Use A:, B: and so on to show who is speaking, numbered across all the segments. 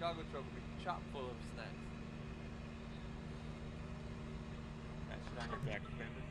A: cargo truck will be chock full of snacks.
B: That's it on your back fender.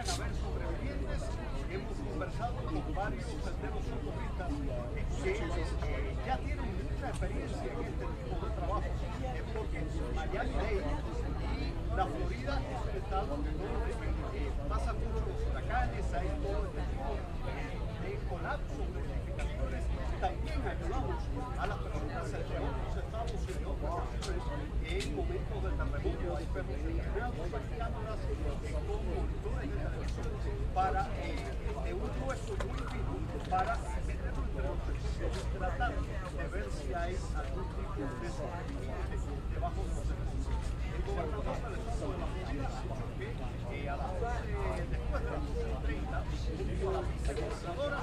C: Haber sobrevivientes, hemos conversado con varios senderos socorristas que ya tienen mucha experiencia en este tipo de trabajo, porque Miami-Dade y la Florida es un estado donde pasan muchos huracanes, hay todo este tipo de colapsos de edificaciones. También ayudamos a las personas entre otros estados y de otras naciones en momentos de terremoto. Hay perros entrenados, hay cámaras con monitores de televisión para un grueso muy fino para meterlo entre los edificios y tratar de ver si hay algún tipo de sobreviviente debajo de los edificios. El gobernador del estado de la Florida ha dicho que a las 12, después de las 12:30, junto a la vicegobernadora.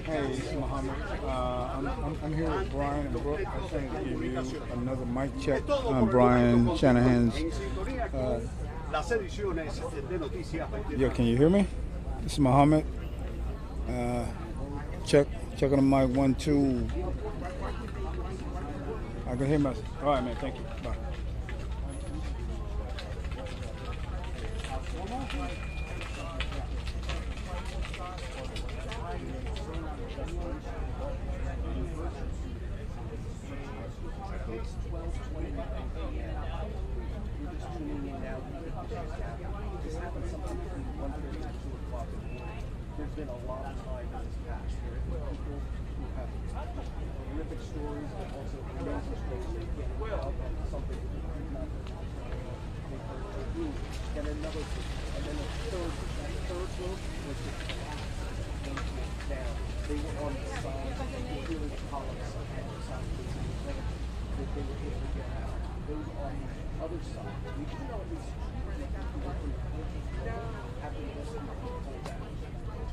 D: Hey, it's Muhammad. I'm here with Brian and Brooke. I'm trying to give you another mic check on Brian Shanahan's.
C: Las ediciones de noticias.
D: Yo, can you hear me? This is Muhammad. Checking the mic 1, 2. I can hear myself. All right, man. Thank you. Bye.
C: There's been a lot of time in this past. There are people who have horrific stories and also amazing stories that get involved in something that we've not another group. And then the third group was the down. They were on the side, really the columns and the side that they were able to get out. They were on the other side. We do know at least after the rest of the pulled down.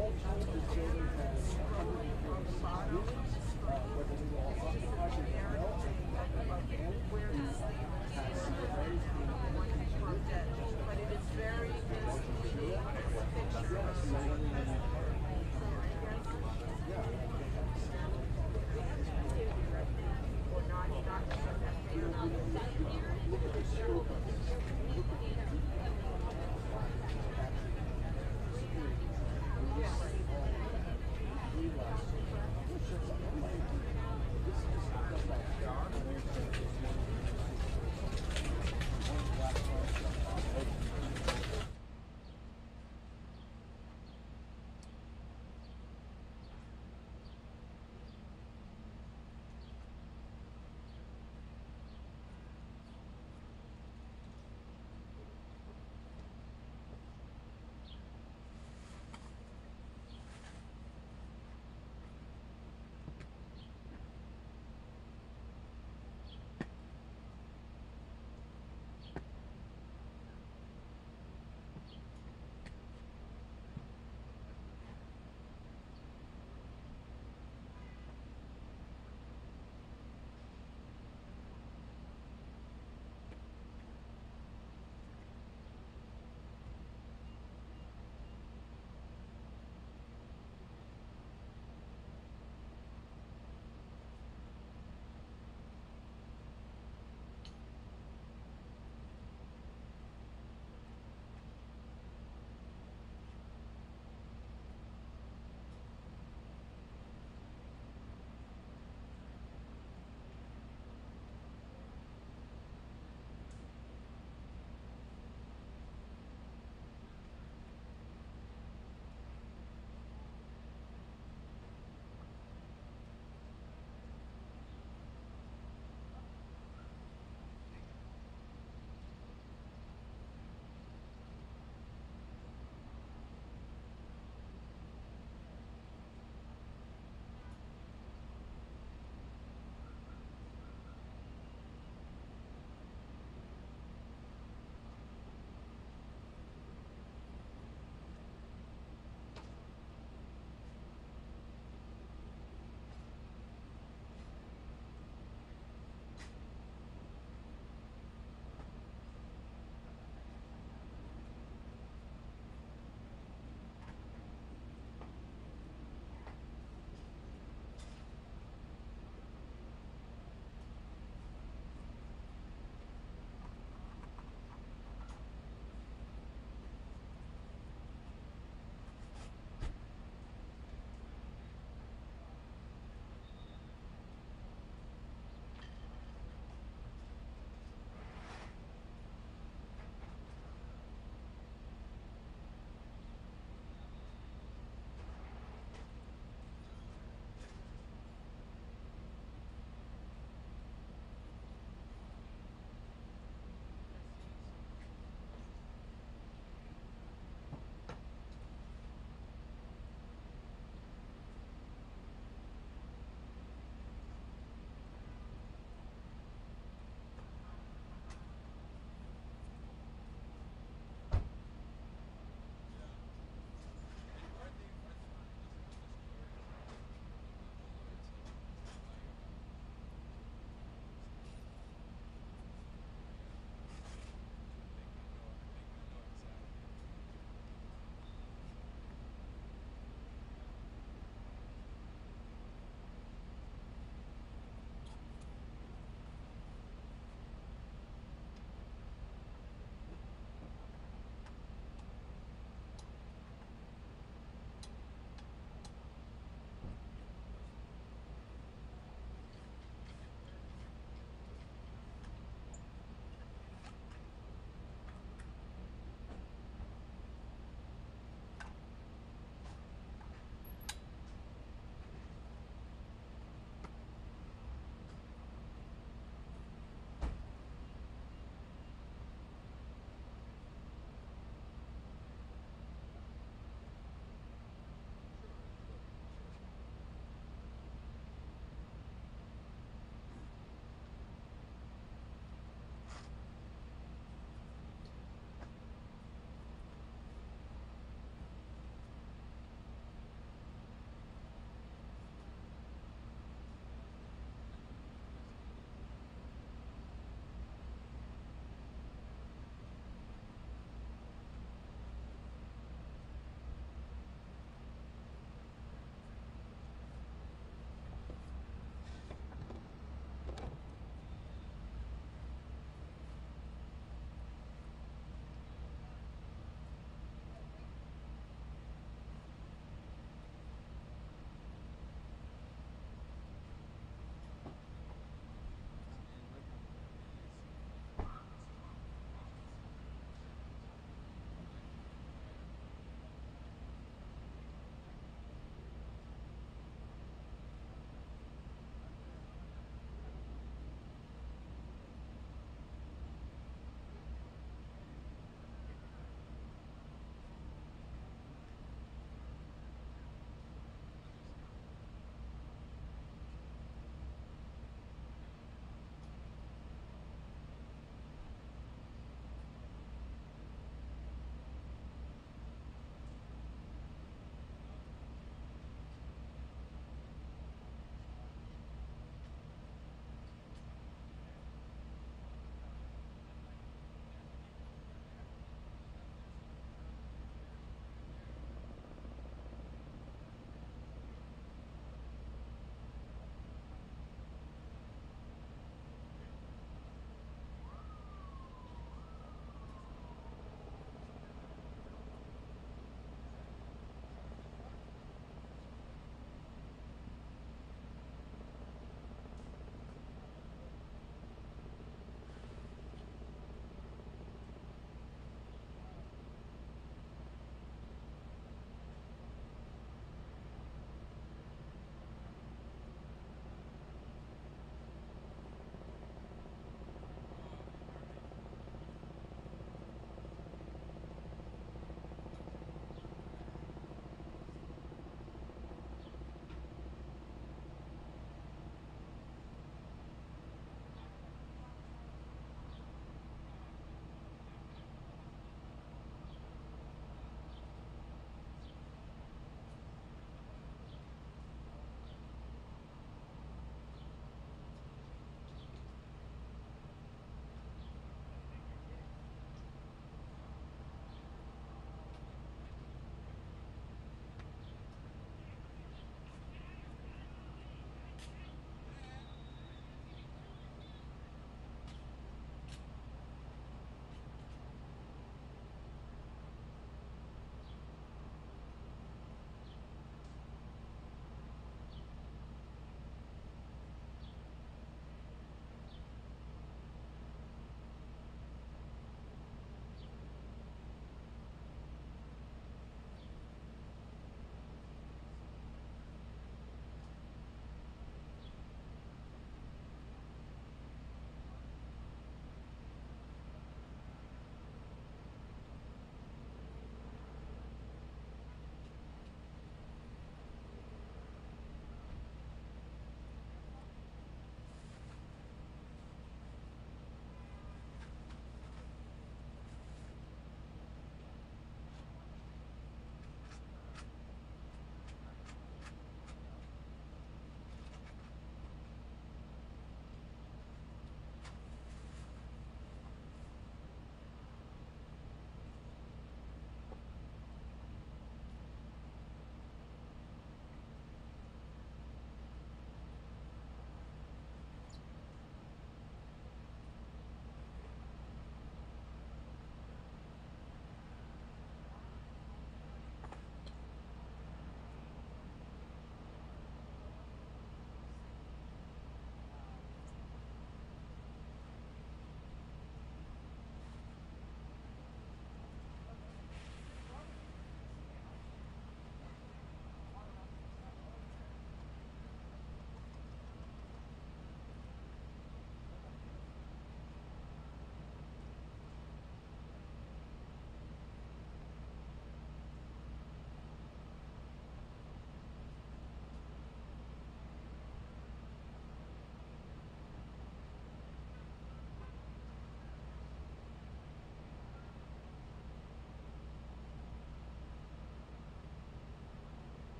C: All told, the building has 146 units, whether they were all occupied or not.
E: But it is very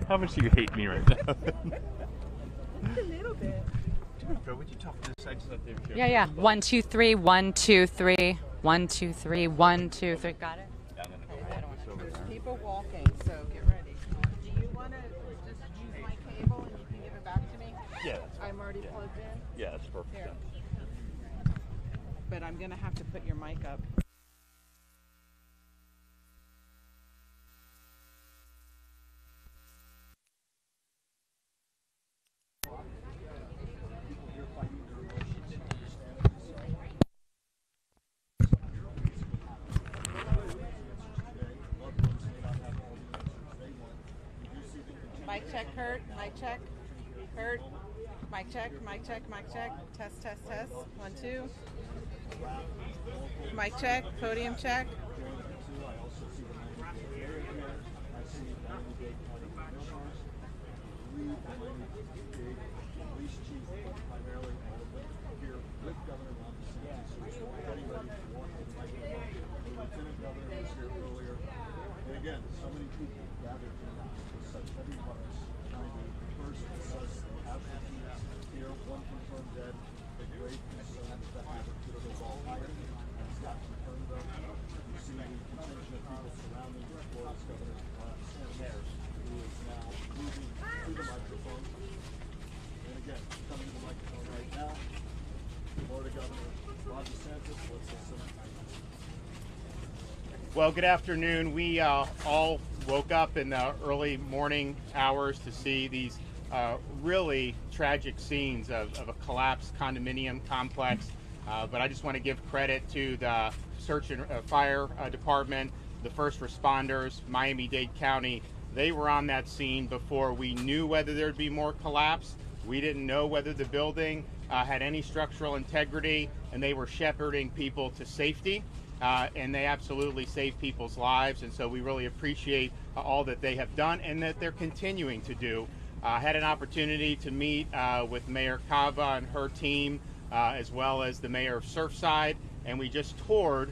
B: How much do you hate me right now?
E: A little bit.
C: Would you talk to the side so that they
F: Yeah, yeah. 1, 2, 3, 1, 2, 3, 1, 2, 3, 1, 2, 3. Got it?
E: There's people walking, so get ready. Do you want to just use my cable and you can give it back to me?
B: Yeah.
E: I'm already plugged in.
B: Yeah, that's perfect.
E: Here. But I'm going to have to put your mic up. Mic check, Kurt. Mic check. Kurt. Mic check, mic check, mic check. Test, test, test. 1, 2. Mic check, podium check.
C: Again, so many people gathered with such heavy hearts, trying to first assess have here, one confirmed dead, the great concern that the magnitude of the wall higher has got confirmed though. You see the contingent of people surrounding the Florida's Governor Sam Harris, who is now moving to the microphone. And again, coming to the microphone right now, Florida Governor Ron DeSantis, let's listen.
G: Well, good afternoon. We all woke up in the early morning hours to see these really tragic scenes of a collapsed condominium complex. But I just want to give credit to the search and fire department, the first responders, Miami-Dade County. They were on that scene before we knew whether there'd be more collapse. We didn't know whether the building had any structural integrity, and they were shepherding people to safety. And they absolutely saved people's lives, and so we really appreciate all that they have done and that they're continuing to do. I had an opportunity to meet with Mayor Cava and her team, as well as the mayor of Surfside, and we just toured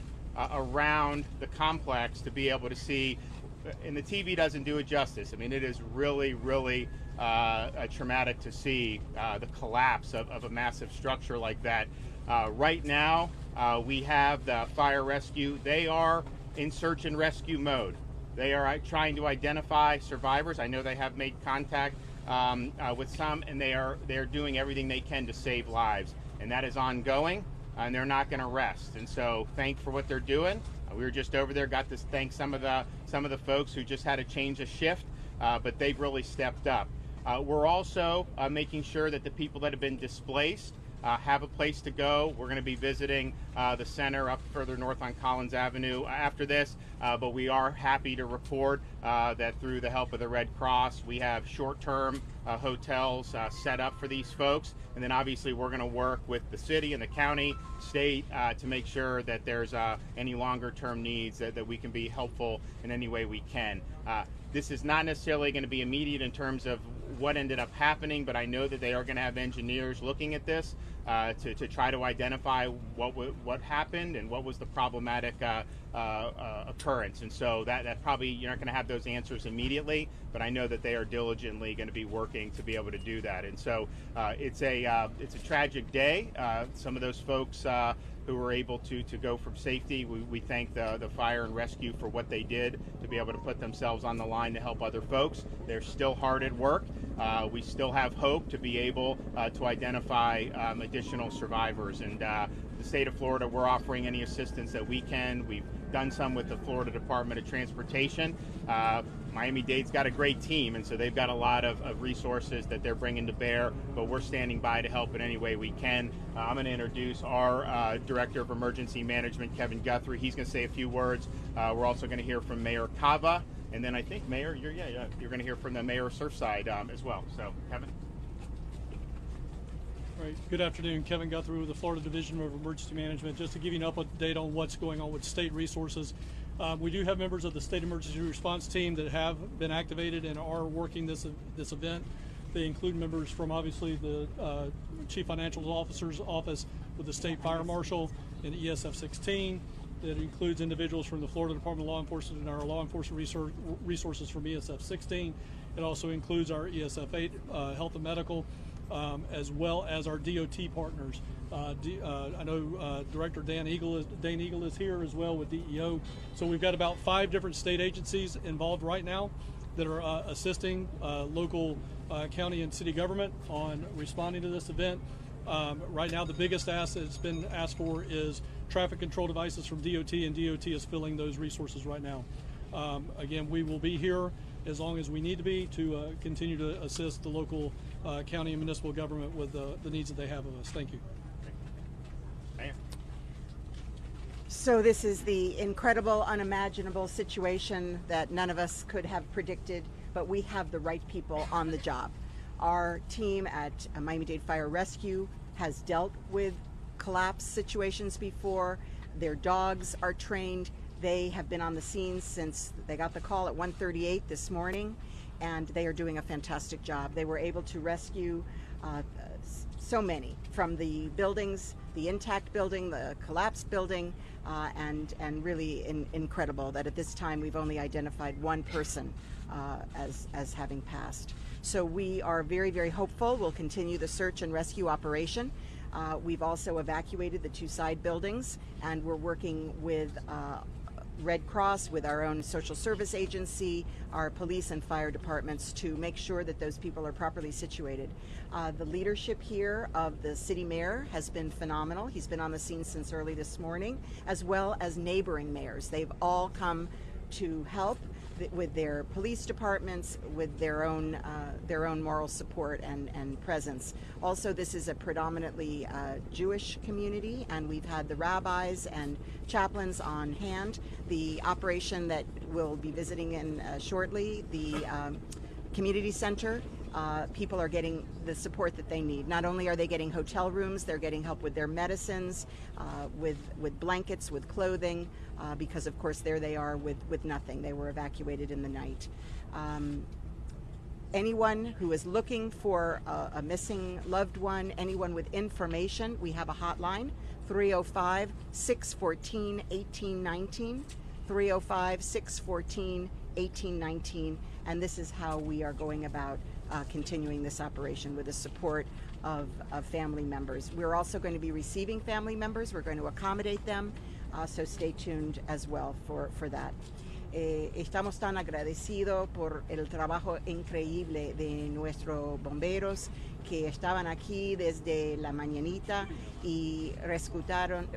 G: around the complex to be able to see, and the TV doesn't do it justice. I mean, it is really, really traumatic to see the collapse of a massive structure like that. Right now, we have the fire rescue. They are in search and rescue mode. They are trying to identify survivors. I know they have made contact with some, and they're doing everything they can to save lives, and that is ongoing, and they're not going to rest. And so, thank for what they're doing. We were just over there, got to thank some of the folks who just had to change a shift, but they've really stepped up. We're also making sure that the people that have been displaced have a place to go. We're going to be visiting the center up further north on Collins Avenue after this, but we are happy to report that through the help of the Red Cross, we have short-term hotels set up for these folks, and then obviously we're going to work with the city and the county, state, to make sure that there's any longer-term needs that we can be helpful in any way we can. This is not necessarily going to be immediate in terms of what ended up happening, but I know that they are going to have engineers looking at this to try to identify what happened and what was the problematic occurrence. And so that probably, you're not going to have those answers immediately, but I know that they are diligently going to be working to be able to do that. And so it's a tragic day. Some of those folks who were able to go from safety, we thank the fire and rescue for what they did to be able to put themselves on the line to help other folks. They're still hard at work. We still have hope to be able to identify additional survivors. And the state of Florida, we're offering any assistance that we can. We've done some with the Florida Department of Transportation. Miami-Dade's got a great team, and so they've got a lot of resources that they're bringing to bear, but we're standing by to help in any way we can. I'm going to introduce our Director of Emergency Management, Kevin Guthrie. He's going to say a few words. We're also going to hear from Mayor Cava, and then I think, Mayor, you're going to hear from the Mayor of Surfside as well. So, Kevin.
H: All right. Good afternoon. Kevin Guthrie with the Florida Division of Emergency Management. Just to give you an update on what's going on with state resources. We do have members of the State Emergency Response Team that have been activated and are working this event. They include members from obviously the Chief Financial Officer's office with the State Fire Marshal and ESF 16. That includes individuals from the Florida Department of Law Enforcement and our law enforcement resources from ESF 16. It also includes our ESF 8 Health and Medical, as well as our DOT partners. I know Director Dane Eagle is here as well with DEO. So we've got about 5 different state agencies involved right now that are assisting local county and city government on responding to this event. Right now, the biggest ask that's been asked for is traffic control devices from DOT, and DOT is filling those resources right now. Again, we will be here as long as we need to be to continue to assist the local county and municipal government with the needs that they have of us. Thank you.
I: So this is the incredible, unimaginable situation that none of us could have predicted, but we have the right people on the job. Our team at Miami-Dade Fire Rescue has dealt with collapse situations before. Their dogs are trained. They have been on the scene since they got the call at 1:38 this morning, and they are doing a fantastic job. They were able to rescue so many from the buildings, the intact building, the collapsed building, and really incredible that at this time we've only identified one person as having passed. So we are very, very hopeful. We'll continue the search and rescue operation. We've also evacuated the 2 side buildings, and we're working with Red Cross, with our own social service agency, our police and fire departments to make sure that those people are properly situated. The leadership here of the city mayor has been phenomenal. He's been on the scene since early this morning, as well as neighboring mayors. They've all come to help with their police departments, with their own moral support and presence. Also, this is a predominantly Jewish community, and we've had the rabbis and chaplains on hand. The operation that we'll be visiting in shortly, the community center, people are getting the support that they need. Not only are they getting hotel rooms, they're getting help with their medicines, with blankets, with clothing, because of course there they are with nothing. They were evacuated in the night. anyone who is looking for a missing loved one, anyone with information, we have a hotline, 305-614-1819, 305-614-1819, and this is how we are going about continuing this operation with the support of family members. We're also going to be receiving family members. We're going to accommodate them, so stay tuned as well for that. Estamos tan agradecidos por el trabajo increíble de nuestros bomberos que estaban aquí desde la mañanita y rescataron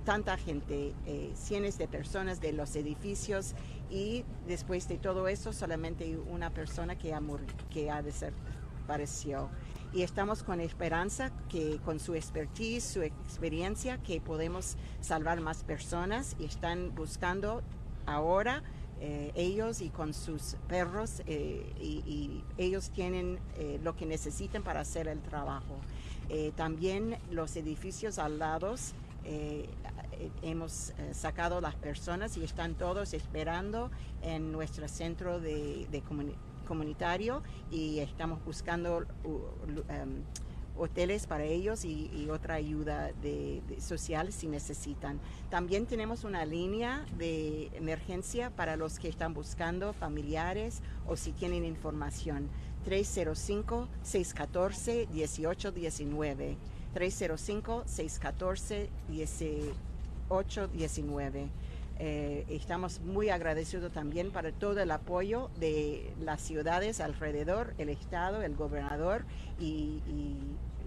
I: tanta gente, cientos de personas de los edificios, y después de todo eso solamente una persona que ha desaparecido. Y estamos con esperanza que con su expertise, su experiencia, que podemos salvar más personas, y están buscando ahora ellos y con sus perros, y ellos tienen lo que necesitan para hacer el trabajo. También los edificios al lado, hemos sacado las personas y están todos esperando en nuestro centro de comunitario, y estamos buscando hoteles para ellos y otra ayuda social si necesitan. También tenemos una línea de emergencia para los que están buscando familiares o si tienen información. 305-614-1819. 305-614-1819. Estamos muy agradecidos también para todo el apoyo de las ciudades alrededor, el estado, el gobernador y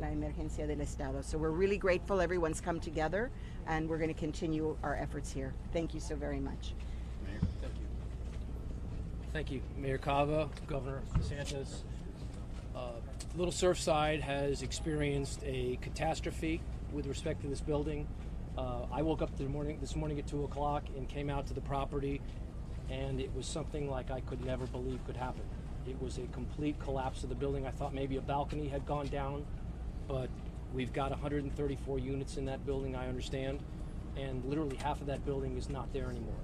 I: la emergencia del estado. So we're really grateful everyone's come together, and we're going to continue our efforts here. Thank you so very much.
J: Mayor, thank you. Thank you, Mayor Cava, Governor DeSantis. Little Surfside has experienced a catastrophe with respect to this building. I woke up this morning at 2 o'clock and came out to the property, and it was something like I could never believe could happen. It was a complete collapse of the building. I thought maybe a balcony had gone down, but we've got 134 units in that building, I understand, and literally half of that building is not there anymore.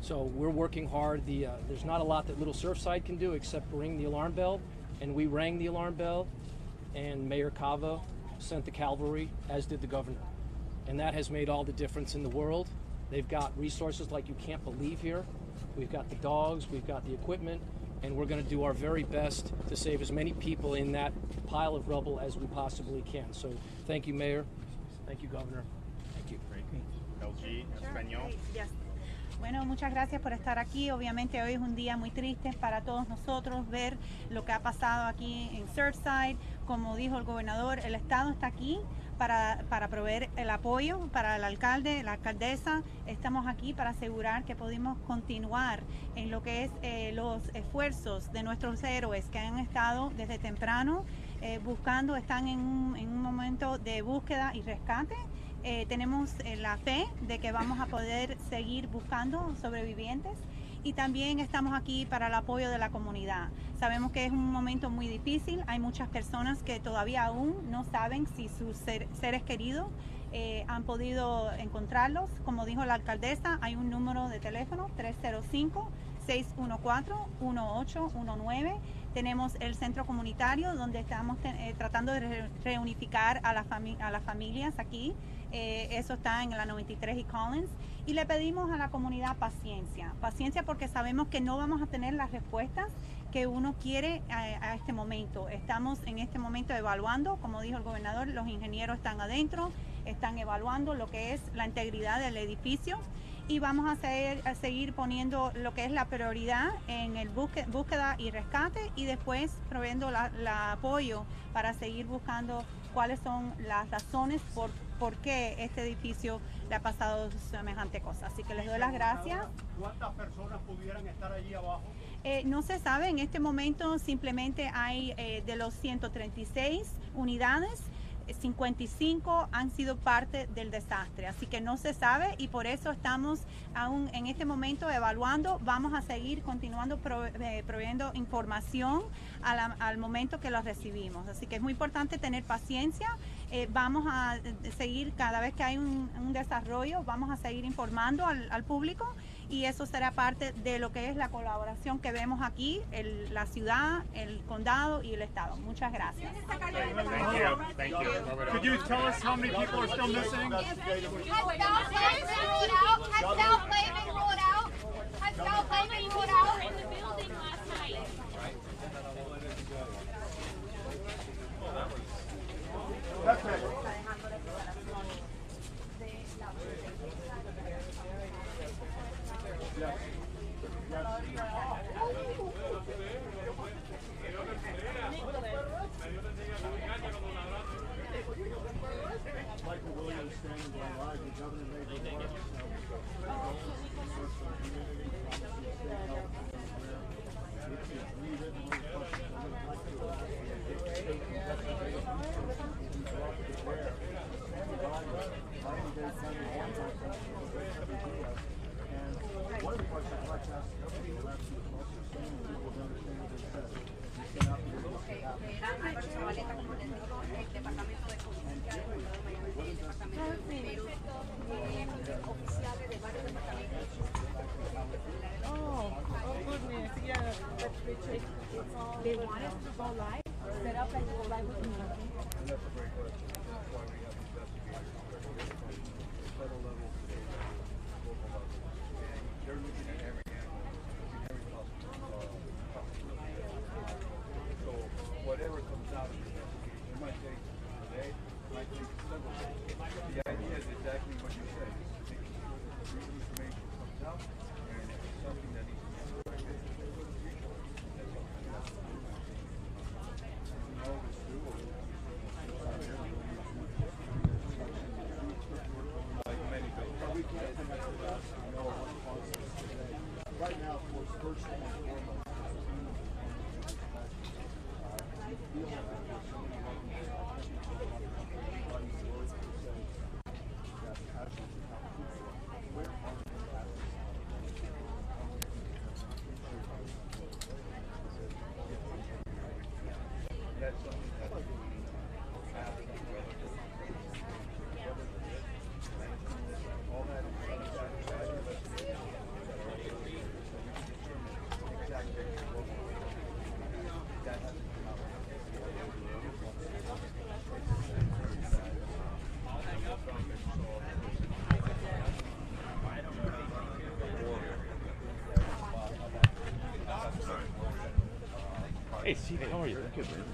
J: So we're working hard. There's not a lot that Little Surfside can do except ring the alarm bell, and we rang the alarm bell, and Mayor Cava sent the cavalry, as did the governor. And that has made all the difference in the world. They've got resources like you can't believe here. We've got the dogs, we've got the equipment, and we're going to do our very best to save as many people in that pile of rubble as we possibly can. So thank you, Mayor. Thank you, Governor. Thank you.
G: LG, Español.
K: Yes. Bueno, muchas gracias por estar aquí. Obviamente hoy es un día muy triste para todos nosotros ver lo que ha pasado aquí en Surfside. Como dijo el gobernador, el Estado está aquí para proveer el apoyo para el alcalde, la alcaldesa. Estamos aquí para asegurar que podemos continuar en lo que es los esfuerzos de nuestros héroes que han estado desde temprano buscando, están en un momento de búsqueda y rescate. Tenemos la fe de que vamos a poder seguir buscando sobrevivientes, y también estamos aquí para el apoyo de la comunidad. Sabemos que es un momento muy difícil, hay muchas personas que todavía aún no saben si sus seres queridos han podido encontrarlos. Como dijo la alcaldesa, hay un número de teléfono, 305-614-1819. Tenemos el centro comunitario donde estamos tratando de reunificar a las familias aquí. Eso está en la 93 y Collins. Y le pedimos a la comunidad paciencia porque sabemos que no vamos a tener las respuestas que uno quiere a este momento. Estamos en este momento evaluando, como dijo el gobernador, los ingenieros están adentro, están evaluando lo que es la integridad del edificio, y vamos a seguir poniendo lo que es la prioridad en el búsqueda y rescate, y después proveyendo la apoyo para seguir buscando cuáles son las razones por qué este edificio le ha pasado semejante cosa. Así que les doy las gracias.
C: ¿Cuántas personas pudieran estar allí abajo?
K: No se sabe, en este momento simplemente hay de los 136 unidades, 55 han sido parte del desastre, así que no se sabe, y por eso estamos aún en este momento evaluando. Vamos a seguir continuando proveyendo información al momento que lo recibimos, así que es muy importante tener paciencia. Vamos a seguir, cada vez que hay un desarrollo, vamos a seguir informando al público, y eso será parte de lo que es la colaboración que vemos aquí, la ciudad, el condado y el estado. Muchas gracias.
G: Thank you. Thank you.
B: Could you tell us how many people are still missing?
L: Has Champlain been ruled out? Has Champlain been ruled out? Has Champlain been ruled out? In the building last night.
C: That's it. Yes. Michael Williams standing by live, the governor made remarks. And one of the questions I'd like to ask the governor will actually also stand and people will understand what they said. You cannot be able to happen.
E: Oh goodness, yeah. They wanted to go live, set up and go live with me.
C: And that's a great question. That's why we have investigators. Federal level, local level. And they're looking at every angle, every possible. So whatever comes out of the investigation, it might take a day, it might take several days. The idea is exactly what you said, is making sure that the real information comes out, and if it's something that needs to be corrected, that's something that's always do. Like many things. But we can't connect the dots and know what causes it today. Right now, of course, first and foremost, that's something that all that
B: Hey, Steve, how are you? Good, man.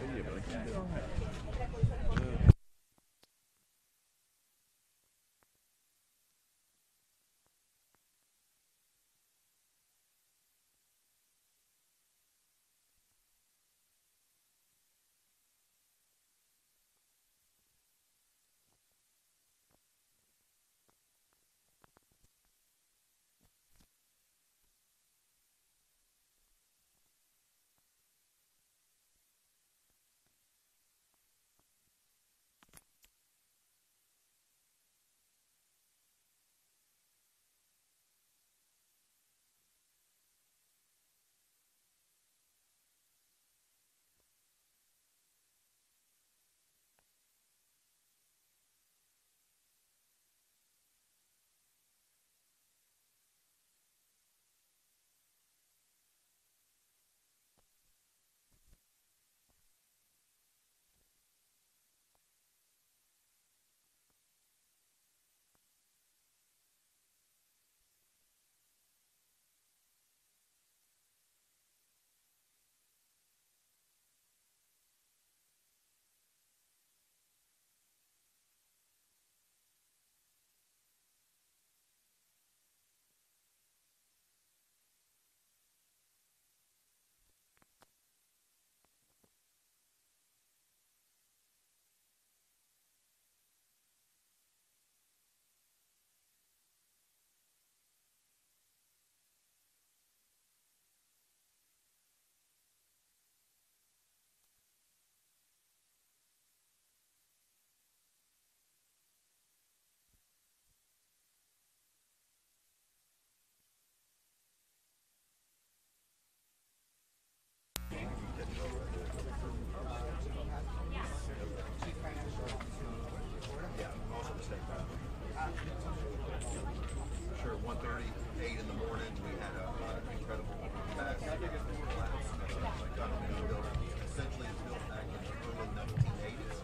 M: 8 in the morning, we had an incredible fast collapse of a condominium building. Essentially, it's built back in the early 1980s.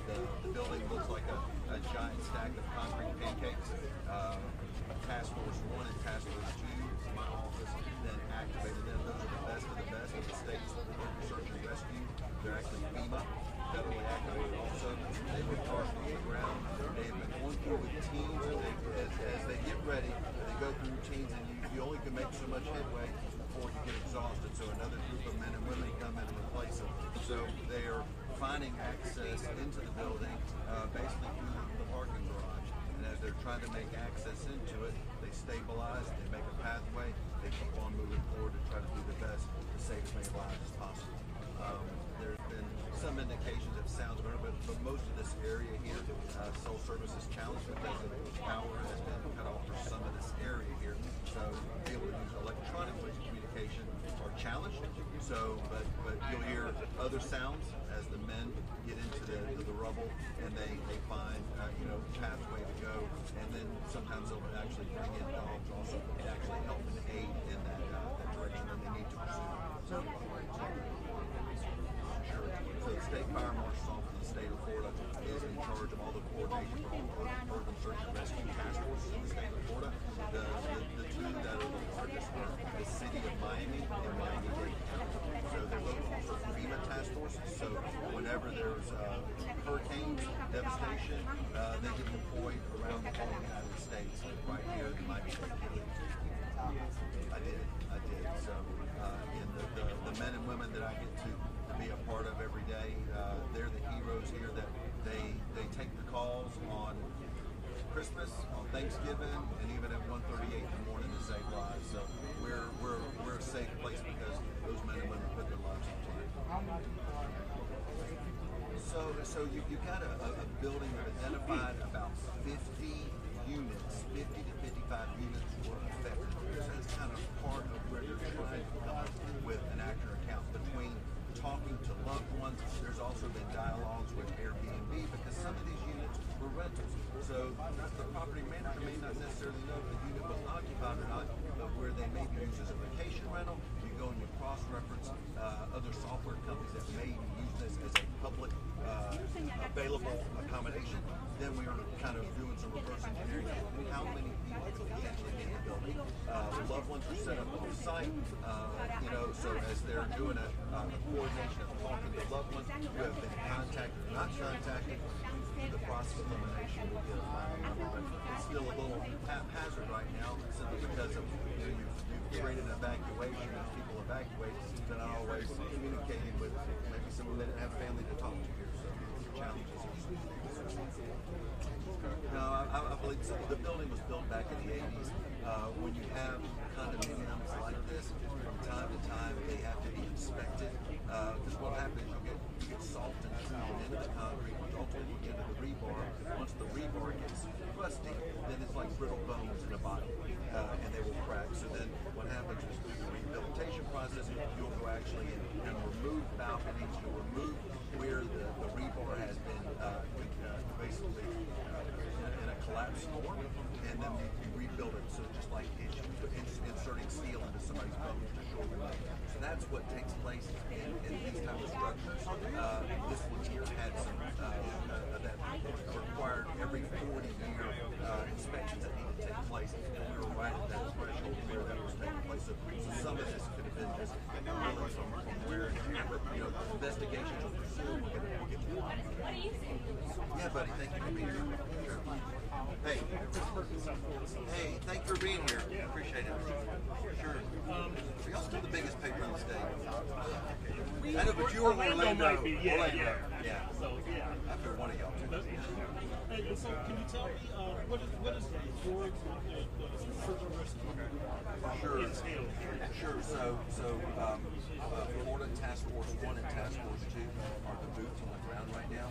M: The building looks like a giant stack of concrete pancakes. Task Force 1 and Task Force 2, my office, then activated them. Those are the best of the state's search and rescue. They're actually FEMA, federally activated also. They've been parked on the ground. They have been going through with teams as they get ready. They go through routines, and you only can make so much headway before you get exhausted. So another group of men and women come in and replace them. So they are finding access into the building basically through the parking garage. And as they're trying to make access into it, they stabilize, they make a pathway, they keep on moving forward to try to do the best to save as many lives as possible. There's been some indications of sounds, but most of this area here, cell service is challenged because the power has been cut off for some of this area here. So being able to use electronic communication are challenged. So, but you'll hear other sounds as the men get into the rubble and they find pathway to go, and then sometimes they'll actually bring in dogs also to actually help and aid in that direction that they need to pursue. So, sure. So the State Fire Marshal's Office in the state of Florida is in charge of all the coordination for all the urban search and rescue task forces in the state of Florida. The two that are the largest are the city of Miami and Miami-Dade County. So they're both also FEMA task forces. So whenever there's hurricanes, devastation, they get deployed around the whole United States, right here in Miami-Dade County. I did. So, and the men and women that I get to be a part of every day, they're the heroes here. That they take the calls on Christmas, on Thanksgiving, and even at 1:38 in the morning to save lives. So we're a safe place because those men and women put their lives on the line. So you got a building that identified about 50 units, 50 to 55 units were affected. So that's kind of part of where they're trying to come up with an accurate account between talking to loved ones. There's also been dialogues with Airbnb because some of these units were rentals. So the property manager may not necessarily know if the unit was occupied or not, but where they may be used as a vacation rental, you go and you cross-reference other software companies that may use this as a public available accommodation. Then we are kind of doing some reverse engineering. How many people could potentially be in the building? Loved ones are set up on site, so as they're doing a coordination of talking to loved ones who have been contacted or not contacted, the process of elimination will get it's still a little haphazard right now simply because of you've created an evacuation and people evacuate, they're not always communicating with maybe someone they didn't have family to talk to here, so challenges are no, I believe so. The building was built back in the 80s. When you have condominiums like this, from time to time they have to be inspected. Because what happens is you get salt and sealed into the concrete, which ultimately will get into the rebar. Once the rebar gets rusty, then it's like brittle bones in a body, and they will crack. So then what happens is through the rehabilitation process, you'll go actually and remove balconies, you'll remove where the rebar has been basically in a collapsed form, and then you rebuild it. So just like inserting steel into somebody's bones to shore them up. So that's what takes place in these type of structures. This one here had some that required every 40-year inspections that need to take place, and we were right at that threshold where that was taking place. So some of this could have been just really from wear and tear, but investigations are pursued. We'll get to that. Yeah, buddy. Thank you for being here. Sure. Hey, thank you for being here. Appreciate it. Sure. Are y'all still the biggest paper in the state? I know, but you were Orlando.
B: Might be, yeah.
M: So, yeah. I figured one of y'all too.
B: Hey, so can you tell me what is your search and rescue?
M: Sure. So Florida Task Force 1 and Task Force 2 are the boots on the ground right now.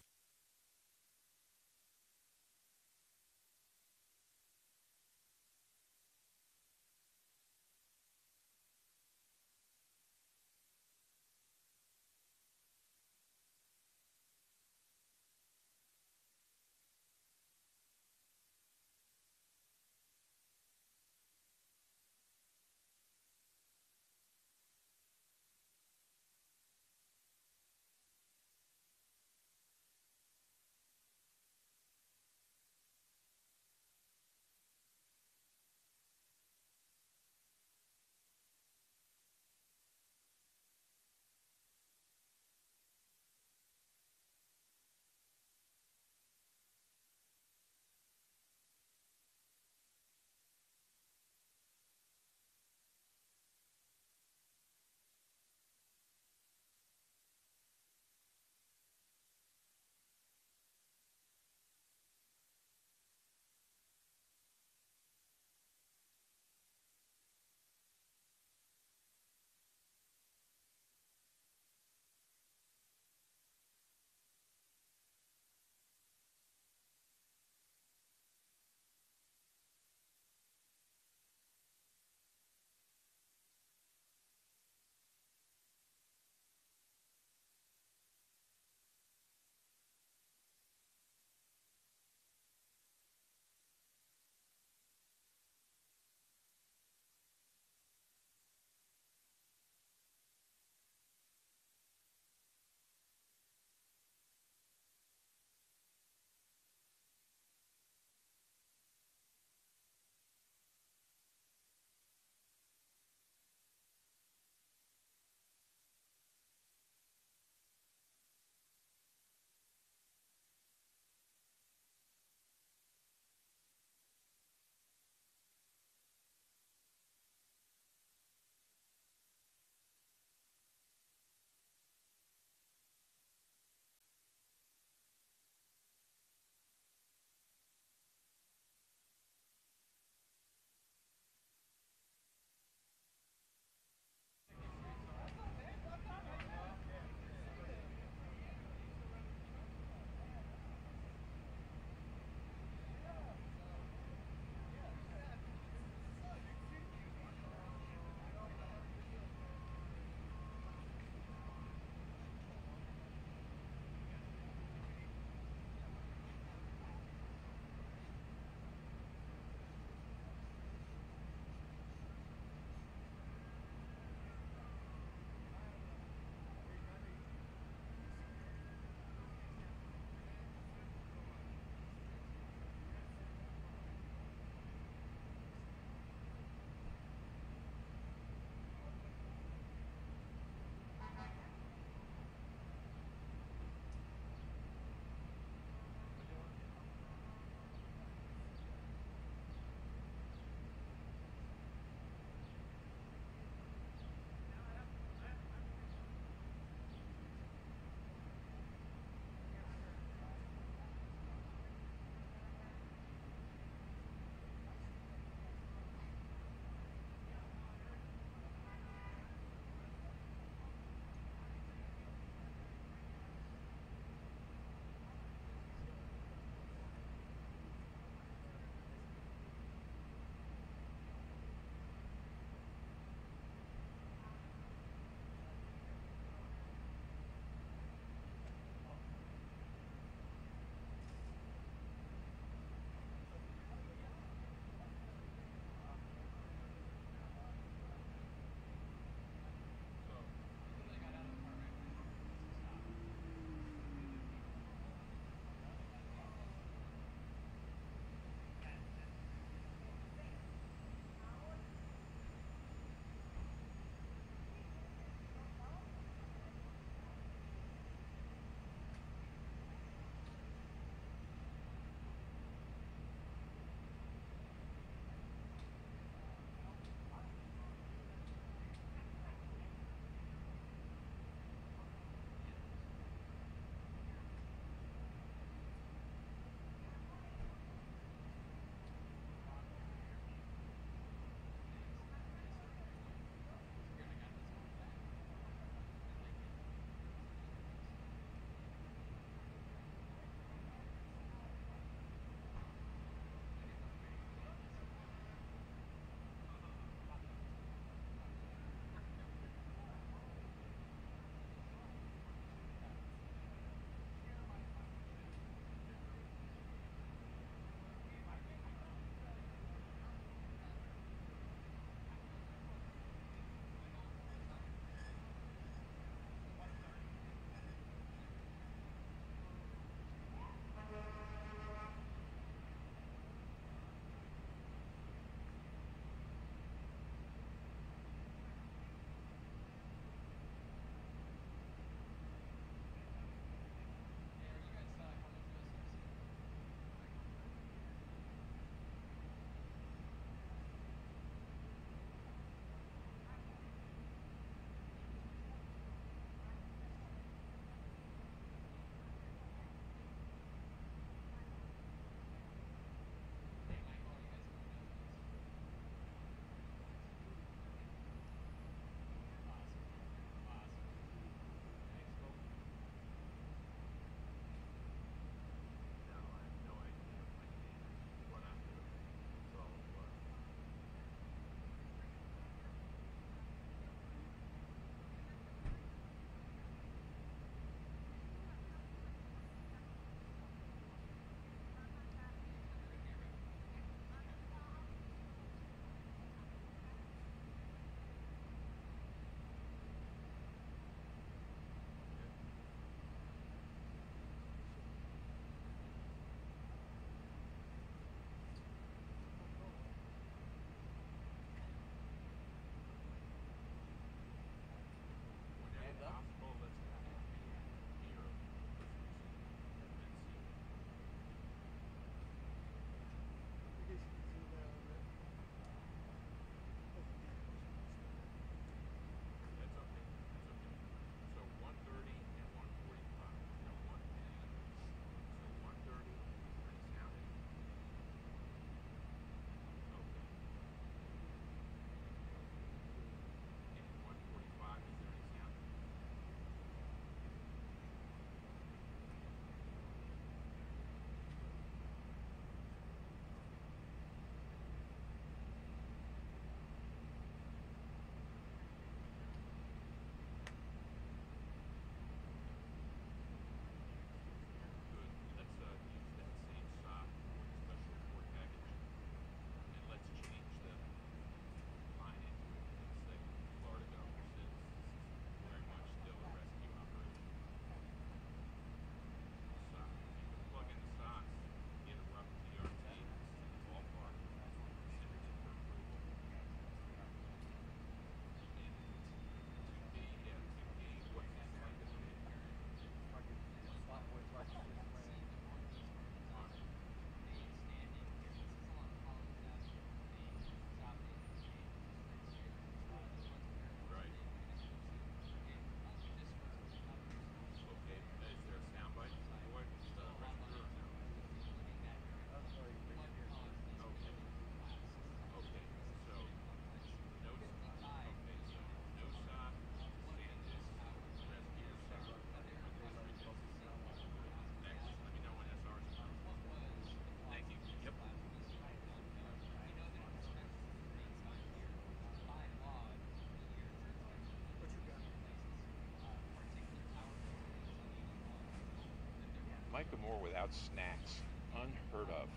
N: Micah Moore without snacks. Unheard of.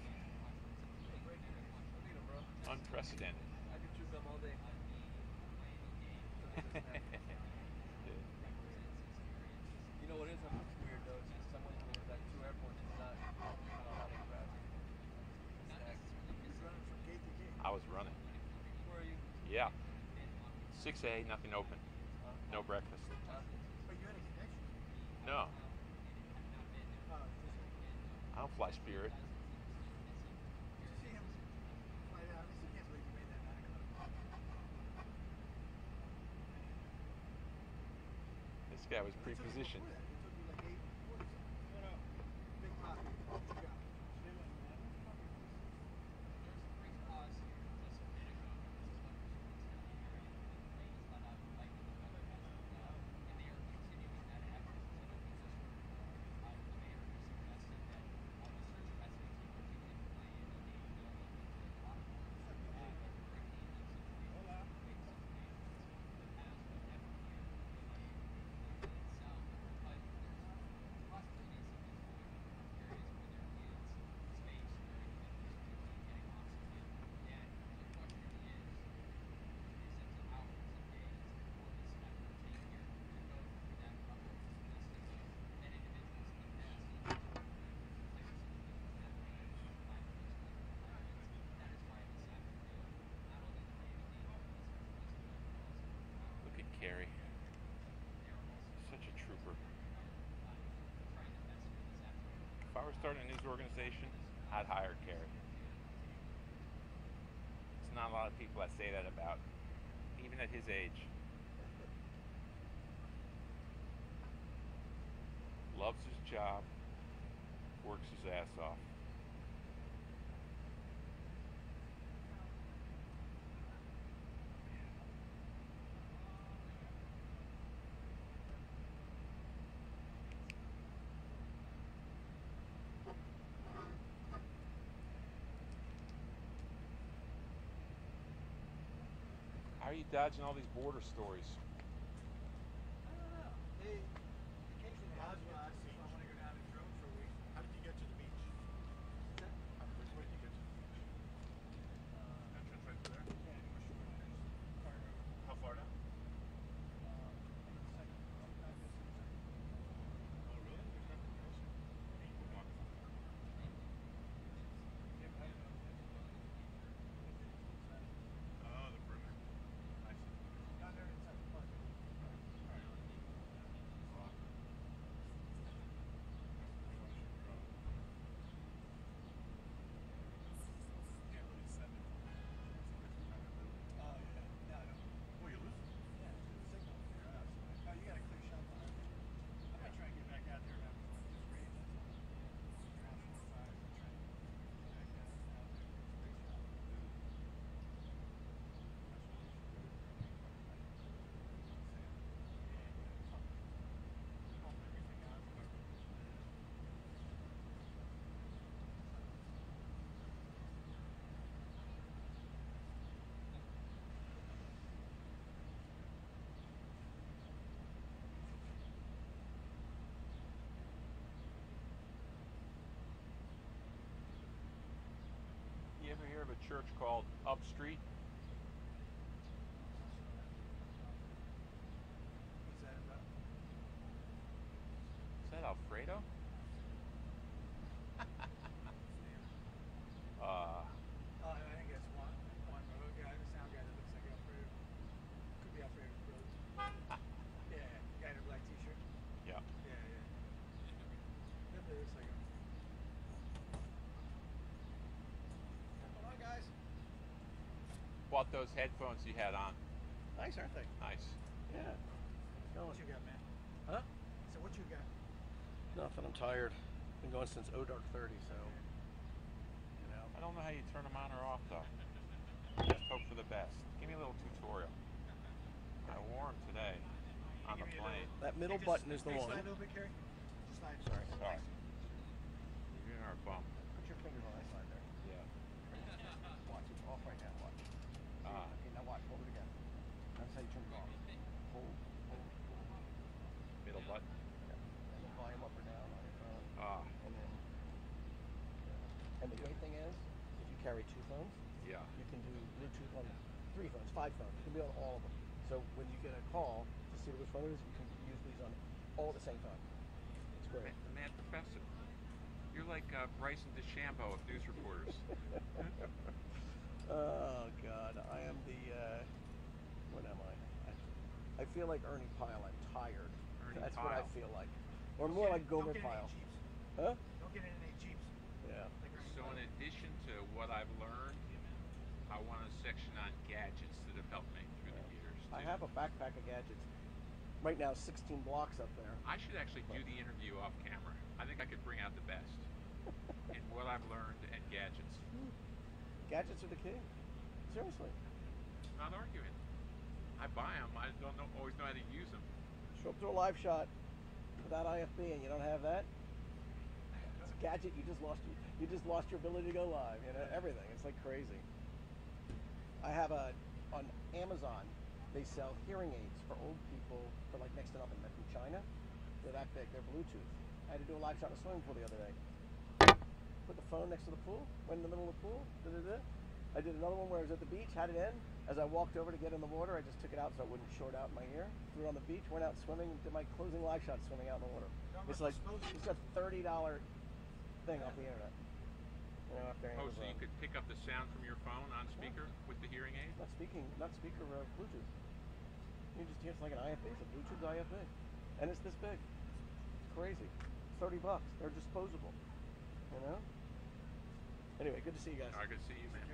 N: Unprecedented.
A: I could chew them all day. You know what is weird though? Is someone who was at 2 airports is not allowed to grab snacks. He's running from gate to gate.
N: I was running.
A: Where are you?
N: Yeah. 6A, nothing open. No breakfast.
C: But you had a connection.
N: No. I don't fly Spirit.
C: Did you see him fly down? I can't believe you made that back.
N: This guy was pre-positioned.
C: It took me like 8 quarters. Big pop. What you got?
N: Look at Carrie. Such a trooper. If I were starting a news organization, I'd hire Carrie. It's not a lot of people that say that about, even at his age. Loves his job, works his ass off. How are you dodging all these border stories?
C: I don't know. They occasionally have spots if I want to go down and drone for a week. How did you get to the beach? Which way did you get to the beach? Entrance right through there? Yeah. How far down? Oh, really? There's nothing closer? Come on. Oh, the perimeter. I see. Down there inside the park.
N: You ever hear of a church called Up Street?
C: What's that about?
N: Is that Alfredo?
C: Oh, I think it's one road guy, the sound guy that looks like Alfredo. Could be Alfredo's brother. Yeah, guy in a black t-shirt.
N: Yeah.
C: Yeah. Definitely looks like him. Come on, guys.
N: Bought those headphones you had on.
C: Nice, aren't they?
N: Nice.
C: Yeah. What you got, man?
O: Huh?
C: So what you got?
O: Nothing. I'm tired. Been going since dark 30, so you know.
N: I don't know how you turn them on or off though. Just hope for the best. Give me a little tutorial. I wore them today on the plane.
O: That middle button is the one.
C: Slide a little bit, Carrie. Just slide.
N: Sorry. You're in our bum.
O: Put your fingers on that side there.
N: Yeah.
O: Watch, it's off right now. Watch. Okay, now watch. Hold it again. That's how you turn it off. Hold.
N: Middle button.
O: Yeah. And the volume up or down on your phone.
N: Ah.
O: And then carry 2 phones.
N: Yeah.
O: You can do Bluetooth on 3 phones, 5 phones. You can be on all of them. So when you get a call to see which phone it is, you can use these on all at the same time. It's great.
N: The Mad Professor. You're like Bryson DeChambeau of news reporters.
O: Oh God, I am the. What am I? I feel like Ernie Pyle. I'm tired. That's what I feel like, or more like Gomer Pyle. Huh?
C: Don't get in any Jeeps.
O: Yeah.
N: So in addition to what I've learned, I want a section on gadgets that have helped me through the years.
O: I have a backpack of gadgets. Right now, 16 blocks up there.
N: I should actually do the interview off camera. I think I could bring out the best in what I've learned and gadgets.
O: Gadgets are the king. Seriously.
N: Not arguing. I buy them. I don't always know how to use them.
O: Show up to a live shot without IFB and you don't have that. It's a gadget. You just lost your ability to go live. You know everything. It's like crazy. I have on Amazon. They sell hearing aids for old people for like next to nothing. They're from China. They're that big. They're Bluetooth. I had to do a live shot in a swimming pool the other day. Put the phone next to the pool. Went in the middle of the pool. I did another one where I was at the beach. Had it in. As I walked over to get in the water, I just took it out so it wouldn't short out my ear. Threw it on the beach. Went out swimming. Did my closing live shot swimming out in the water. It's like it's a $30 thing off the internet. You know, after
N: Oh, so you could pick up the sound from your phone on speaker with the hearing aid?
O: Not speaker, Bluetooth. You just hear it's like an IFB. It's a Bluetooth IFB, and it's this big. It's crazy. $30. They're disposable. You know. Anyway, good to see you guys.
N: All right, good to see you, man.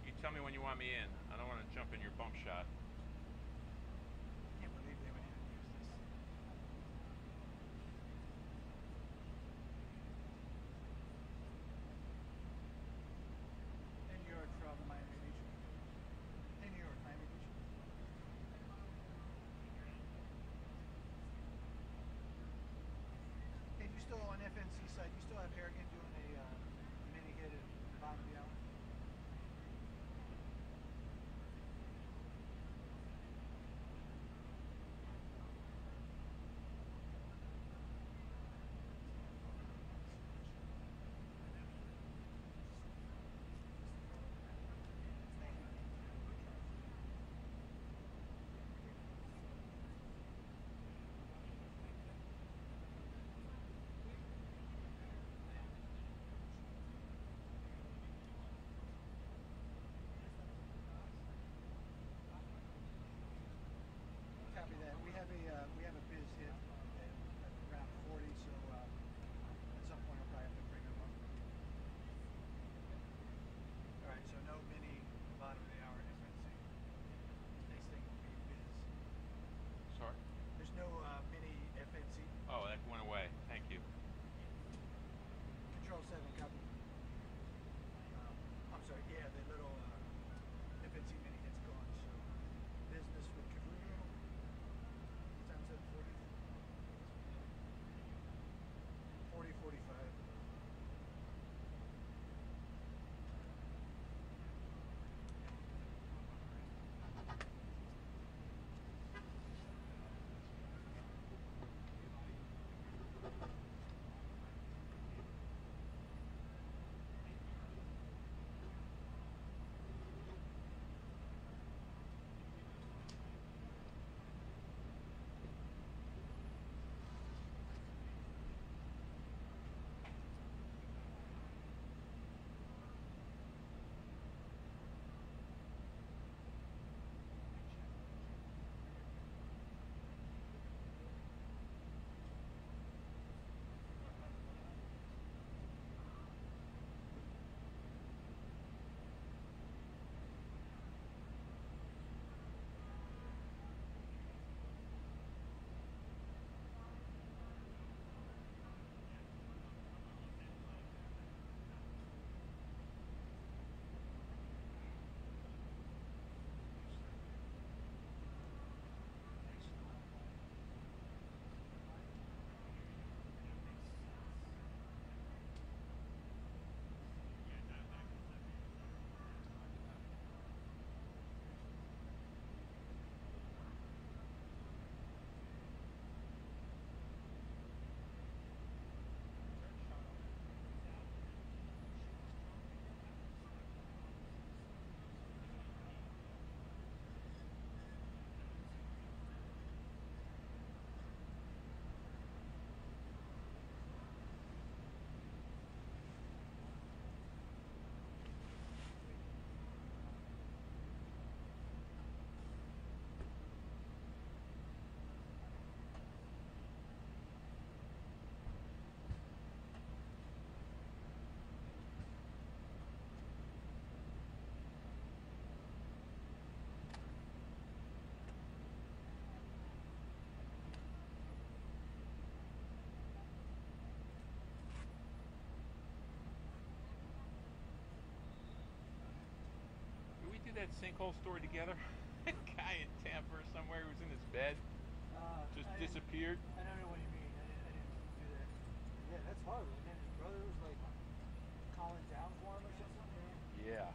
N: You tell me when you want me in. I don't want to jump in your bump shot.
C: Can't believe they would even use this. In New York from Miami Beach. In New York, Miami Beach. Hey, you still on FNC side? You still have Harrigan doing a mini hit at the bottom of the hour? Copy that. We have a biz hit at around 40, so at some point I'll probably have to bring them up. All right, so no mini bottom of the hour FNC. Next thing will be biz.
N: Sorry?
C: There's no mini FNC.
N: Oh, that went away. Thank you.
C: Control 7, copy. I'm sorry, yeah, the little FNC mini hit's gone, so business with Caruso.
N: that sinkhole story together? A guy in Tampa or somewhere who was in his bed, just disappeared.
C: I don't know what you mean. I didn't do that. Yeah, that's horrible. And then his brother was like calling down for him or something.
N: Yeah.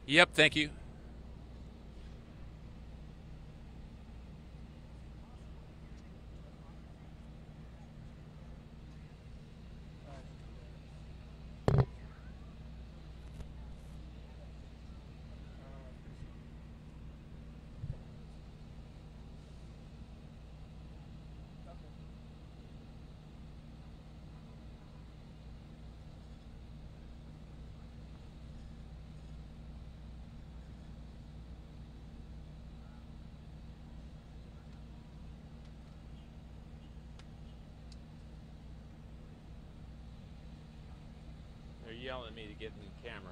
P: Yep, thank you.
N: They're yelling at me to get in the camera.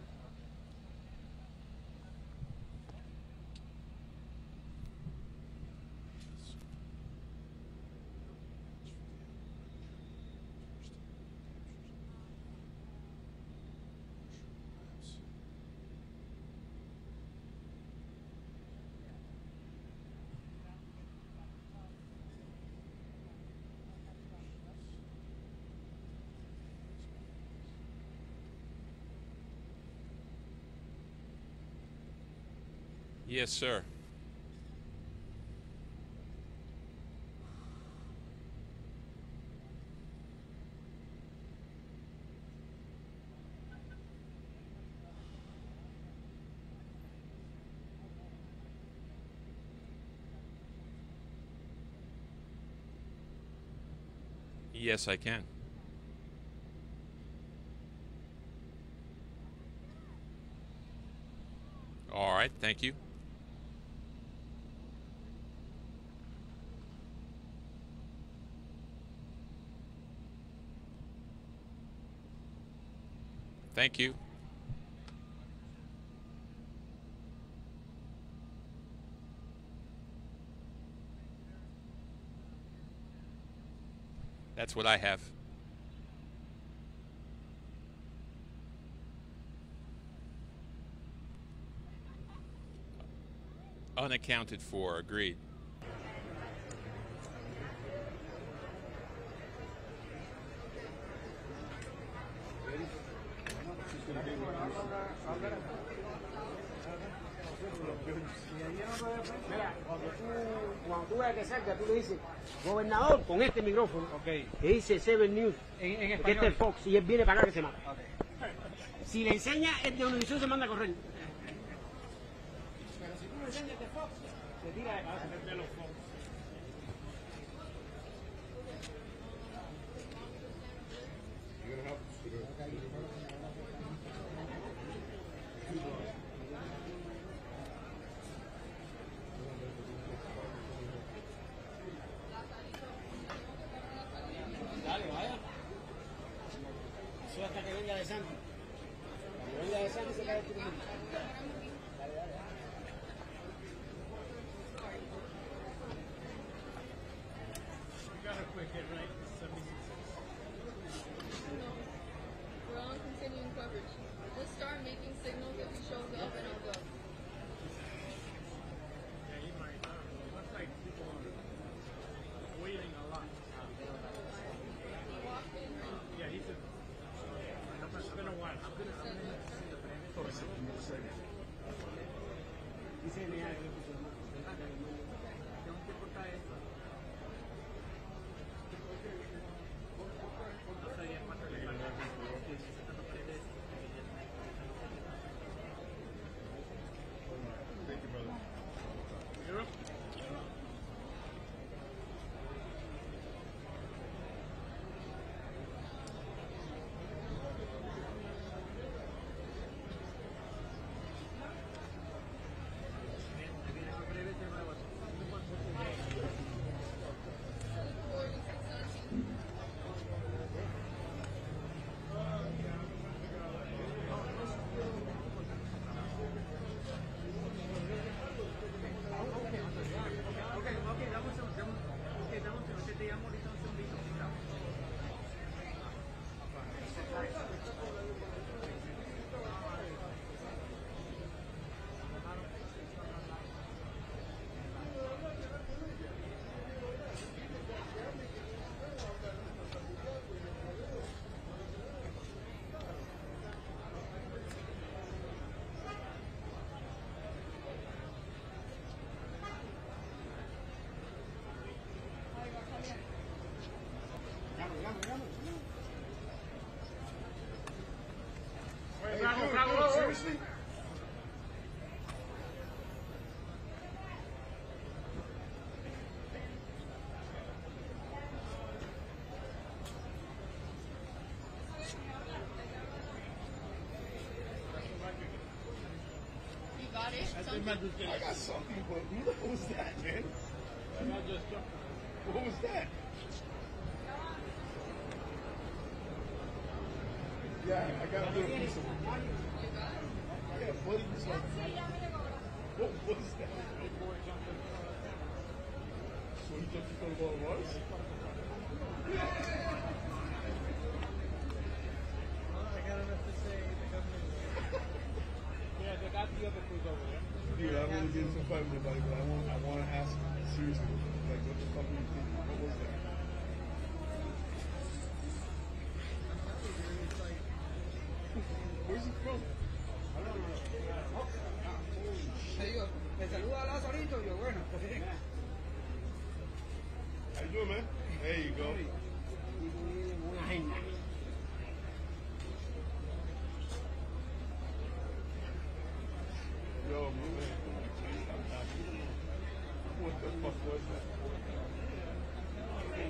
P: Yes, sir. Yes, I can. All right, thank you. Thank you. That's what I have. Unaccounted for, agreed.
Q: Cuando tú veas que salga, tú le dices, gobernador, con este micrófono, que dice 7 News, que este es Fox, y él viene para acá que se mata. Si le enseña el de Univision, se manda a correr. Pero si tú le enseñas de Fox, se tira de cabeza de los Fox. Dale, vaya. Eso hasta que venga de Santi. Cuando venga de Santi se cae el turno. Dale, dale.
B: You got a quick hit, right? 76.
E: We're all continuing.
L: got it.
B: I got something, but what was that, man? What was that? Yeah, I got a little piece of it. Yeah, buddy was like, what was that? So he jumped in front of all of us? Yeah, they got the other crews over there. Dude, I really get some fight with nobody, but I want to ask seriously, like, what the fuck were you thinking? What was that? Where's he from?
Q: Te digo, te saludo al lado ahorita y yo, bueno, pues
B: How you doing, man? There you go.
Q: una agenda.
B: Yo, man. What the fuck was that?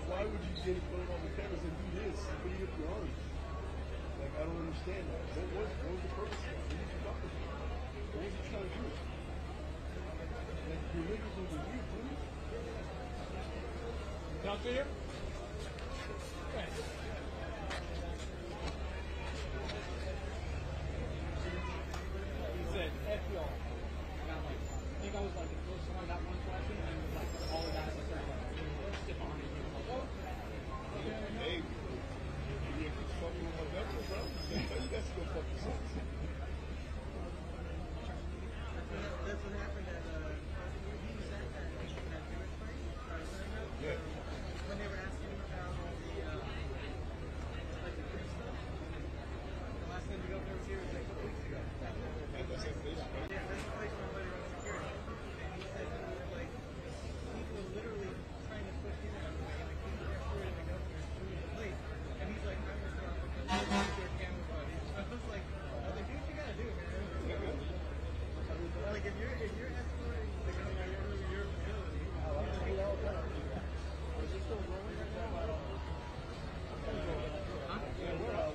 B: Why would you get in front of all the cameras and do this? Putting up your arms? Like, I don't understand that. What was the purpose of that? What was he talking about? What was he trying to do? Like, your niggas over here, please.
H: Down to here?
A: He said, F y'all. And I'm like, I think I was like the first one that one question, and it was like all the guys that started like, skip on me. Like, oh.
B: Hey, you keep fucking with my devil, bro. You guys go fuck yourselves.
A: That's what happened at he said that at Jewish place.
B: Yeah.
A: When they were asking him about all the like the free stuff. The last time the governor was here was like a couple weeks ago.
B: At the same place, right?
A: Yeah, that's the place where everybody runs security. And he said like people were literally trying to push him out of the way, like he was escorting the governor through the place. And he's like, I'm gonna stop because their camera buddy. I was like, do what you gotta do, man. Like if you're escorting the governor through your facility, is he still rolling right now? Huh? Yeah, we're out.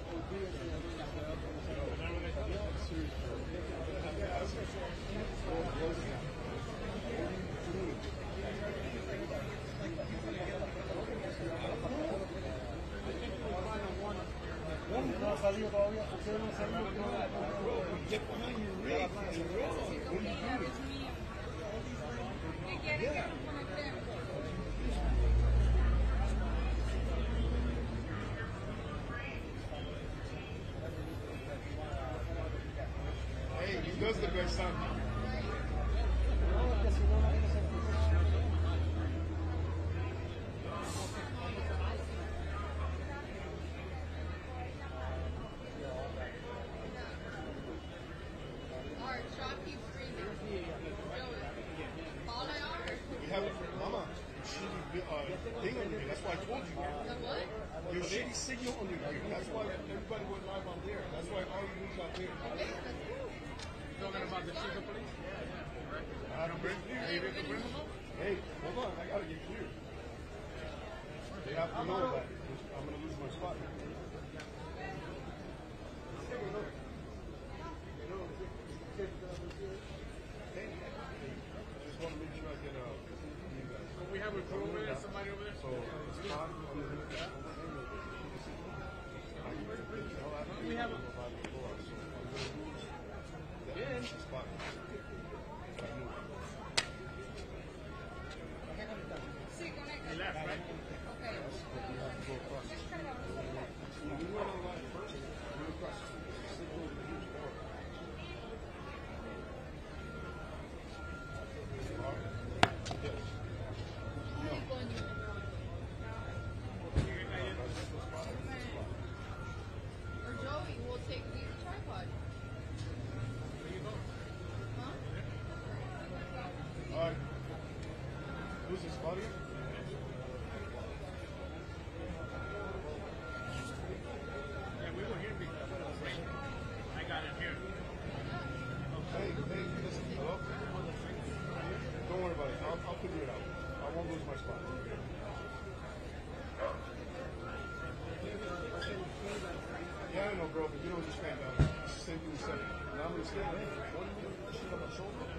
B: No ha salido todavía, ustedes no han salido. Get behind your rig. What are you doing? Yeah. Hey, he does look like something.
L: Our shop keeps freezing. Fall it off.
B: We have a mama. Shitty thing on here. That's why I told you.
L: The what?
B: Your shitty signal on your here. That's why everybody went live on there. That's why all you news out there.
L: Okay, that's cool.
A: Talking about the sugar police?
B: I don't bring clear. Hey, hold on. I gotta get clear. They have to know that I'm gonna lose my spot. I just want to make sure I get you guys.
A: So we have a crew over there, somebody over there?
B: So it's spot underneath that.
A: We have a
B: yeah. Spot.
A: He left, right?
L: Okay.
B: We went online first. We went across
L: Or Joey will take the tripod. Huh?
B: Alright. Who's this, buddy?
A: Yeah, we were here because of the rain. I got it here.
B: Hey, listen, hello? Don't worry about it. I'll figure it out. I won't lose my spot. Yeah, I know, bro, but you don't just stand down. It's the same thing you said. Now I'm going to stand down. What do you mean? Shit on my shoulder?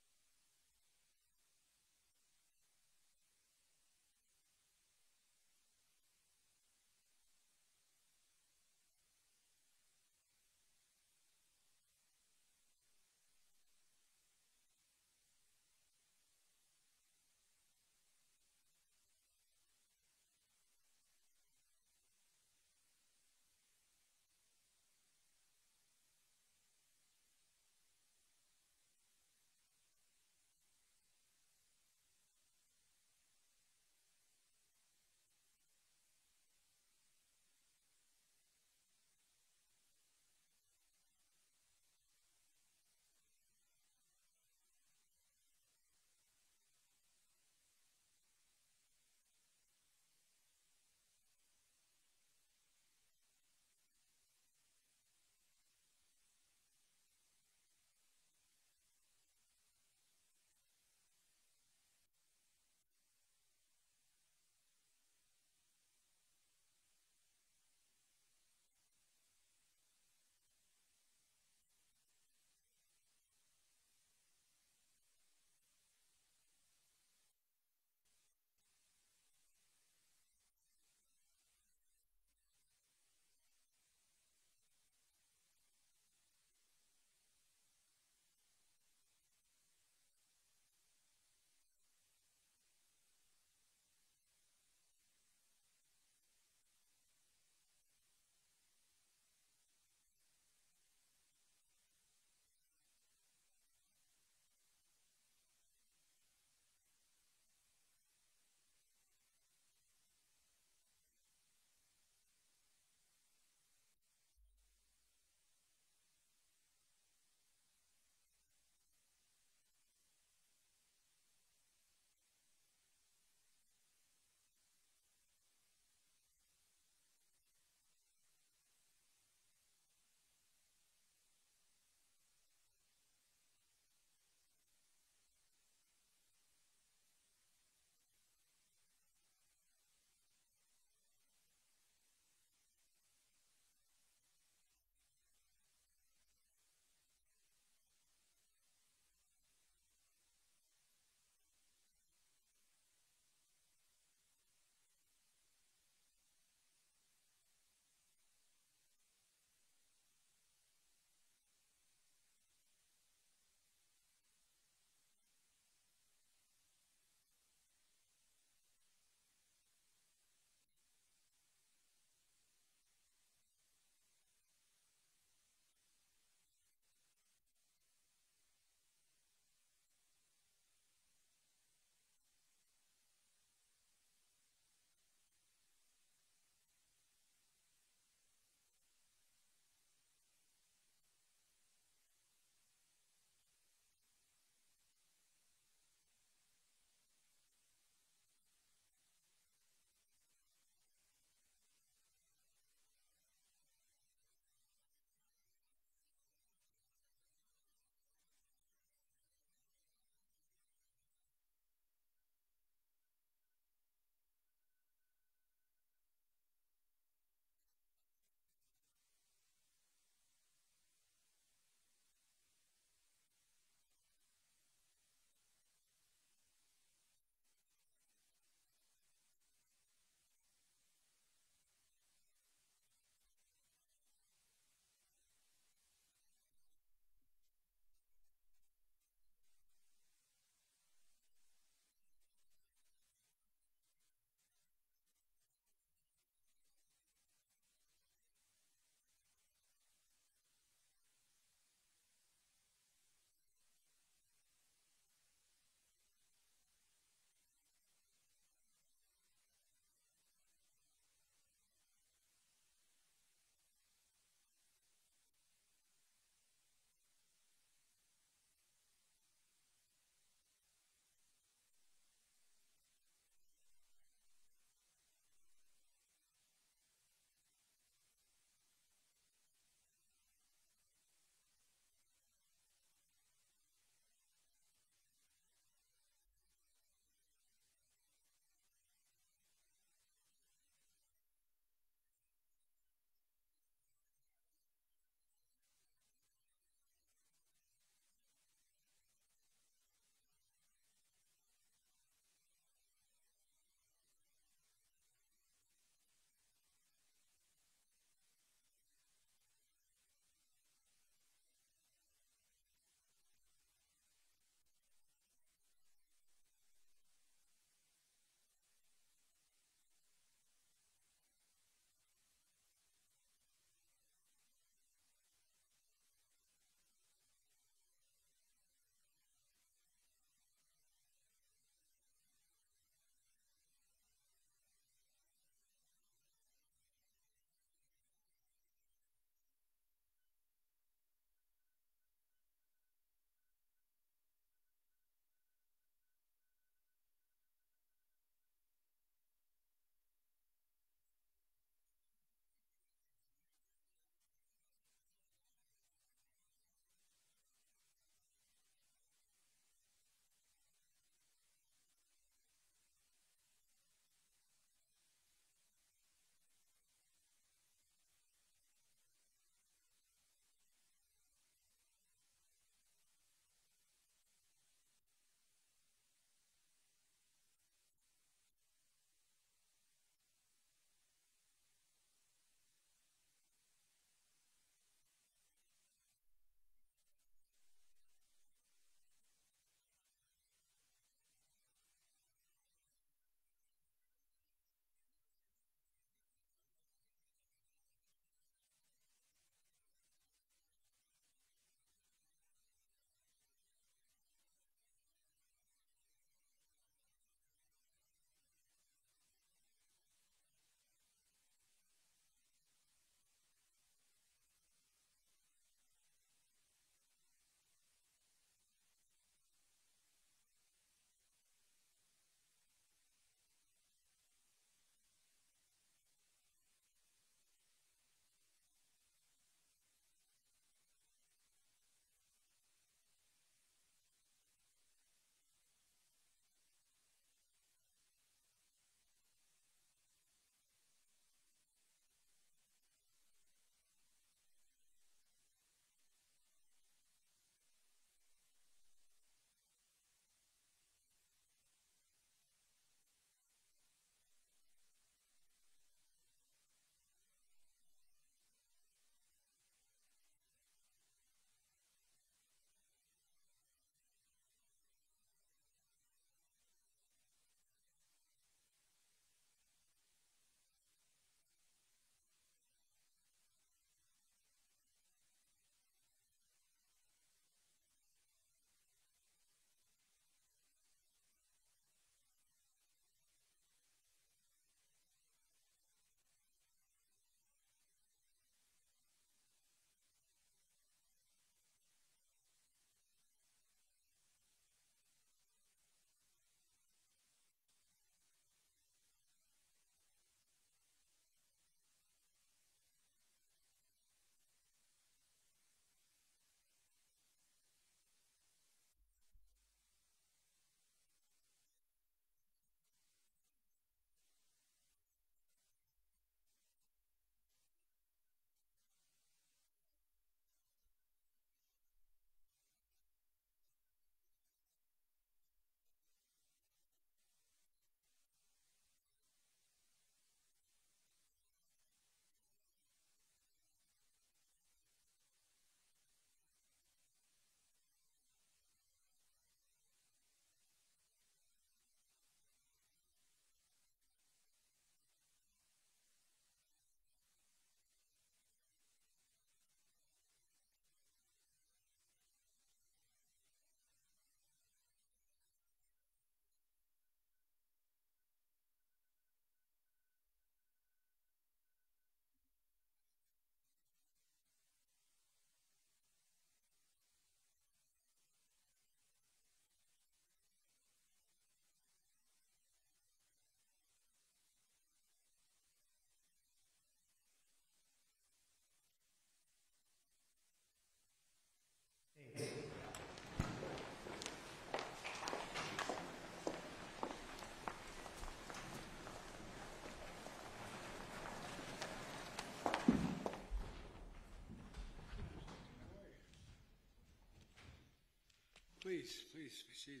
R: Please be seated.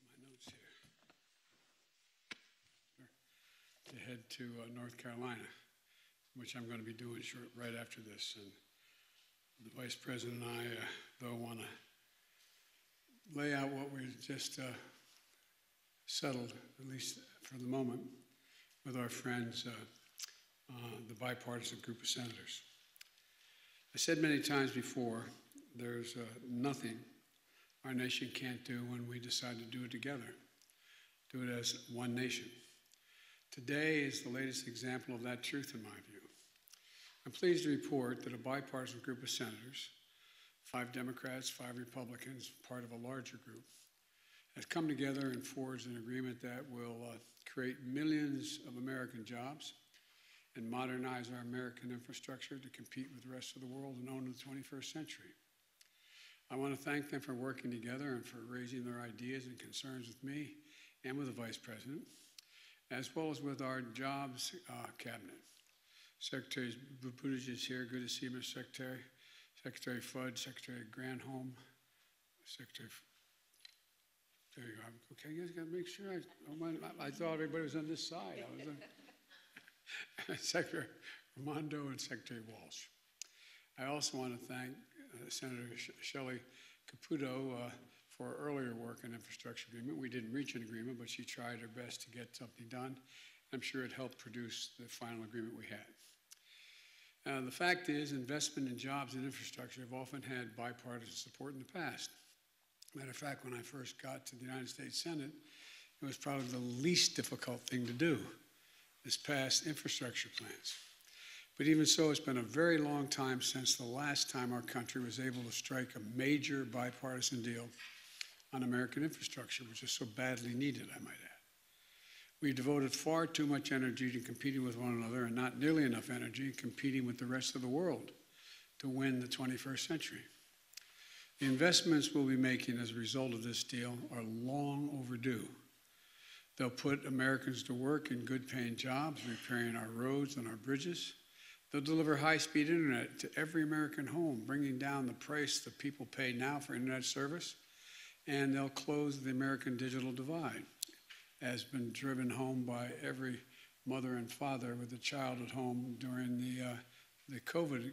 R: My notes here. To head to North Carolina, which I'm going to be doing right after this. And the Vice President and I, though, want to lay out what we just settled, at least for the moment, with our friends, the bipartisan group of senators. I said many times before, there's nothing our nation can't do when we decide to do it together, do it as one nation. Today is the latest example of that truth in my view. I'm pleased to report that a bipartisan group of senators, 5 Democrats, 5 Republicans, part of a larger group, has come together and forged an agreement that will create millions of American jobs and modernize our American infrastructure to compete with the rest of the world and own the 21st century. I want to thank them for working together and for raising their ideas and concerns with me and with the Vice President, as well as with our Jobs Cabinet. Secretary Buttigieg is here. Good to see you, Mr. Secretary. Secretary Fudd, Secretary Granholm, Secretary. There you go. Okay, you guys got to make sure. I thought everybody was on this side. I was Secretary Raimondo and Secretary Walsh. I also want to thank Senator Shelley Caputo for her earlier work on infrastructure agreement. We didn't reach an agreement, but she tried her best to get something done. I'm sure it helped produce the final agreement we had. The fact is, investment in jobs and infrastructure have often had bipartisan support in the past. Matter of fact, when I first got to the United States Senate, it was probably the least difficult thing to do, is pass infrastructure plans. But even so, it's been a very long time since the last time our country was able to strike a major bipartisan deal on American infrastructure, which is so badly needed, I might add. We devoted far too much energy to competing with one another and not nearly enough energy competing with the rest of the world to win the 21st century. The investments we'll be making as a result of this deal are long overdue. They'll put Americans to work in good-paying jobs, repairing our roads and our bridges. They'll deliver high-speed internet to every American home, bringing down the price that people pay now for internet service. And they'll close the American digital divide, as been driven home by every mother and father with a child at home during the COVID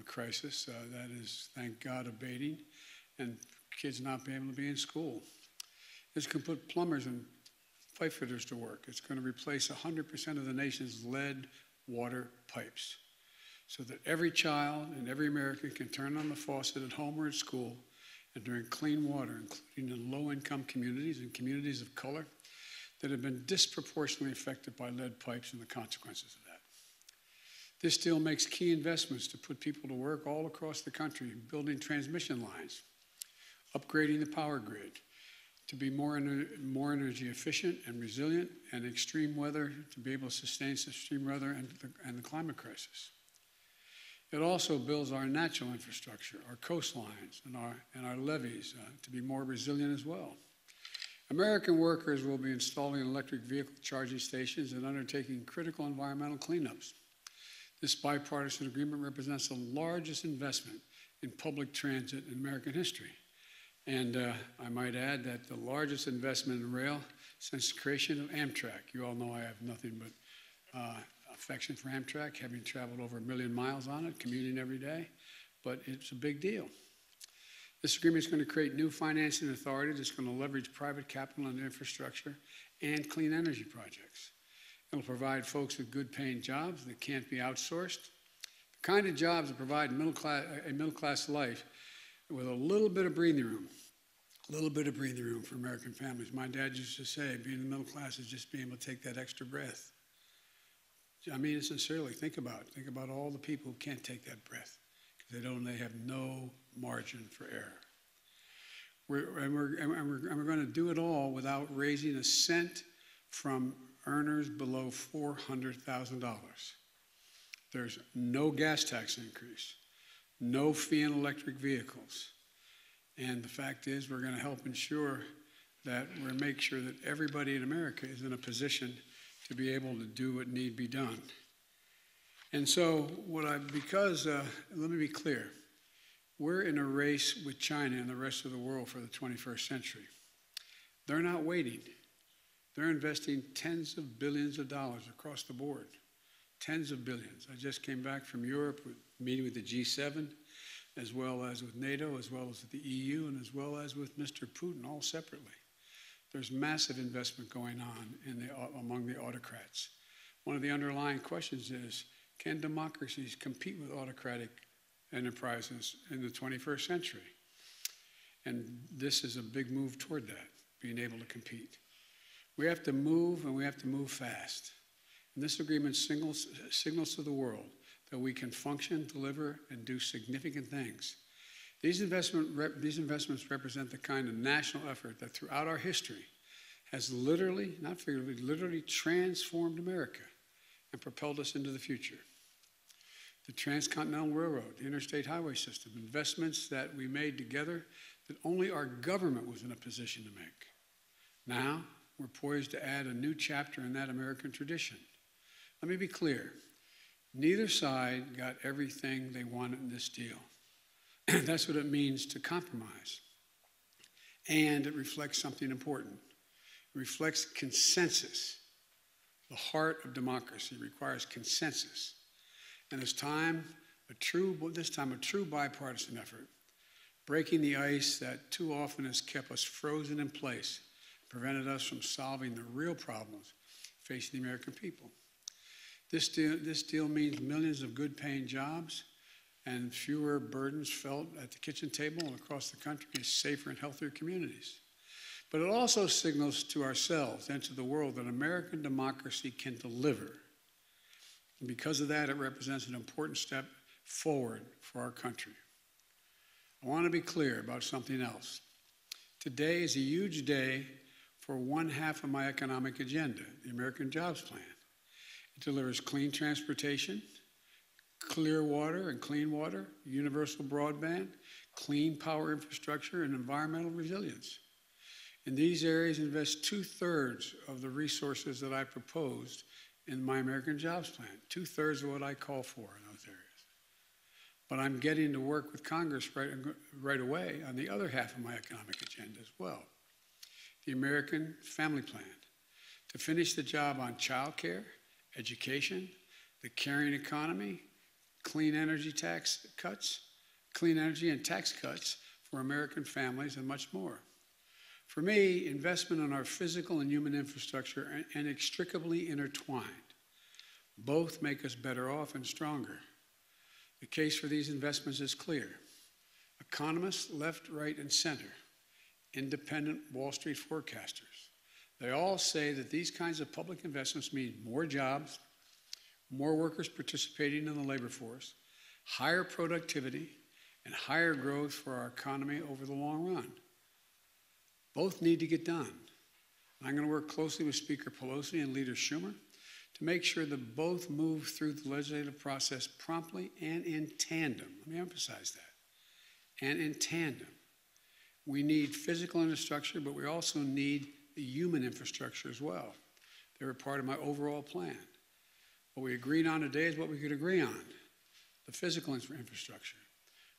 R: crisis. That is, thank God, abating, and kids not being able to be in school. This can put plumbers and pipe fitters to work. It's going to replace 100% of the nation's lead water pipes, so that every child and every American can turn on the faucet at home or at school and drink clean water, including in low-income communities and communities of color that have been disproportionately affected by lead pipes and the consequences of that. This deal makes key investments to put people to work all across the country, building transmission lines, upgrading the power grid, to be more energy efficient and resilient, and extreme weather, to be able to sustain extreme weather and the climate crisis. It also builds our natural infrastructure, our coastlines, and our levees to be more resilient as well. American workers will be installing electric vehicle charging stations and undertaking critical environmental cleanups. This bipartisan agreement represents the largest investment in public transit in American history. And I might add that the largest investment in rail since the creation of Amtrak. You all know I have nothing but affection for Amtrak, having traveled over 1 million miles on it, commuting every day, but it's a big deal. This agreement is going to create new financing authority that's going to leverage private capital and infrastructure and clean energy projects. It'll provide folks with good-paying jobs that can't be outsourced, the kind of jobs that provide a middle-class life with a little bit of breathing room for American families. My dad used to say, being in the middle class is just being able to take that extra breath. I mean it sincerely. Think about it. Think about all the people who can't take that breath because they have no margin for error. We're going to do it all without raising a cent from earners below $400,000. There's no gas tax increase, no fee on electric vehicles. And the fact is, we're going to help ensure that make sure that everybody in America is in a position to be able to do what need be done. And so, let me be clear. We're in a race with China and the rest of the world for the 21st century. They're not waiting. They're investing tens of billions of dollars across the board. Tens of billions. I just came back from Europe, meeting with the G7, as well as with NATO, as well as with the EU, and as well as with Mr. Putin, all separately. There's massive investment going on among the autocrats. One of the underlying questions is, can democracies compete with autocratic enterprises in the 21st century? And this is a big move toward that, being able to compete. We have to move, and we have to move fast. And this agreement signals to the world that we can function, deliver, and do significant things. These investments represent the kind of national effort that throughout our history has literally, not figuratively, literally transformed America and propelled us into the future. The Transcontinental Railroad, the interstate highway system, investments that we made together that only our government was in a position to make. Now, we're poised to add a new chapter in that American tradition. Let me be clear. Neither side got everything they wanted in this deal. That's what it means to compromise. And it reflects something important. It reflects consensus. The heart of democracy requires consensus. And this time a true bipartisan effort, breaking the ice that too often has kept us frozen in place, prevented us from solving the real problems facing the American people. This deal means millions of good-paying jobs and fewer burdens felt at the kitchen table and across the country, and safer and healthier communities. But it also signals to ourselves and to the world that American democracy can deliver. And because of that, it represents an important step forward for our country. I want to be clear about something else. Today is a huge day for one half of my economic agenda, the American Jobs Plan. It delivers clean transportation, clear water and clean water, universal broadband, clean power infrastructure, and environmental resilience. In these areas, invest 2/3 of the resources that I proposed in my American Jobs Plan, 2/3 of what I call for in those areas. But I'm getting to work with Congress right away on the other half of my economic agenda as well, the American Family Plan, to finish the job on child care, education, the caring economy, clean energy and tax cuts for American families, and much more. For me, investment in our physical and human infrastructure are inextricably intertwined. Both make us better off and stronger. The case for these investments is clear. Economists, left, right, and center, independent Wall Street forecasters, they all say that these kinds of public investments mean more jobs, more workers participating in the labor force, higher productivity, and higher growth for our economy over the long run. Both need to get done. I'm going to work closely with Speaker Pelosi and Leader Schumer to make sure that both move through the legislative process promptly and in tandem. Let me emphasize that. And in tandem. We need physical infrastructure, but we also need the human infrastructure as well. They were part of my overall plan. What we agreed on today is what we could agree on, the physical infrastructure.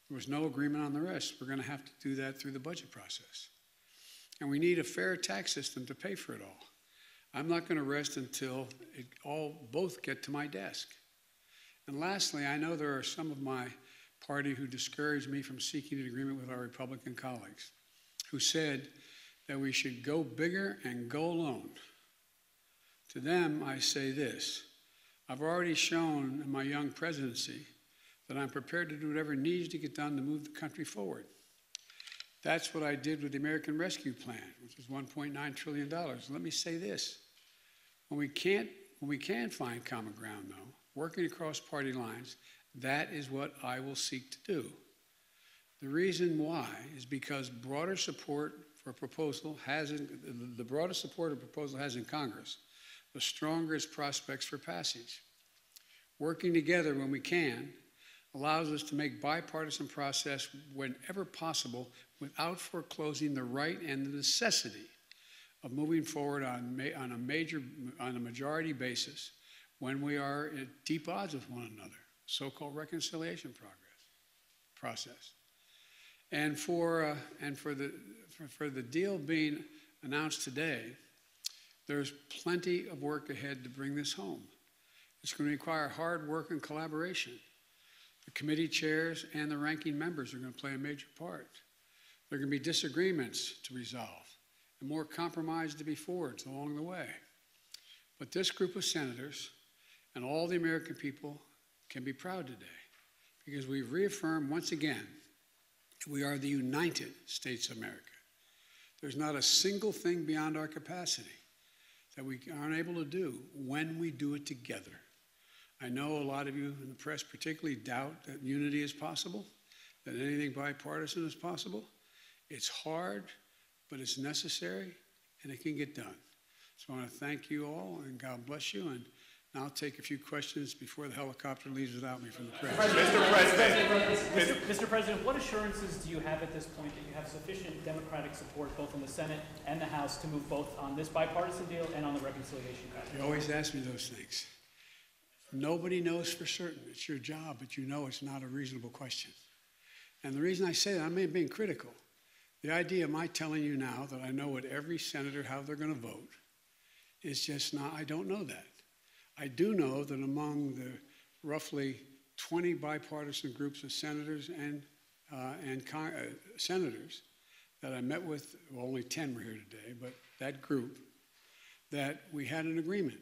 R: There was no agreement on the rest. We're going to have to do that through the budget process. And we need a fair tax system to pay for it all. I'm not going to rest until both get to my desk. And lastly, I know there are some of my party who discouraged me from seeking an agreement with our Republican colleagues, who said that we should go bigger and go alone. To them, I say this: I've already shown in my young presidency that I'm prepared to do whatever needs to get done to move the country forward. That's what I did with the American Rescue Plan, which is $1.9 trillion. Let me say this: when we can find common ground, though, working across party lines, that is what I will seek to do. The reason why is because the broader support a proposal has in Congress, the stronger its prospects for passage. Working together when we can allows us to make bipartisan process whenever possible without foreclosing the right and the necessity of moving forward on a majority basis when we are at deep odds with one another, so-called reconciliation process. And for the deal being announced today, there's plenty of work ahead to bring this home. It's going to require hard work and collaboration. The committee chairs and the ranking members are going to play a major part. There are going to be disagreements to resolve and more compromise to be forged along the way. But this group of senators and all the American people can be proud today because we've reaffirmed once again we are the United States of America. There's not a single thing beyond our capacity that we aren't able to do when we do it together. I know a lot of you in the press particularly doubt that unity is possible, that anything bipartisan is possible. It's hard, but it's necessary, and it can get done. So I want to thank you all, and God bless you. And now I'll take a few questions before the helicopter leaves without me from the press.
S: Mr. President, what assurances do you have at this point that you have sufficient Democratic support both in the Senate and the House to move both on this bipartisan deal and on the reconciliation package?
R: You always ask me those things. Nobody knows for certain. It's your job, but you know it's not a reasonable question. And the reason I say that, I may be being critical. The idea of my telling you now that I know what every senator, how they're going to vote, is just not, I don't know that. I do know that among the roughly 20 bipartisan groups of senators and senators that I met with, well, only 10 were here today, but that group, that we had an agreement.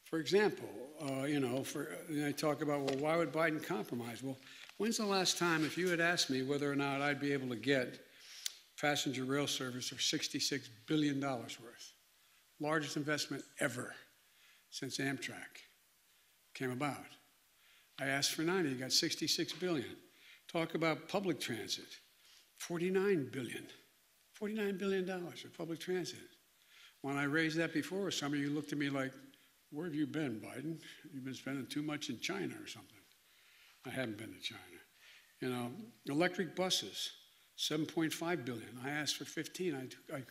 R: For example, I talk about, well, why would Biden compromise? Well, when's the last time, if you had asked me whether or not I'd be able to get passenger rail service for $66 billion worth, largest investment ever since Amtrak came about. I asked for 90, got $66 billion. Talk about public transit, $49 billion for public transit. When I raised that before, some of you looked at me like, where have you been, Biden? You've been spending too much in China or something. I haven't been to China. Electric buses, $7.5 billion. I asked for 15. I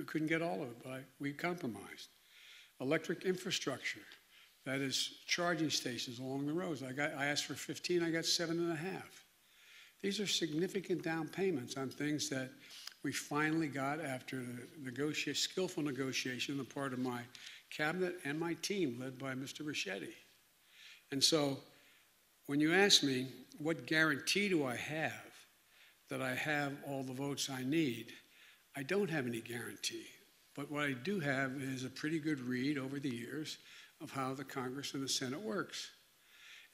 R: couldn't get all of it, but we compromised. Electric infrastructure, that is charging stations along the roads. I asked for 15, I got 7.5. These are significant down payments on things that we finally got after the skillful negotiation on the part of my cabinet and my team led by Mr. Ricchetti. And so when you ask me, what guarantee do I have that I have all the votes I need? I don't have any guarantee. But what I do have is a pretty good read over the years of how the Congress and the Senate works.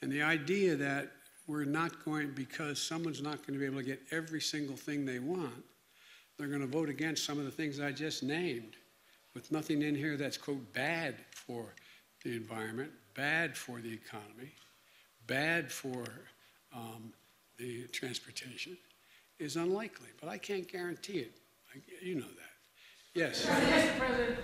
R: And the idea that we're not going, because someone's not going to be able to get every single thing they want, they're going to vote against some of the things I just named, with nothing in here that's, quote, bad for the environment, bad for the economy, bad for the transportation, is unlikely. But I can't guarantee it. You know that. Yes.
T: Mr. President,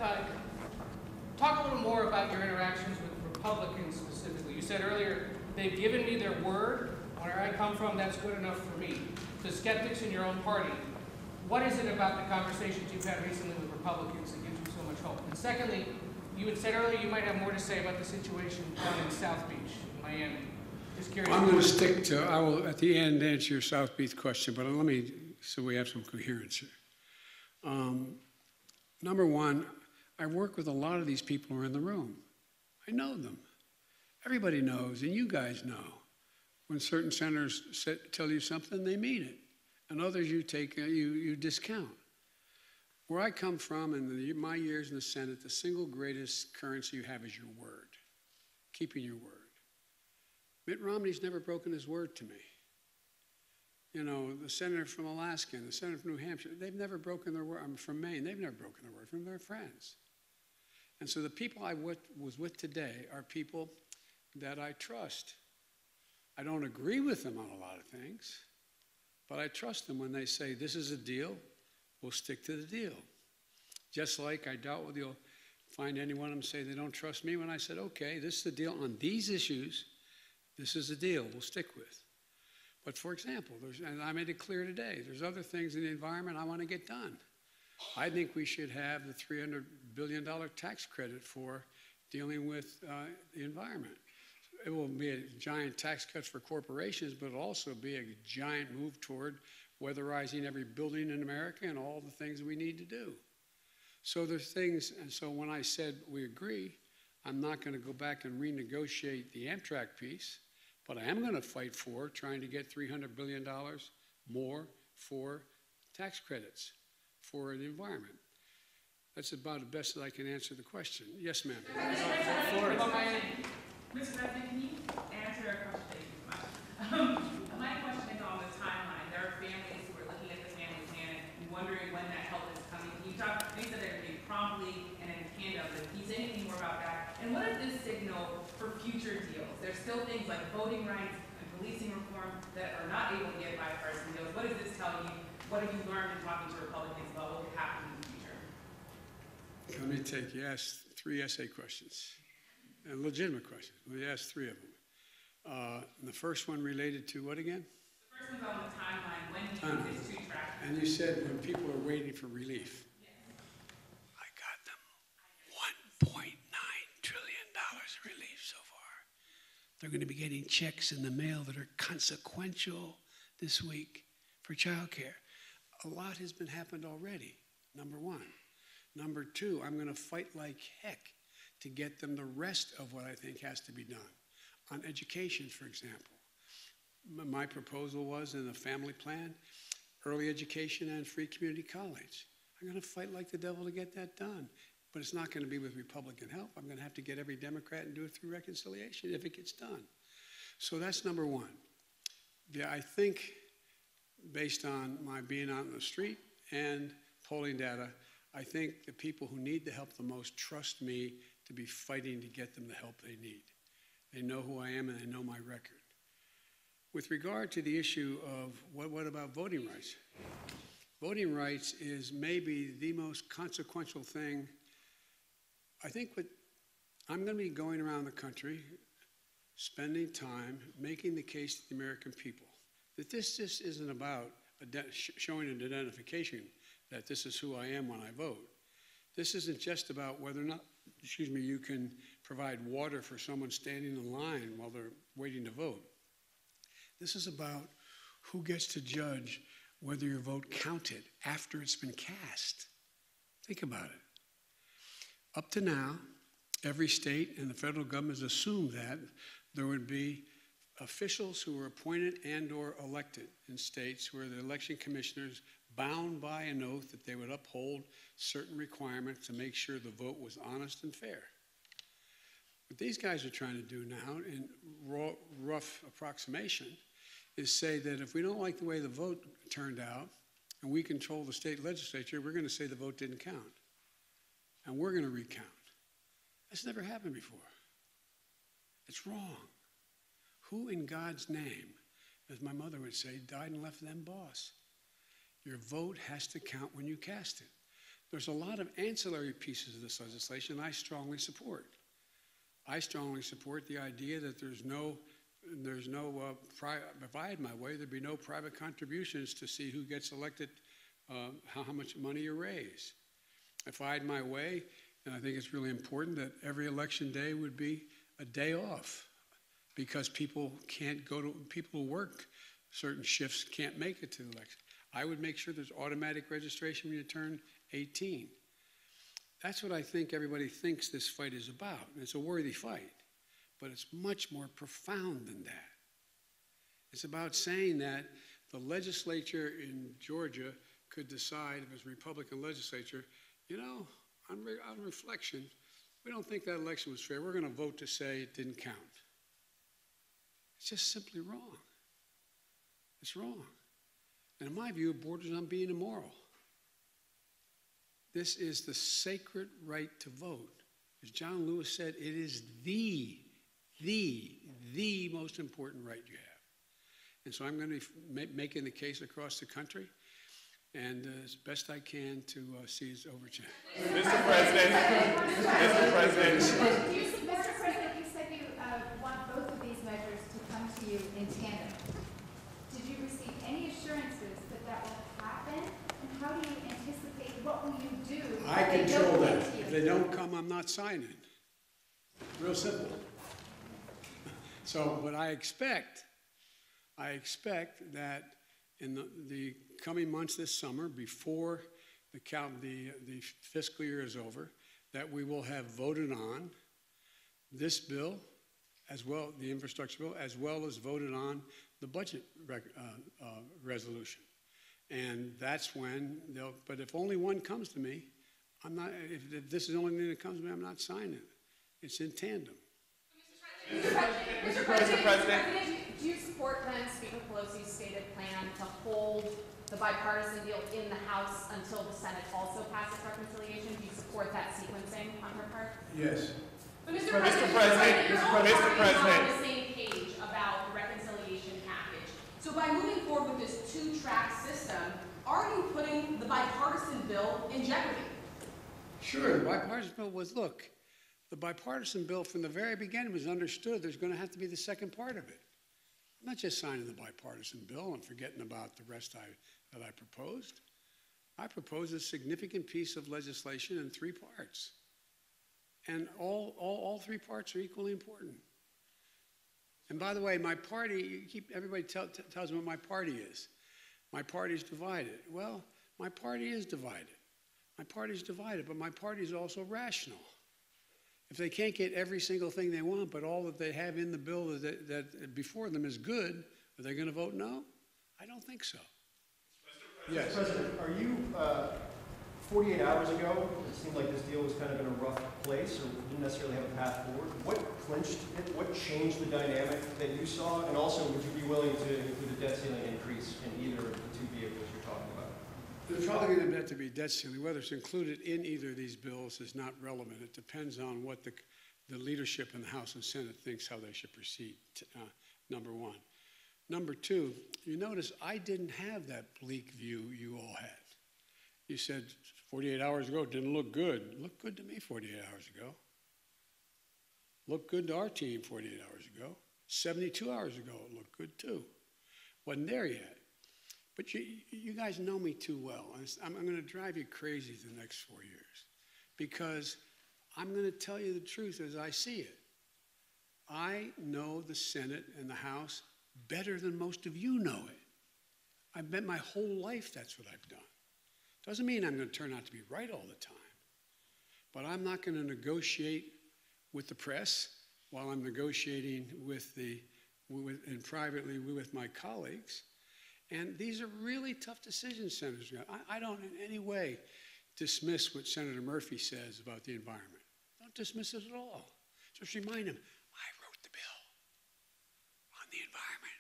T: talk a little more about your interactions with Republicans specifically. You said earlier, they've given me their word. Where I come from, that's good enough for me. To skeptics in your own party, what is it about the conversations you've had recently with Republicans that gives you so much hope? And secondly, you had said earlier you might have more to say about the situation down in South Beach, Miami. Just curious.
R: I'm going to stick to, I will at the end answer your South Beach question, but let me, so we have some coherence here. Number one, I work with a lot of these people who are in the room. I know them. Everybody knows, and you guys know, when certain senators tell you something, they mean it. And others you discount. Where I come from in my years in the Senate, the single greatest currency you have is your word, keeping your word. Mitt Romney's never broken his word to me. You know, the senator from Alaska and the senator from New Hampshire, they've never broken their word. I'm from Maine, they've never broken their word from their friends. And so the people I was with today are people that I trust. I don't agree with them on a lot of things, but I trust them when they say, this is a deal, we'll stick to the deal. Just like I doubt whether you'll find any one of them say they don't trust me when I said, okay, this is the deal on these issues, this is the deal we'll stick with. But for example, and I made it clear today, there's other things in the environment I want to get done. I think we should have the $300 billion tax credit for dealing with the environment. It will be a giant tax cuts for corporations, but it'll also be a giant move toward weatherizing every building in America and all the things we need to do. So there's things, and so when I said we agree, I'm not going to go back and renegotiate the Amtrak piece, but I am going to fight for trying to get $300 billion more for tax credits for the environment. That's about the best that I can answer the question. Yes, ma'am.
U: Mr. President, can you answer a question? My question is on the timeline. There are families who are looking at the family plan and wondering when that help is coming. Can you talk, things that are going to be promptly and in tandem, but can you say anything more about that? And what does this signal for future deals? There's still things like voting rights and policing reform that are not able to get bipartisan deals. What does this tell you? What have you learned in talking to Republicans about what could happen in the future?
R: Let me take, you asked 3 essay questions, and legitimate questions. We asked 3 of them. The first one related to what again?
U: The first one's on the timeline. When do you think this should track?
R: And you said when people are waiting for relief.
U: Yes.
R: I got them $1.9 trillion of relief so far. They're going to be getting checks in the mail that are consequential this week for child care. A lot has been happened already, number 1. Number 2, I'm going to fight like heck to get them the rest of what I think has to be done. On education, for example, my proposal was in the family plan, early education and free community college. I'm going to fight like the devil to get that done, but it's not going to be with Republican help. I'm going to have to get every Democrat and do it through reconciliation if it gets done. So that's number 1. Yeah, I think based on my being out in the street and polling data, I think the people who need the help the most trust me to be fighting to get them the help they need. They know who I am and they know my record. With regard to the issue of what about voting rights? Voting rights is maybe the most consequential thing. I think I'm going to be going around the country, spending time making the case to the American people that this just isn't about showing an identification that this is who I am when I vote. This isn't just about whether or not, you can provide water for someone standing in line while they're waiting to vote. This is about who gets to judge whether your vote counted after it's been cast. Think about it. Up to now, every state and the federal government has assumed that there would be officials who were appointed and or elected in states where the election commissioners bound by an oath that they would uphold certain requirements to make sure the vote was honest and fair. What these guys are trying to do now, in rough approximation, is say that if we don't like the way the vote turned out and we control the state legislature, we're going to say the vote didn't count. And we're going to recount. That's never happened before. It's wrong. Who in God's name, as my mother would say, died and left them boss? Your vote has to count when you cast it. There's a lot of ancillary pieces of this legislation I strongly support. I strongly support the idea that if I had my way, there'd be no private contributions to see who gets elected, how much money you raise. If I had my way, and I think it's really important that every election day would be a day off because people who work certain shifts can't make it to the election. I would make sure there's automatic registration when you turn 18. That's what I think everybody thinks this fight is about. It's a worthy fight, but it's much more profound than that. It's about saying that the legislature in Georgia could decide, if it's a Republican legislature, on reflection, we don't think that election was fair. We're going to vote to say it didn't count. It's just simply wrong. It's wrong. And in my view, it borders on being immoral. This is the sacred right to vote. As John Lewis said, it is the most important right you have. And so I'm going to be making the case across the country, and as best I can to see his overture.
N: Mr. President, Mr. President.
L: Mr. President, you said you want both of these measures to come to you in tandem. Did you receive any assurances that that will happen? And how do you anticipate, what will you do?
R: I control that. If they don't come, I'm not signing. Real simple. So, but I expect that in the coming months this summer, before the fiscal year is over, that we will have voted on this bill, as well, the infrastructure bill, as well as voted on the budget resolution. And that's when they'll, but if only one comes to me, I'm not, if this is the only thing that comes to me, I'm not signing it. It's in tandem.
D: Mr. President, do you support then Speaker Pelosi's stated plan to hold the bipartisan deal in the House until the Senate also passes reconciliation? Do you support that sequencing on her part?
R: Yes.
D: But Mr. President, you're all on the same page about the reconciliation package. So by moving forward with this two-track system, are you putting the bipartisan bill in jeopardy?
R: Sure, the bipartisan bill was, look, the bipartisan bill from the very beginning was understood there's going to have to be the second part of it. I'm not just signing the bipartisan bill and forgetting about the rest that I proposed. I proposed a significant piece of legislation in 3 parts. And all 3 parts are equally important. And by the way, my party, everybody tells me what my party is. My party's divided. Well, my party is divided. My party's divided, but my party is also rational. If they can't get every single thing they want, but all that they have in the bill that before them is good, are they going to vote no? I don't think so. Yes.
V: Mr. President, are you, 48 hours ago, it seemed like this deal was kind of in a rough place, or didn't necessarily have a path forward. What clinched it? What changed the dynamic that you saw? And also, would you be willing to include a debt ceiling increase in either of the 2 vehicles you're talking about?
R: There's probably going to have to be debt ceiling. Whether it's included in either of these bills is not relevant. It depends on what the leadership in the House and Senate thinks how they should proceed, number one. Number two, you notice I didn't have that bleak view you all had. You said 48 hours ago it didn't look good. It looked good to me 48 hours ago. Looked good to our team 48 hours ago. 72 hours ago it looked good too. Wasn't there yet. But you guys know me too well. I'm going to drive you crazy the next 4 years because I'm going to tell you the truth as I see it. I know the Senate and the House better than most of you know it. I've bet my whole life that's what I've done. Doesn't mean I'm going to turn out to be right all the time. But I'm not going to negotiate with the press while I'm negotiating and privately with my colleagues. And these are really tough decisions, Senators. I don't in any way dismiss what Senator Murphy says about the environment. Don't dismiss it at all. Just remind him, I wrote the bill on the environment.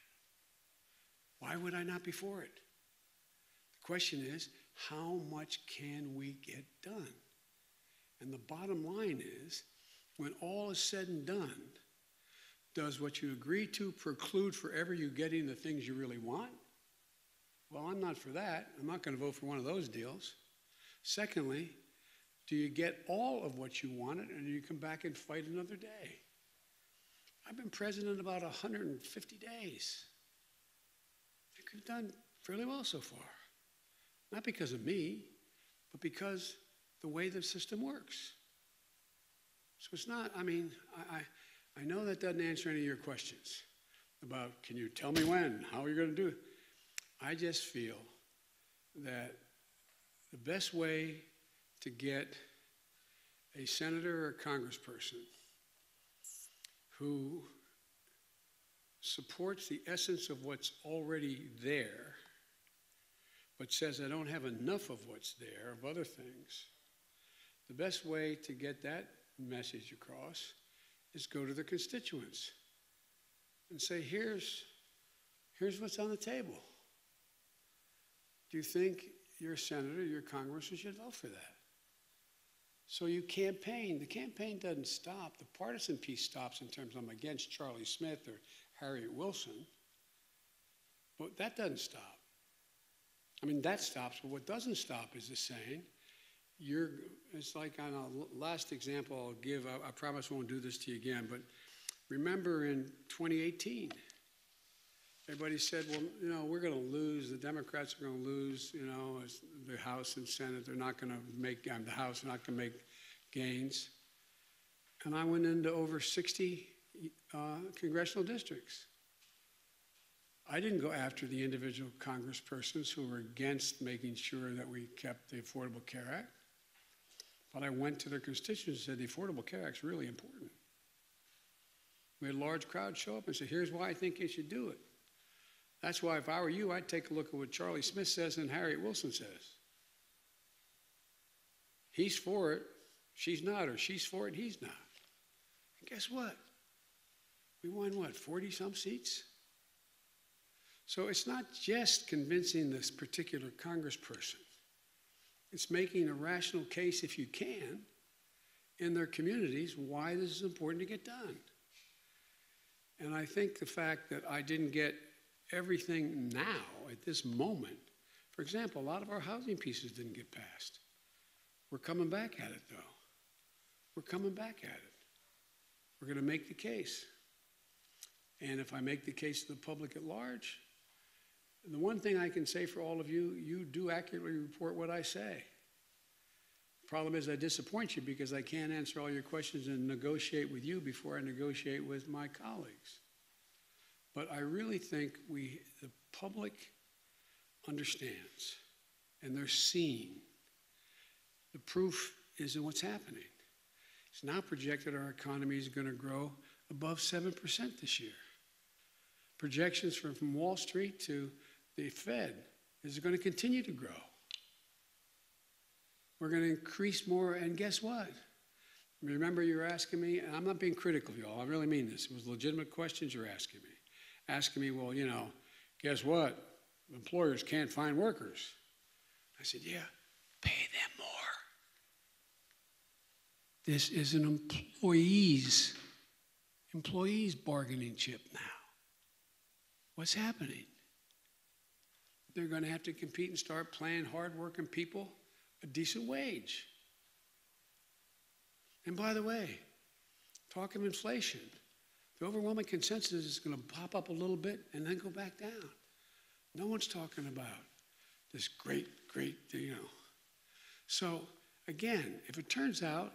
R: Why would I not be for it? The question is, how much can we get done? And the bottom line is, when all is said and done, does what you agree to preclude forever you getting the things you really want? Well, I'm not for that. I'm not going to vote for one of those deals. Secondly, do you get all of what you wanted, and do you come back and fight another day? I've been president about 150 days. I think we've done fairly well so far. Not because of me, but because the way the system works. So it's not, I mean, I know that doesn't answer any of your questions about, can you tell me when, how are you going to do it? I just feel that the best way to get a senator or a congressperson who supports the essence of what's already there, but says I don't have enough of what's there, of other things, the best way to get that message across is go to the constituents and say, here's what's on the table. Do you think your senator, your congressman should vote for that? So you campaign. The campaign doesn't stop. The partisan piece stops in terms of I'm against Charlie Smith or Harriet Wilson. But that doesn't stop. I mean, that stops, but what doesn't stop is the saying, it's like on a last example I'll give, I promise I won't do this to you again, but remember in 2018, everybody said, well, you know, we're going to lose, the Democrats are going to lose, you know, the House and Senate, they're not going to make, the House not going to make gains. And I went into over 60 congressional districts. I didn't go after the individual congresspersons who were against making sure that we kept the Affordable Care Act, but I went to their constituents and said the Affordable Care Act is really important. We had a large crowd show up and say, here's why I think you should do it. That's why if I were you, I'd take a look at what Charlie Smith says and Harriet Wilson says. He's for it, she's not, or she's for it, he's not. And guess what? We won, what, 40-some seats? So it's not just convincing this particular congressperson. It's making a rational case, if you can, in their communities why this is important to get done. And I think the fact that I didn't get everything now, at this moment, for example, a lot of our housing pieces didn't get passed. We're coming back at it, though. We're coming back at it. We're going to make the case. And if I make the case to the public at large, the one thing I can say for all of you, you do accurately report what I say. The problem is I disappoint you because I can't answer all your questions and negotiate with you before I negotiate with my colleagues. But I really think the public understands and they're seeing. The proof is in what's happening. It's now projected our economy is going to grow above 7% this year. Projections from Wall Street to the Fed is going to continue to grow. We're going to increase more, and guess what? Remember you were asking me, and I'm not being critical of y'all, I really mean this. It was legitimate questions you're asking me. Asking me, well, you know, guess what? Employers can't find workers. I said, yeah, pay them more. This is an employees bargaining chip now. What's happening? They're going to have to compete and start paying hard-working people a decent wage. And by the way, talk of inflation. The overwhelming consensus is going to pop up a little bit and then go back down. No one's talking about this great, you know. So again, if it turns out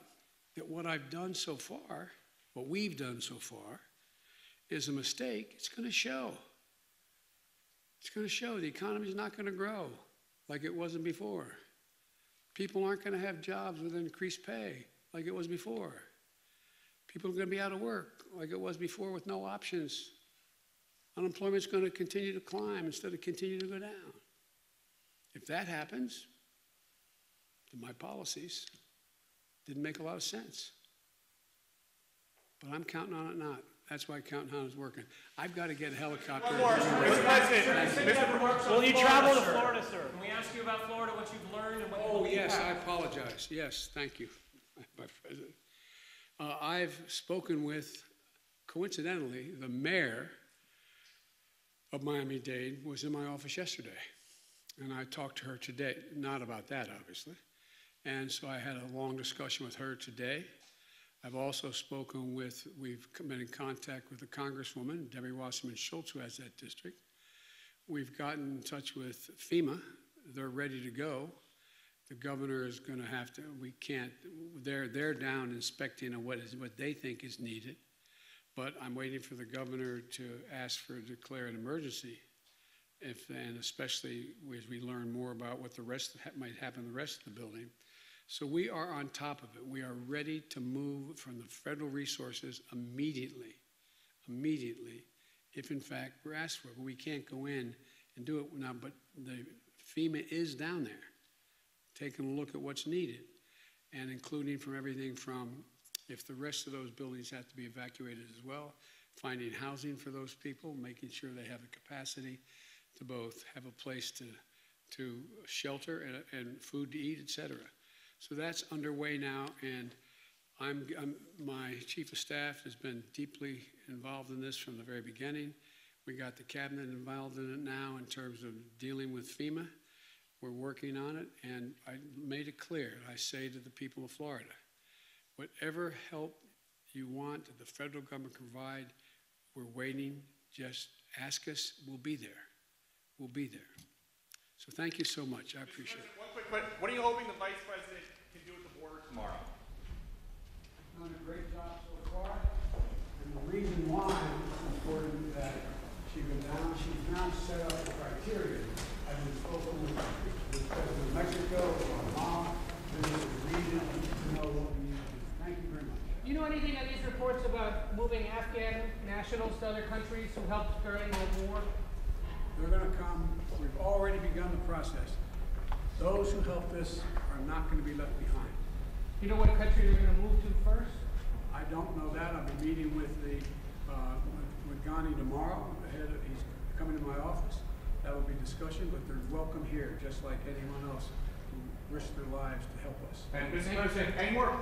R: that what I've done so far, what we've done so far, is a mistake, it's going to show. It's going to show the economy's not going to grow like it wasn't before. People aren't going to have jobs with increased pay like it was before. People are going to be out of work like it was before with no options. Unemployment's going to continue to climb instead of continue to go down. If that happens, then my policies didn't make a lot of sense. But I'm counting on it not. That's why counting on it is working. I've got to get a helicopter.
S: Mr. President, will you travel to Florida, sir? Can we ask you about Florida, what you've learned and what you believe?
R: Yes, I apologize. Yes, thank you, my President. I've spoken with, coincidentally, the mayor of Miami-Dade was in my office yesterday. And I talked to her today, not about that, obviously. And so I had a long discussion with her today. I've also spoken with, we've been in contact with the Congresswoman, Debbie Wasserman Schultz, who has that district. We've gotten in touch with FEMA. They're ready to go. The governor is going to have to, we can't, they're down inspecting what they think is needed. But I'm waiting for the governor to ask for declare an emergency. And especially as we learn more about what the rest might happen in the rest of the building. So we are on top of it. We are ready to move from the federal resources immediately, if in fact we're asked for it. But we can't go in and do it now, but the FEMA is down there, taking a look at what's needed, and including from everything from if the rest of those buildings have to be evacuated as well, finding housing for those people, making sure they have the capacity to both have a place to shelter and food to eat, et cetera. So that's underway now, and my chief of staff has been deeply involved in this from the very beginning. We got the cabinet involved in it now in terms of dealing with FEMA. We're working on it, and I made it clear. I say to the people of Florida, whatever help you want that the federal government can provide, we're waiting. Just ask us. We'll be there. We'll be there. So thank you so much. I appreciate it.
F: One quick question. What are you hoping the Vice President can do at the border tomorrow?
R: Done a great job so far, and the reason why it's important that She's been down, she's now set up the criteria. I've been spoken with President of Mexico, Panama, visited the region to know what we need to do. Thank you very much.
T: Do you know anything of these reports about moving Afghan nationals to other countries who helped during the war?
R: They're going to come. We've already begun the process. Those who help this are not going to be left behind.
T: Do you know what country they're going to move to first?
R: I don't know that. I'll be meeting with the with Ghani tomorrow. He's coming to my office. That will be discussion, but they're welcome here, just like anyone else who risked their lives to help us.
F: And Mr. President, any more?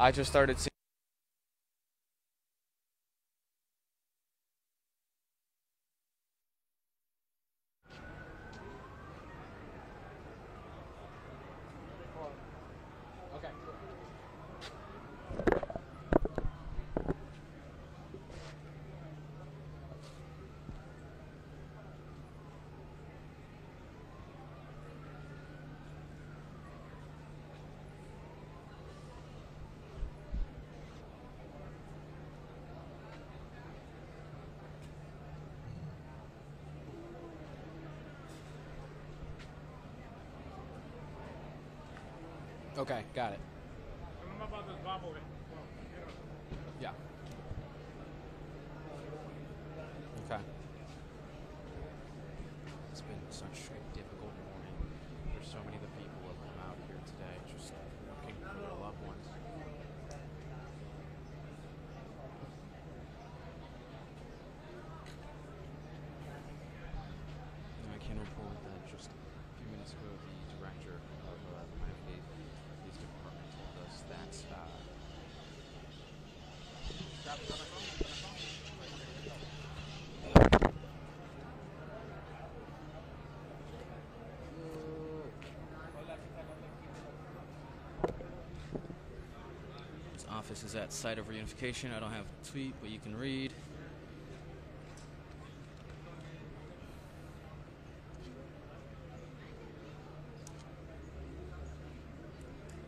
I: I just started seeing. Okay, got it. Yeah. Okay. It's been such a difficult morning. There's so many of the people that come out here today just looking for their loved ones. Francisco, the director of the Miami-Dade Police Department, told us that this office is at site of reunification. I don't have a tweet, but you can read.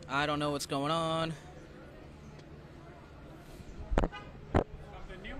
I: I don't know what's going on.
F: Something new?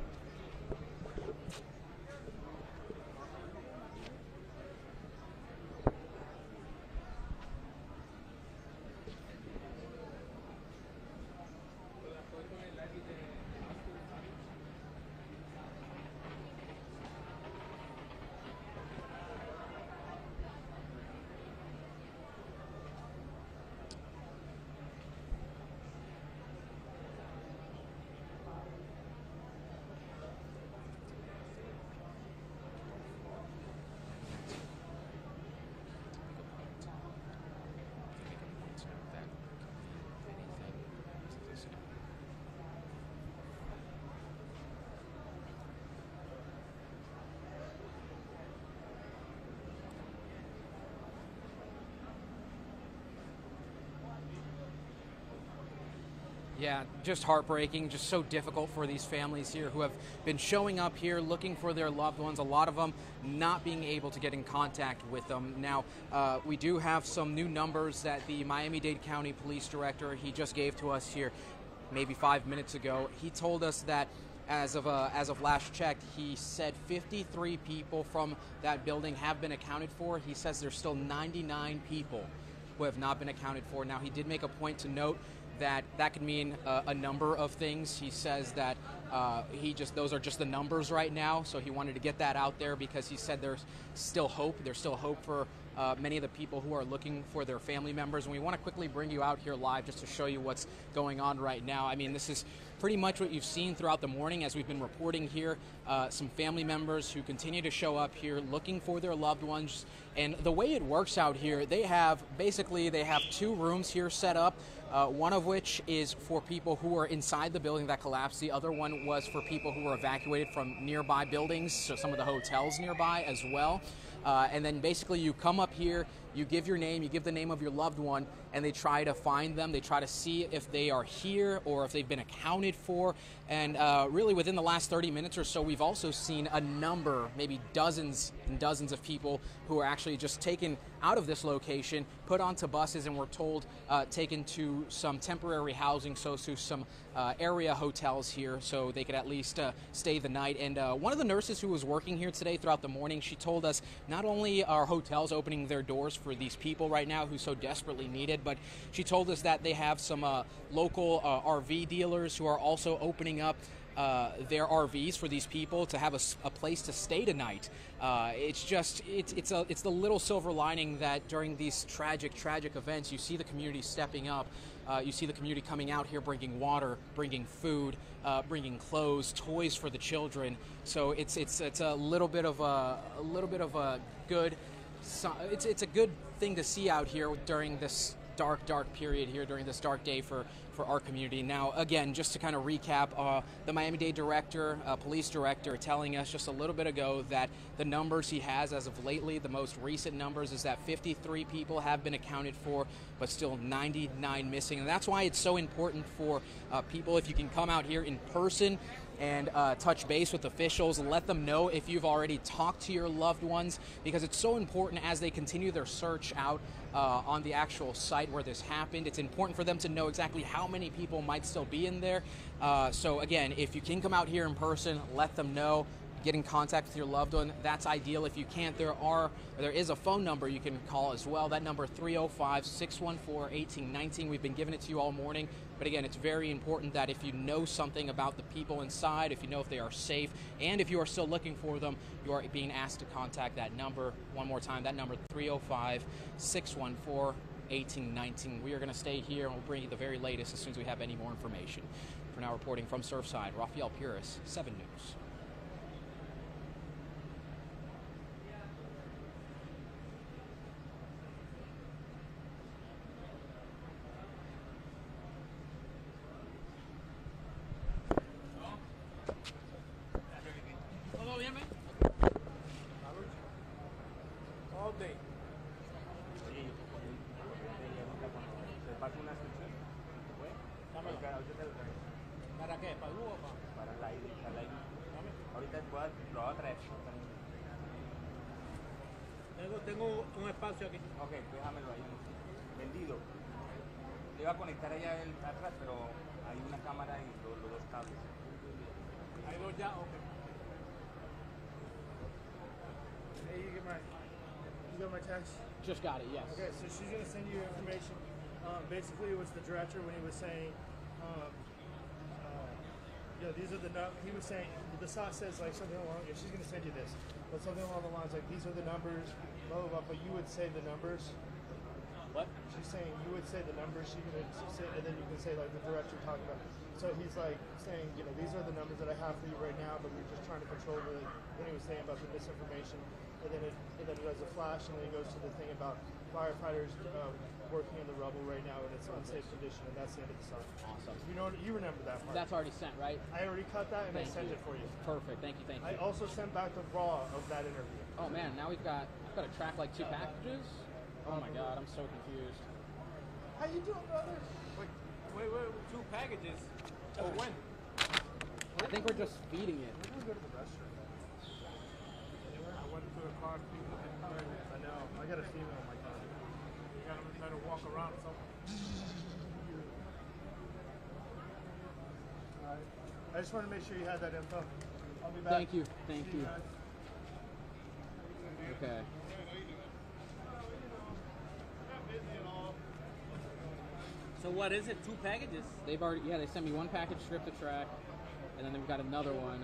I: Yeah, just heartbreaking, just so difficult for these families here who have been showing up here looking for their loved ones, a lot of them not being able to get in contact with them. Now, we do have some new numbers that the Miami-Dade County Police Director, he just gave to us here maybe 5 minutes ago. He told us that as of last check, he said 53 people from that building have been accounted for. He says there's still 99 people who have not been accounted for. Now, he did make a point to note that could mean a number of things. He says that those are just the numbers right now, so he wanted to get that out there because he said there's still hope. There's still hope for many of the people who are looking for their family members, and we want to quickly bring you out here live just to show you what's going on right now. I mean, this is pretty much what you've seen throughout the morning as we've been reporting here. Some family members who continue to show up here looking for their loved ones, and the way it works out here, they have 2 rooms here set up. One of which is for people who are inside the building that collapsed. The other one was for people who were evacuated from nearby buildings, so some of the hotels nearby as well. And then basically you come up here, you give your name, you give the name of your loved one, and they try to find them. They try to see if they are here or if they've been accounted for. And really within the last 30 minutes or so, we've also seen a number, maybe dozens and dozens of people who are actually just taken out of this location, put onto buses, and we're told taken to some temporary housing, so to some area hotels here, so they could at least stay the night. And one of the nurses who was working here today throughout the morning, she told us not only are hotels opening their doors for these people right now who so desperately need it, but she told us that they have some local RV dealers who are also opening up their RVs for these people to have a place to stay tonight. It's the little silver lining that during these tragic events, you see the community stepping up. You see the community coming out here, bringing water, bringing food, bringing clothes, toys for the children. So it's a little bit of a good. It's a good thing to see out here during this dark period here, during this dark day for our community. Now, again, just to kind of recap, the Miami-Dade police director, telling us just a little bit ago that the numbers he has as of lately, the most recent numbers, is that 53 people have been accounted for, but still 99 missing. And that's why it's so important for people, if you can come out here in person and touch base with officials, let them know if you've already talked to your loved ones, because it's so important as they continue their search out on the actual site where this happened. It's important for them to know exactly how many people might still be in there. So again, if you can come out here in person, let them know. Get in contact with your loved one. That's ideal. If you can't, there is a phone number you can call as well. That number, 305-614-1819. We've been giving it to you all morning. But again, it's very important that if you know something about the people inside, if you know if they are safe, and if you are still looking for them, you are being asked to contact that number. One more time, that number, 305-614-1819. We are going to stay here and we'll bring you the very latest as soon as we have any more information. For now, reporting from Surfside, Rafael Puris, 7 News.
J: tengo un espacio aquí.
K: Ok, déjamelo ahí. Vendido. Le iba a conectar allá atrás, pero hay una cámara y los dos cables.
J: Hay dos ya, ok.
A: Hey, you got my text?
I: Just got it, yes.
A: Okay, so she's gonna send you information. Basically, it was the director when he was saying, these are the he was saying the SOT says like something along. She's gonna send you this, but something along the lines like these are the numbers, blah blah blah. But you would say the numbers.
J: What?
A: She's saying you would say the numbers. She could say, and then you can say like the director talking about. So he's like saying, these are the numbers that I have for you right now, but we're just trying to control the. Then he was saying about the misinformation, and then it does a flash, and then it goes to the thing about firefighters working in the rubble right now, and it's unsafe condition, and that's the end of the song.
I: Awesome.
A: You remember that part?
I: That's already sent, right?
A: I already cut that and
I: Thank
A: I sent
I: you.
A: it for you.
I: Perfect. Thank you.
A: I also sent back the raw of that interview.
I: Oh man, now I've got to track like 2 packages. Oh my god, I'm so confused.
A: How you doing, brother?
J: Wait, 2 packages? Oh, when?
I: I think we're just feeding it.
A: We're gonna go to the restaurant. I went to a car. I know. I got a female in my car.
J: You gotta try to walk around somewhere.
A: Alright. I just want to make sure you had that info. I'll be back.
I: Thank you. Thank
A: See
I: you.
A: guys.
I: Okay.
J: So what is it? 2 packages?
I: They've already, they sent me 1 package strip to track, and then they've got another one.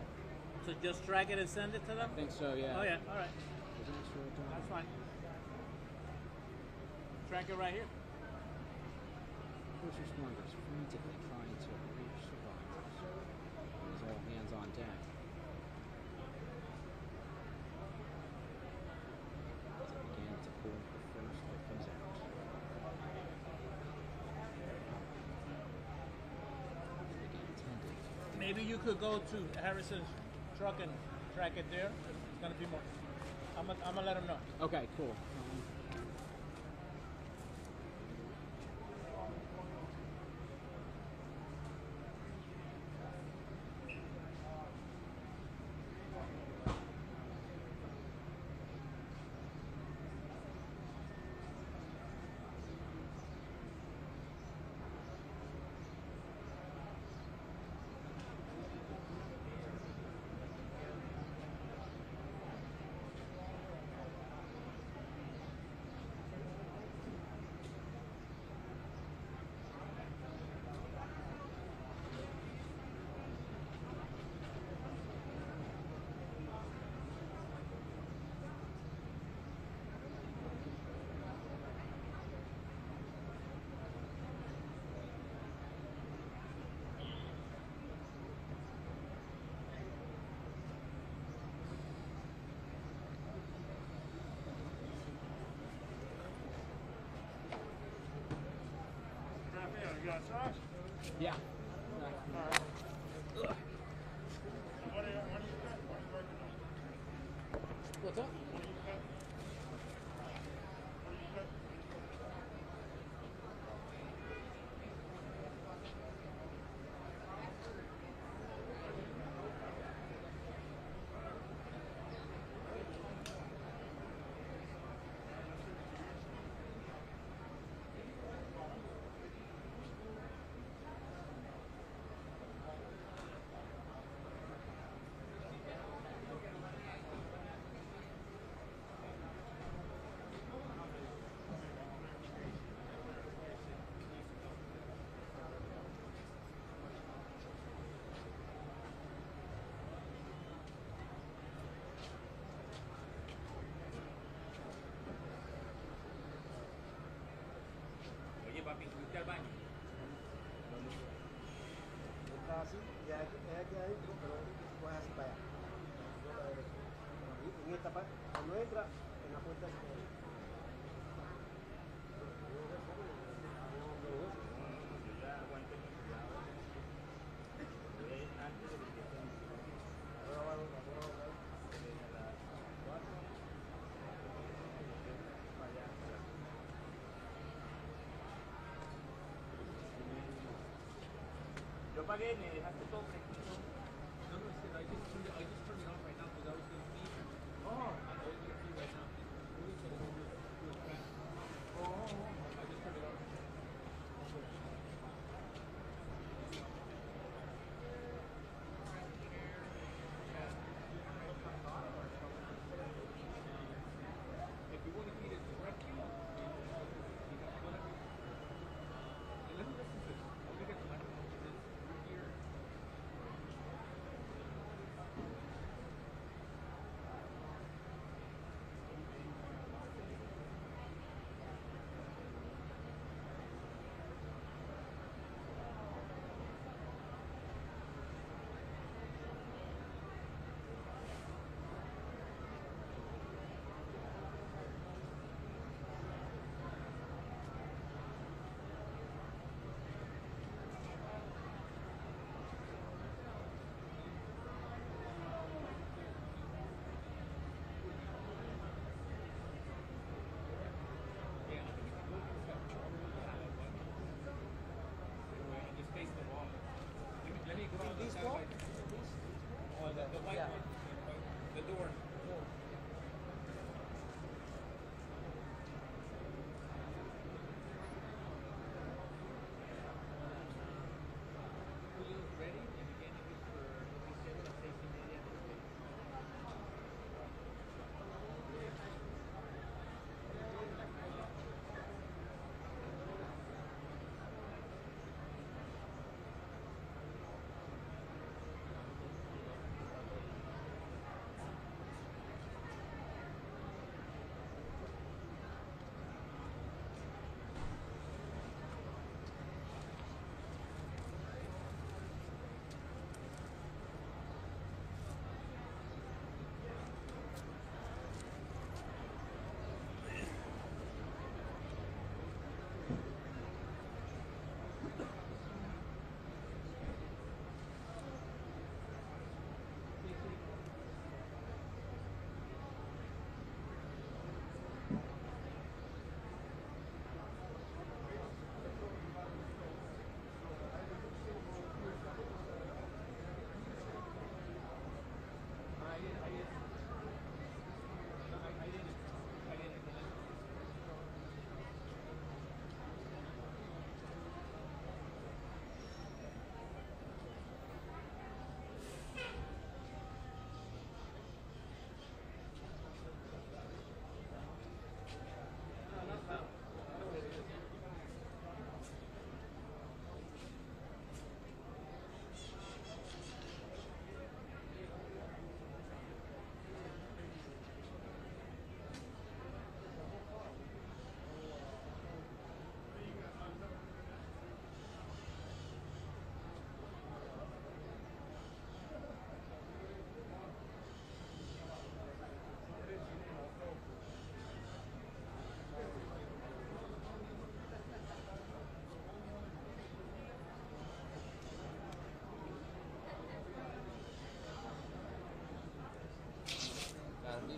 J: So just track it and send it to them?
I: I think so, yeah.
J: Oh yeah, all right. That's fine. Track it right here.
I: First responders frantically trying to reach survivors. There's all hands on deck. As they began to pull the first victims out.
J: Maybe you could go to Harrison's truck and track it there. It's gonna be more. I'm gonna let him know.
I: Okay, cool.
A: You got sauce?
I: Yeah.
A: Alright. What are you
I: What's up?
K: Oye, papi, ¿fuiste al baño?
Q: Está así, es aquí adentro, pero vas así para allá. En esta parte, cuando entra, en la puerta se queda.
K: Yo pagué, me dejaste todo fresquito.
J: No, I just turned it off right now because I was going to feed. Oh. I was going to feed right now.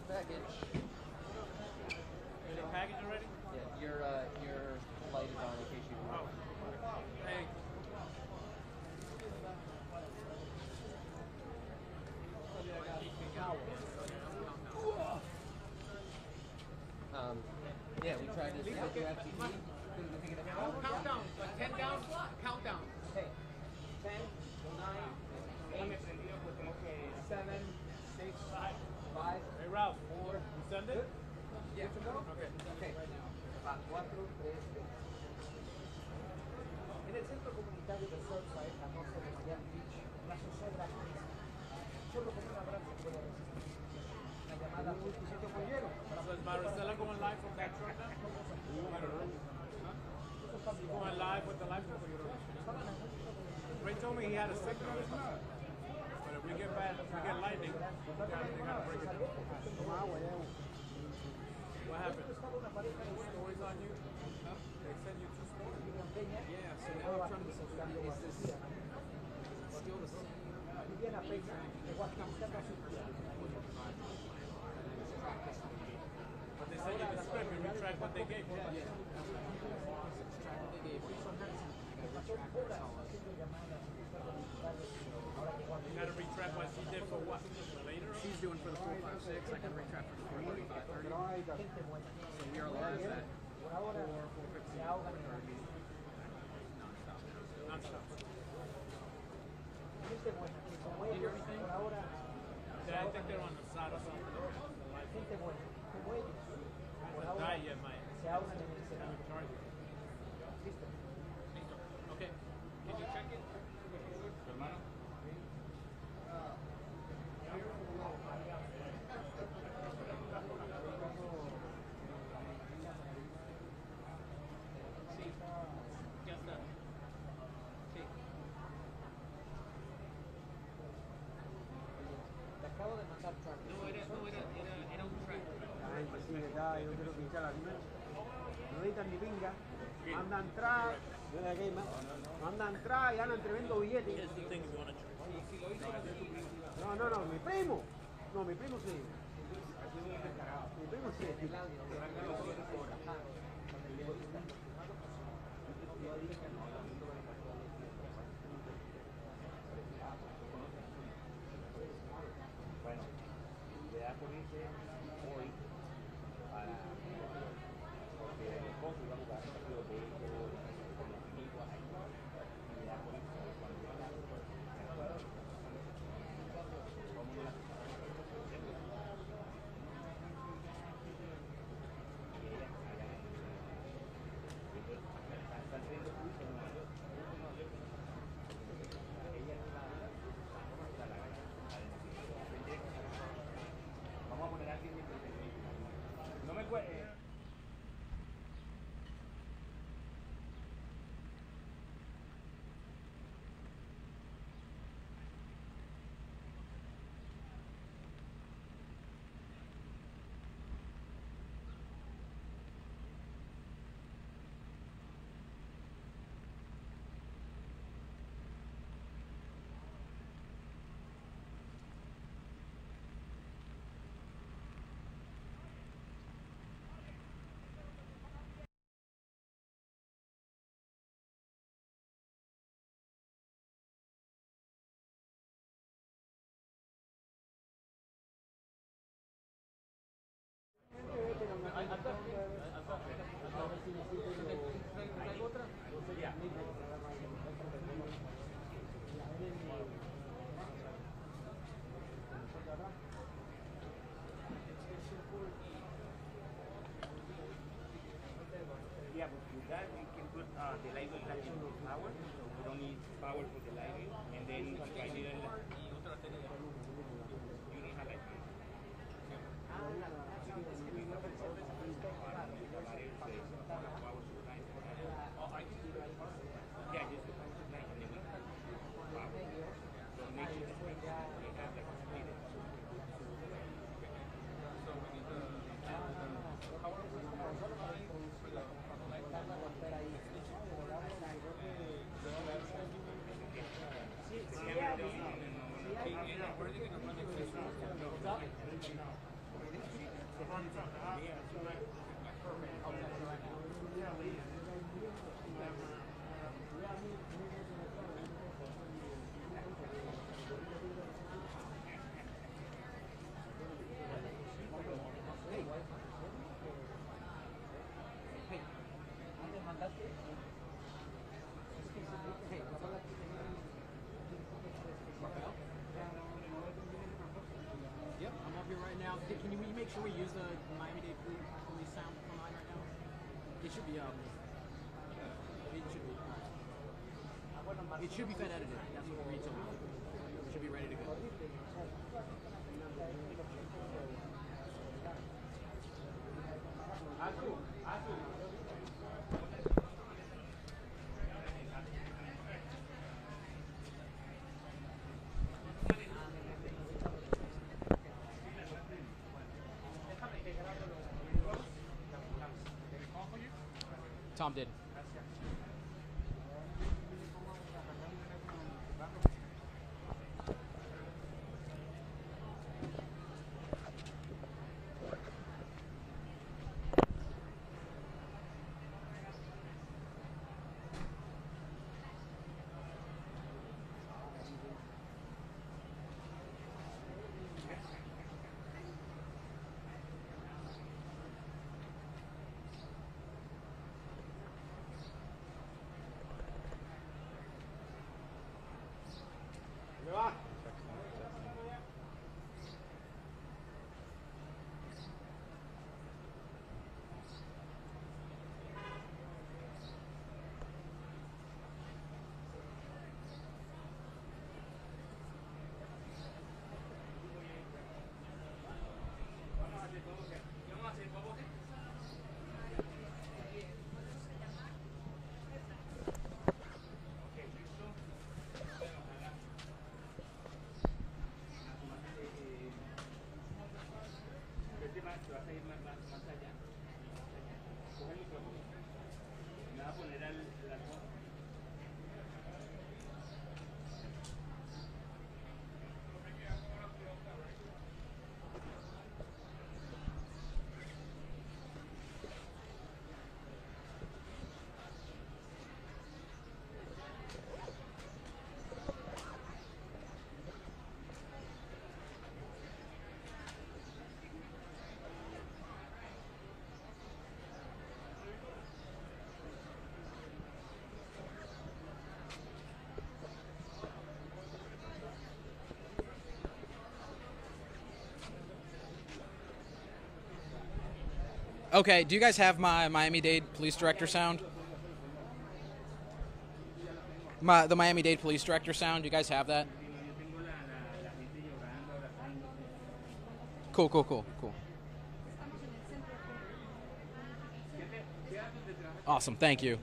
I: package.
J: Is it packaged already?
I: Yeah, your light is on in case you want.
J: Hey.
I: Yeah, we tried this with your FTP.
T: Countdown, like 10 down, countdown.
Q: Okay. 10, 9, 8, 7, 6, 5.
J: Hey, Ralph.
Q: 4.
J: You send it?
Q: Yeah. Good to go?
J: Okay.
Q: Okay. 4, 3, 2. En el centro comunitario de Surfside, a norte de Miami Beach, la zozobra crece. Solo con un abrazo puede resistir. La llamada fue tu sitio pollero.
J: So is Maricela going live from that truck now? I don't know. Huh? She's going live with the live truck? Ray told me he had a signal on his mouth. But if we get bad, if we get lightning, they gotta break it down. What happened? Stories on you? Huh? They send you 2 stories?
I: Yeah, so now I'm trying to decide, is this still the same?
J: But they send you the script and retract what they gave you.
I: Yeah. Subtract what they gave me. I gotta retract what's all of it.
J: You gotta retract what she did for what? Later?
I: She's doing for the 456. I can retract for the 435, 30. So we are live at 4, 450, 430.
J: Non-stop.
I: You hear anything?
J: Yeah, I think they're on the side or something. Haven't died yet, mate. Haven't charged it.
T: Okay. Can you check it?
K: Hermano.
T: Sí. Ya está. Sí.
Q: Te acabo de mandar track.
T: No, era un track.
Q: La gente sigue acá, yo quiero pinchar la primera. No editan ni pinga. Manda a entrar. Manda a entrar y ganan tremendo billete. No, mi primo. No, mi primo sí. Mi primo sí.
K: Bueno, le da por irse hoy para porque el esposo iba a jugar un partido de béisbol con los amigos y le da por irse cuando vamos a poner a alguien no me cueste. Yeah, but with that we can put the light will touch the power, so we don't need power for the lighting, and then if I need a you need a light. Yeah, just the power supply and then we can put power. So make sure the switch they have like a splitter.
I: Yep, I'm up here right now. Can you make sure we use the Miami-Dade police sound line right now? It should be it should be Fed edited. That's what Reed told me. It should be ready to go. Tom did. Okay, do you guys have my Miami-Dade Police Director sound? The Miami-Dade Police Director sound, do you guys have that? Cool. Awesome, thank you.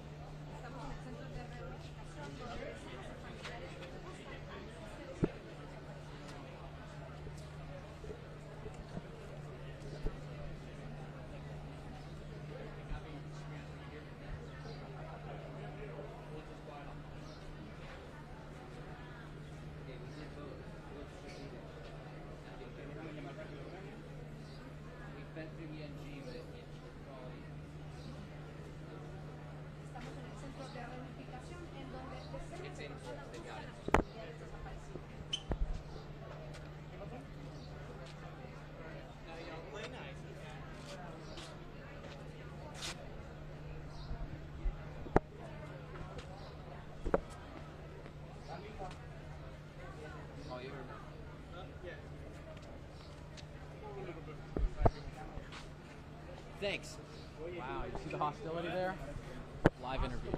I: Thanks. Wow, you see the hostility there? Live interview.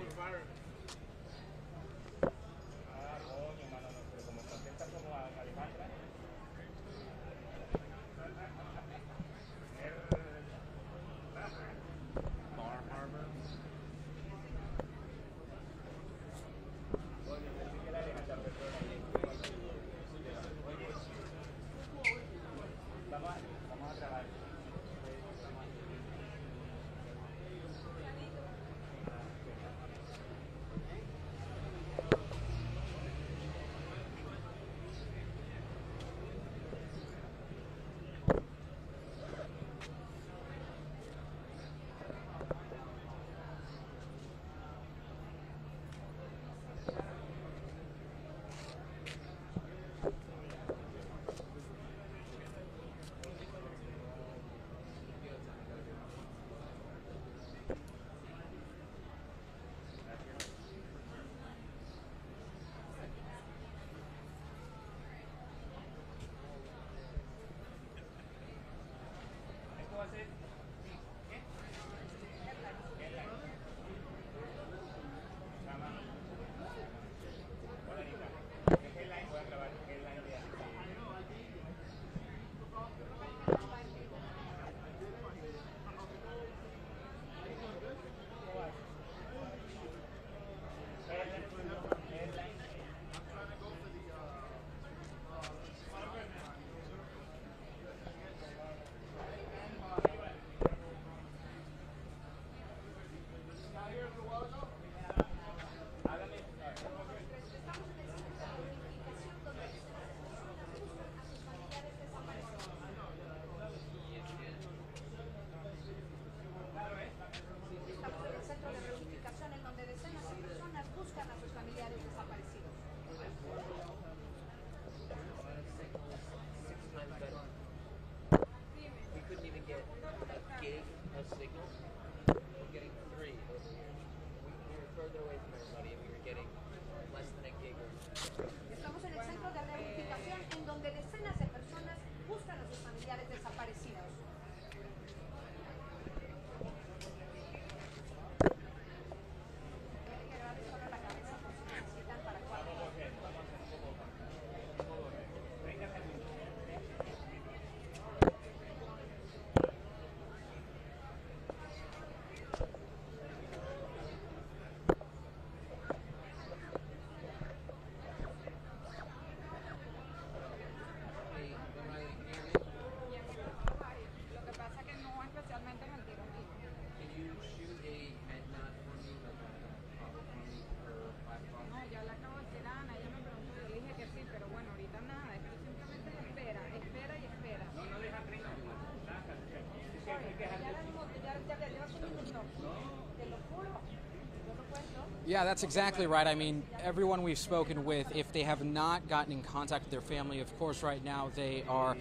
I: Yeah, that's exactly right. I mean, everyone we've spoken with, if they have not gotten in contact with their family, of course, right now they are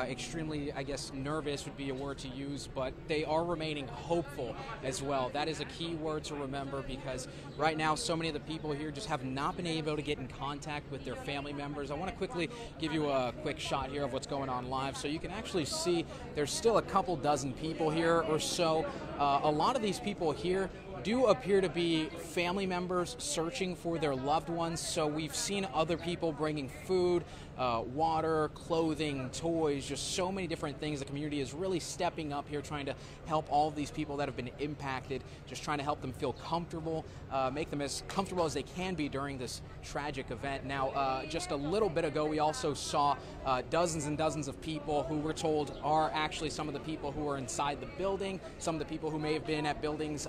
I: extremely, I guess, nervous would be a word to use, but they are remaining hopeful as well. That is a key word to remember because right now so many of the people here just have not been able to get in contact with their family members. I want to quickly give you a quick shot here of what's going on live so you can actually see there's still a couple dozen people here or so. A lot of these people here do appear to be family members searching for their loved ones. So we've seen other people bringing food, water, clothing, toys, just so many different things. The community is really stepping up here trying to help all of these people that have been impacted, just trying to help them feel comfortable, make them as comfortable as they can be during this tragic event. Now, just a little bit ago, we also saw dozens and dozens of people who we're told are actually some of the people who are inside the building, some of the people who may have been at buildings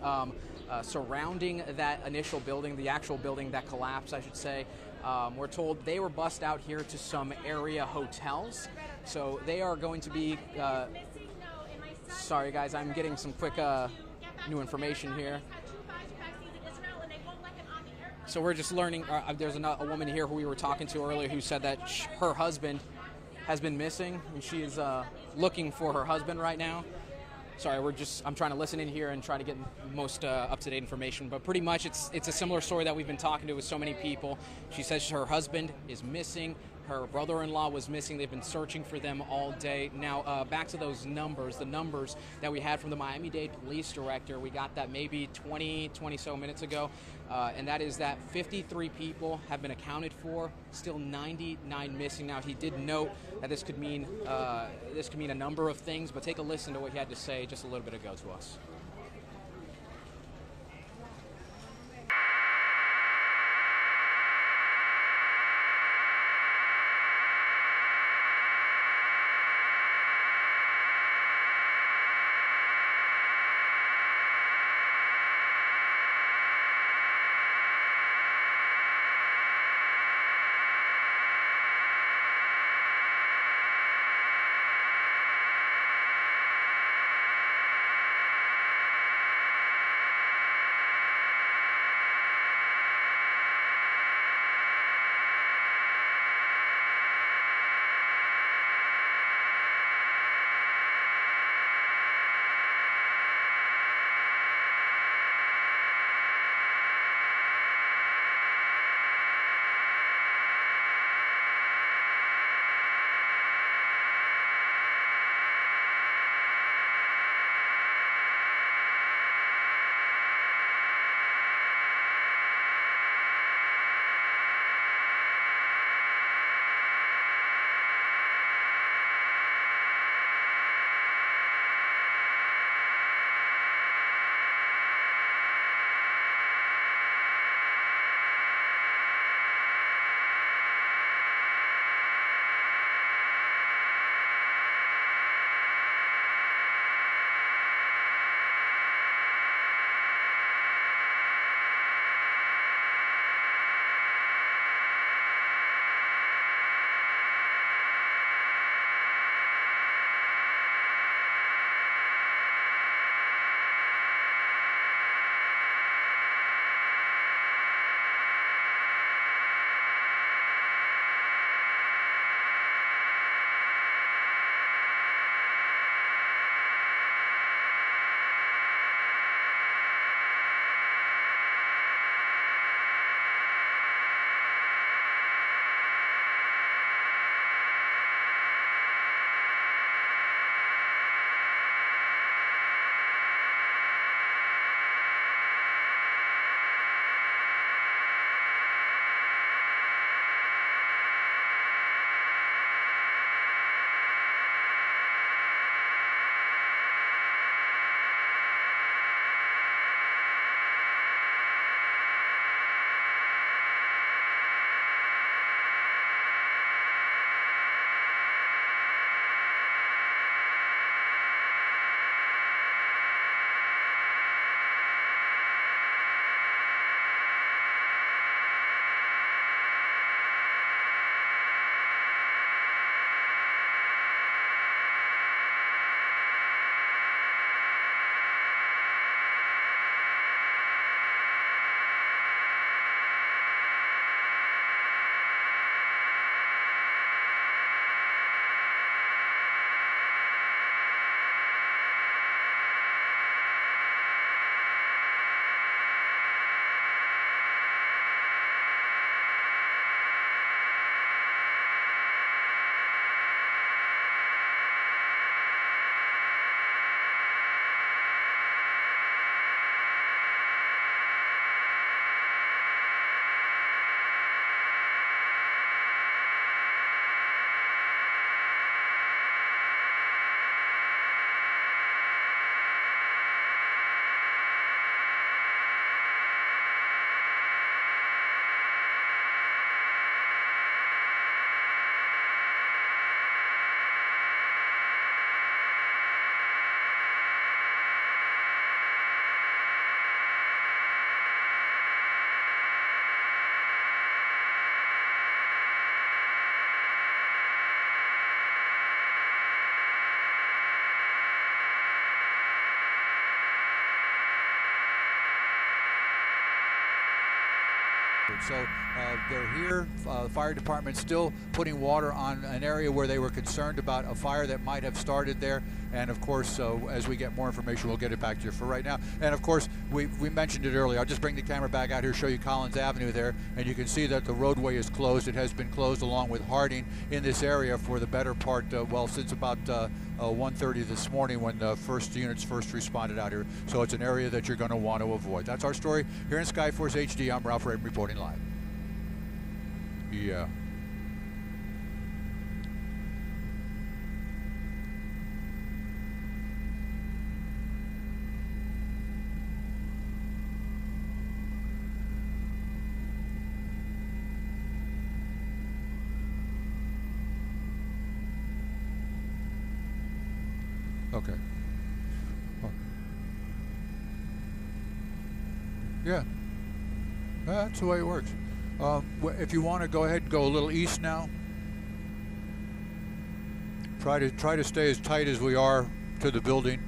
I: surrounding that initial building, the actual building that collapsed, I should say. We're told they were bussed out here to some area hotels. So they are going to be, sorry guys, I'm getting some quick new information here. So we're just learning, there's a woman here who we were talking to earlier who said that her husband has been missing and she is looking for her husband right now. Sorry, I'm trying to listen in here and try to get most up-to-date information, but pretty much it's a similar story that we've been talking to with so many people. She says her husband is missing, her brother-in-law was missing, they've been searching for them all day. Now, back to those numbers, the numbers that we had from the Miami-Dade Police Director, we got that maybe 20 so minutes ago, and that is that 53 people have been accounted for, still 99 missing. Now, he did note that this could mean a number of things, but take a listen to what he had to say just a little bit ago to us.
G: So they're here. The fire department still putting water on an area where they were concerned about a fire that might have started there. And of course, as we get more information, we'll get it back to you for right now. And of course, we mentioned it earlier. I'll just bring the camera back out here, show you Collins Avenue there, and you can see that the roadway is closed. It has been closed along with Harding in this area for the better part, well, since about 1:30 this morning when the first units first responded out here. So it's an area that you're going to want to avoid. That's our story here in Skyforce HD. I'm Ralph Raven reporting live. Yeah. Okay. Oh. Yeah. That's the way it works. If you want to go ahead and go a little east now, try to stay as tight as we are to the building.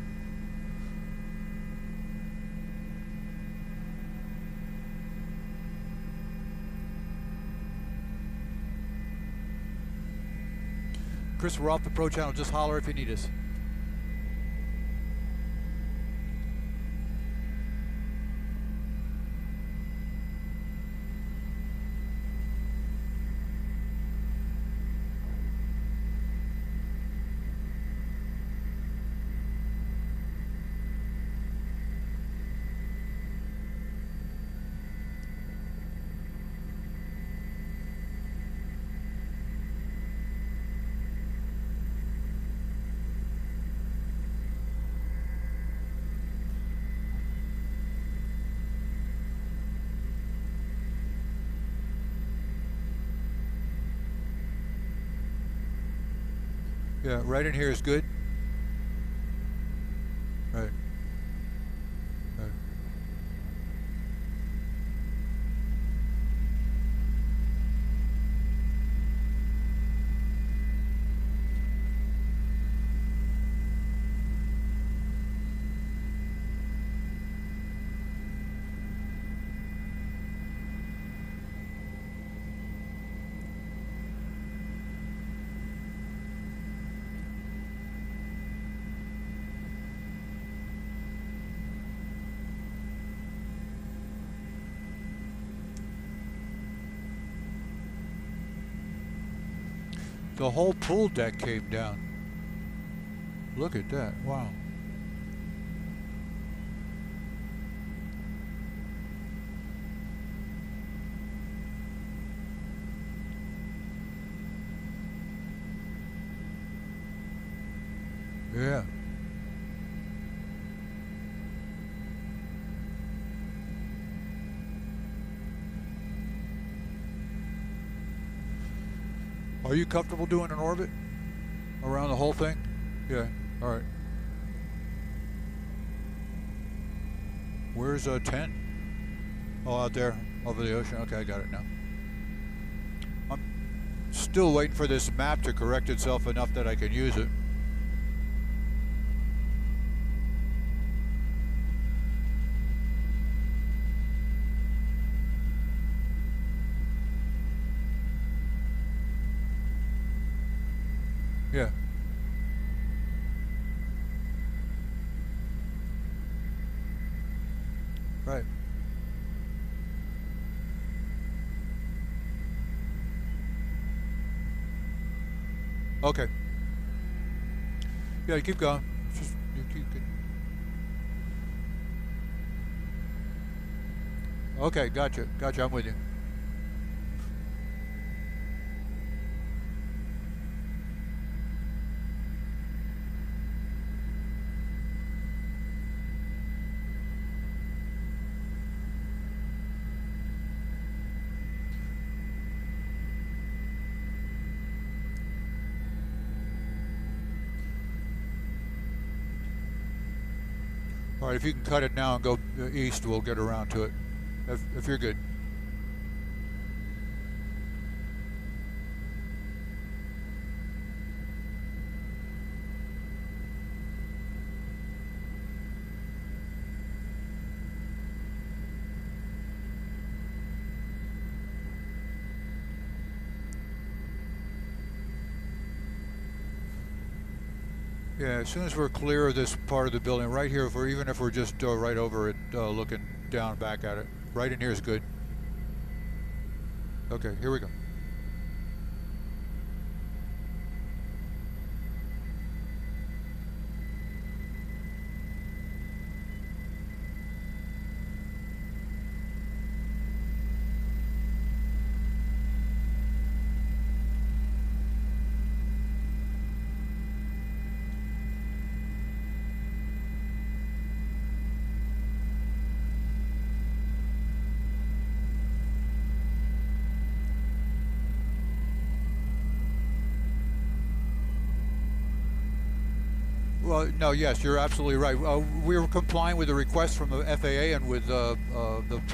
G: Chris, we're off the Pro Channel. Just holler if you need us. Yeah, right in here is good. Right. Right. The whole pool deck came down. Look at that. Wow. Yeah. Are you comfortable doing an orbit around the whole thing? Yeah, all right. Where's 10? Oh, out there, over the ocean. Okay, I got it now. I'm still waiting for this map to correct itself enough that I can use it. Yeah. Right. Okay. Yeah, you keep going. Just you keep going. Okay, gotcha. Gotcha. I'm with you. All right, if you can cut it now and go east, we'll get around to it. If you're good. Yeah, as soon as we're clear of this part of the building, right here, even if we're just right over it, looking down back at it, right in here is good. Okay, here we go. Well, no, yes, you're absolutely right. We were complying with the request from the FAA and with the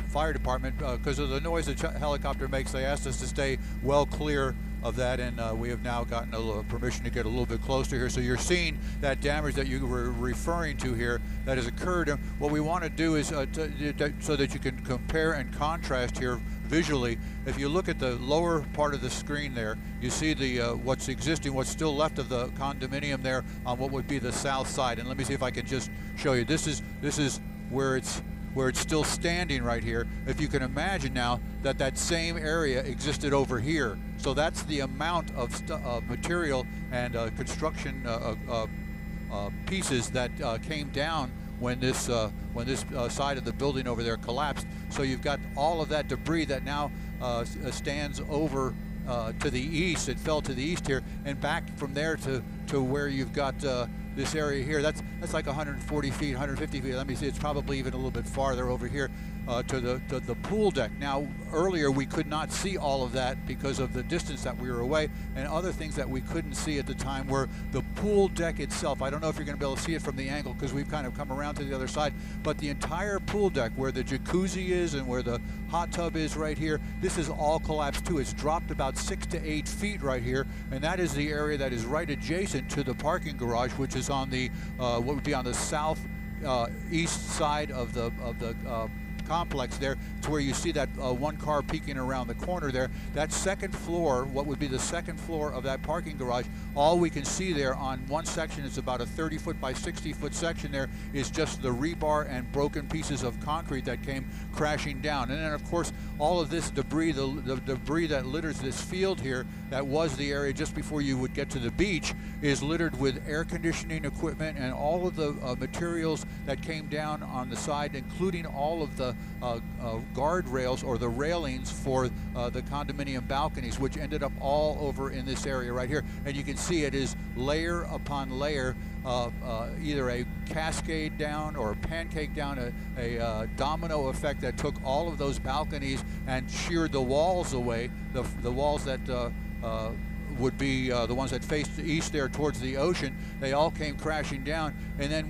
G: fire department because of the noise the helicopter makes. They asked us to stay well clear of that, and we have now gotten a little permission to get a little bit closer here. So you're seeing that damage that you were referring to here that has occurred. And what we want to do is so that you can compare and contrast here visually. If you look at the lower part of the screen there, you see the what's existing, what's still left of the condominium there on what would be the south side. And let me see if I can just show you. This is where it's still standing right here. If you can imagine now that same area existed over here. So that's the amount of material and construction pieces that came down when this side of the building over there collapsed. So you've got all of that debris that now stands over to the east. It fell to the east here, and back from there to where you've got this area here. That's like 140 feet, 150 feet. Let me see. It's probably even a little bit farther over here to the pool deck. Now, earlier we could not see all of that because of the distance that we were away, and other things that we couldn't see at the time were the pool deck itself. I don't know if you're going to be able to see it from the angle because we've kind of come around to the other side, but the entire pool deck where the jacuzzi is and where the hot tub is right here, this is all collapsed too. It's dropped about 6 to 8 feet right here, and that is the area that is right adjacent to the parking garage, which is on the what would be on the south east side of the complex there. It's where you see that one car peeking around the corner there. That second floor, what would be the second floor of that parking garage, all we can see there on one section, it's about a 30-foot by 60-foot section there, is just the rebar and broken pieces of concrete that came crashing down. And then, of course, all of this debris, the debris that litters this field here, that was the area just before you would get to the beach, is littered with air conditioning equipment and all of the materials that came down on the side, including all of the guardrails or the railings for the condominium balconies, which ended up all over in this area right here. And you can see it is layer upon layer, either a cascade down or a pancake down, a domino effect that took all of those balconies and sheared the walls away, the walls that would be the ones that faced east there towards the ocean. They all came crashing down, and then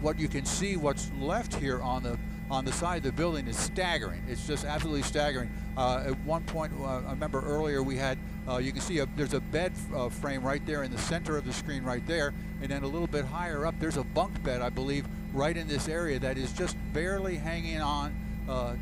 G: what you can see, what's left here on the side of the building is staggering. It's just absolutely staggering. At one point, I remember earlier we had, you can see there's a bed frame right there in the center of the screen right there, and then a little bit higher up there's a bunk bed, I believe, right in this area that is just barely hanging on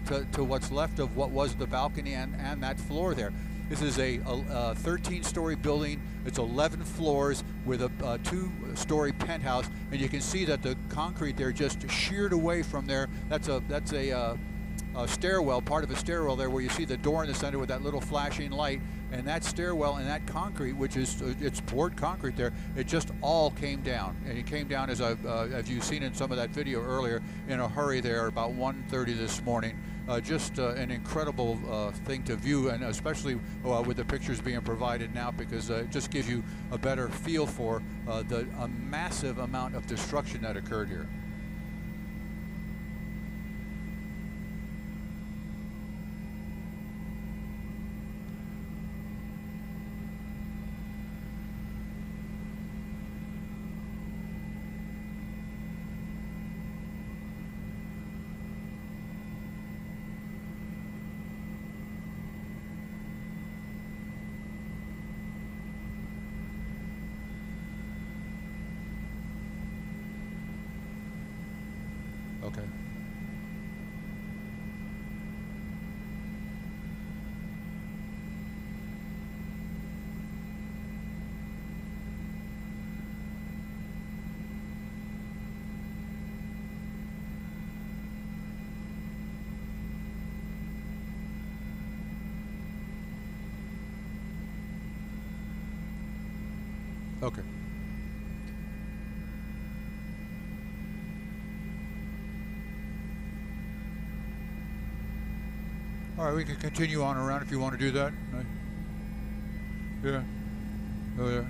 G: to what's left of what was the balcony and that floor there. This is a 13-story building. It's 11 floors with a 2-story penthouse, and you can see that the concrete there just sheared away from there. That's a stairwell, part of a stairwell there, where you see the door in the center with that little flashing light, and that stairwell and that concrete, which is it's poured concrete there, it just all came down, and it came down as you've seen in some of that video earlier, in a hurry there about 1:30 this morning. Just an incredible thing to view, and especially with the pictures being provided now, because it just gives you a better feel for the massive amount of destruction that occurred here. Okay. Okay. All right, we can continue on around if you want to do that. Yeah. Oh, yeah.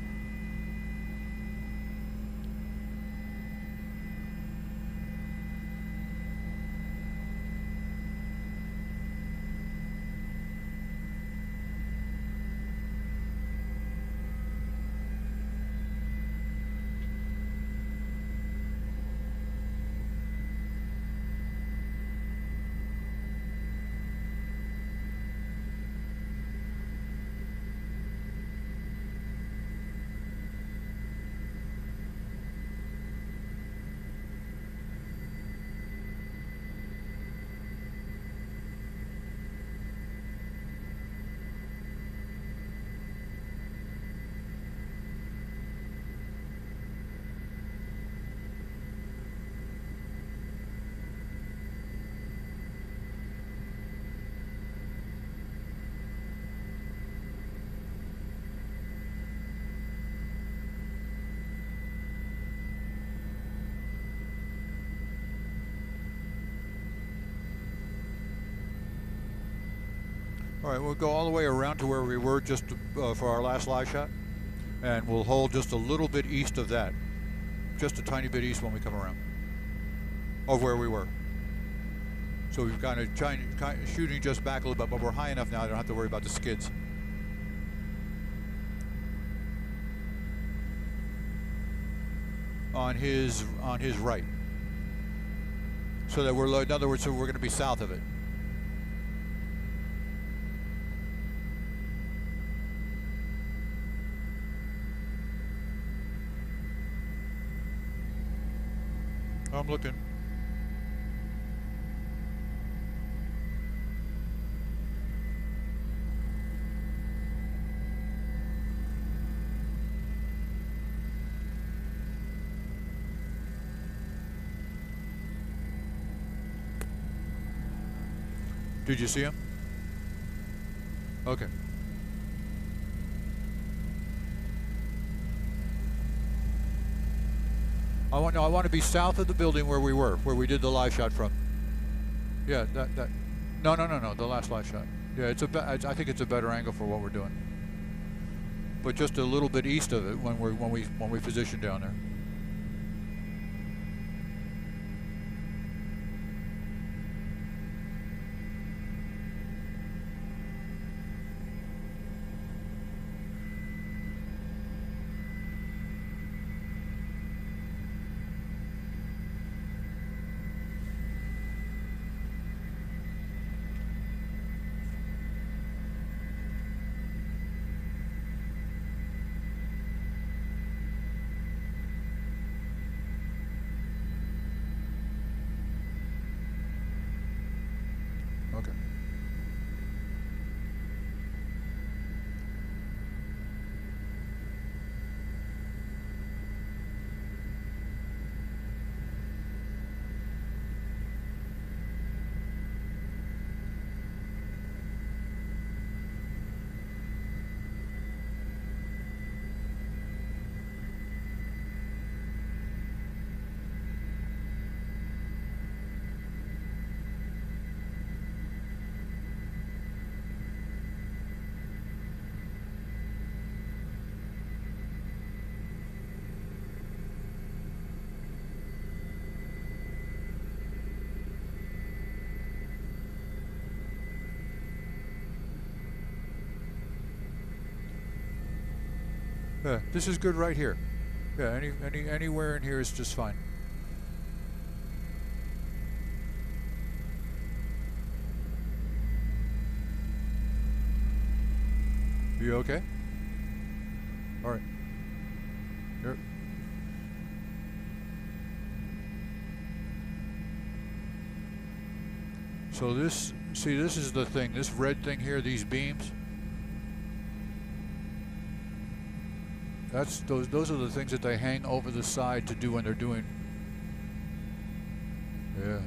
G: All right, we'll go all the way around to where we were just for our last live shot, and we'll hold just a little bit east of that, just a tiny bit east when we come around, of where we were. So we've kind of shooting just back a little bit, but we're high enough now I don't have to worry about the skids. On his right, so that we're, in other words, so we're going to be south of it. I'm looking. Did you see him? Okay. I want to be south of the building where we were, where we did the live shot from. Yeah, that. No, the last live shot. Yeah, I think it's a better angle for what we're doing. But just a little bit east of it when we position down there. Okay. Yeah, this is good right here. Yeah, anywhere in here is just fine. You okay? All right. Here. So this is the thing. This red thing here, these beams. Those are the things that they hang over the side to do when they're doing. Yeah.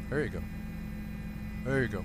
G: There you go. There you go.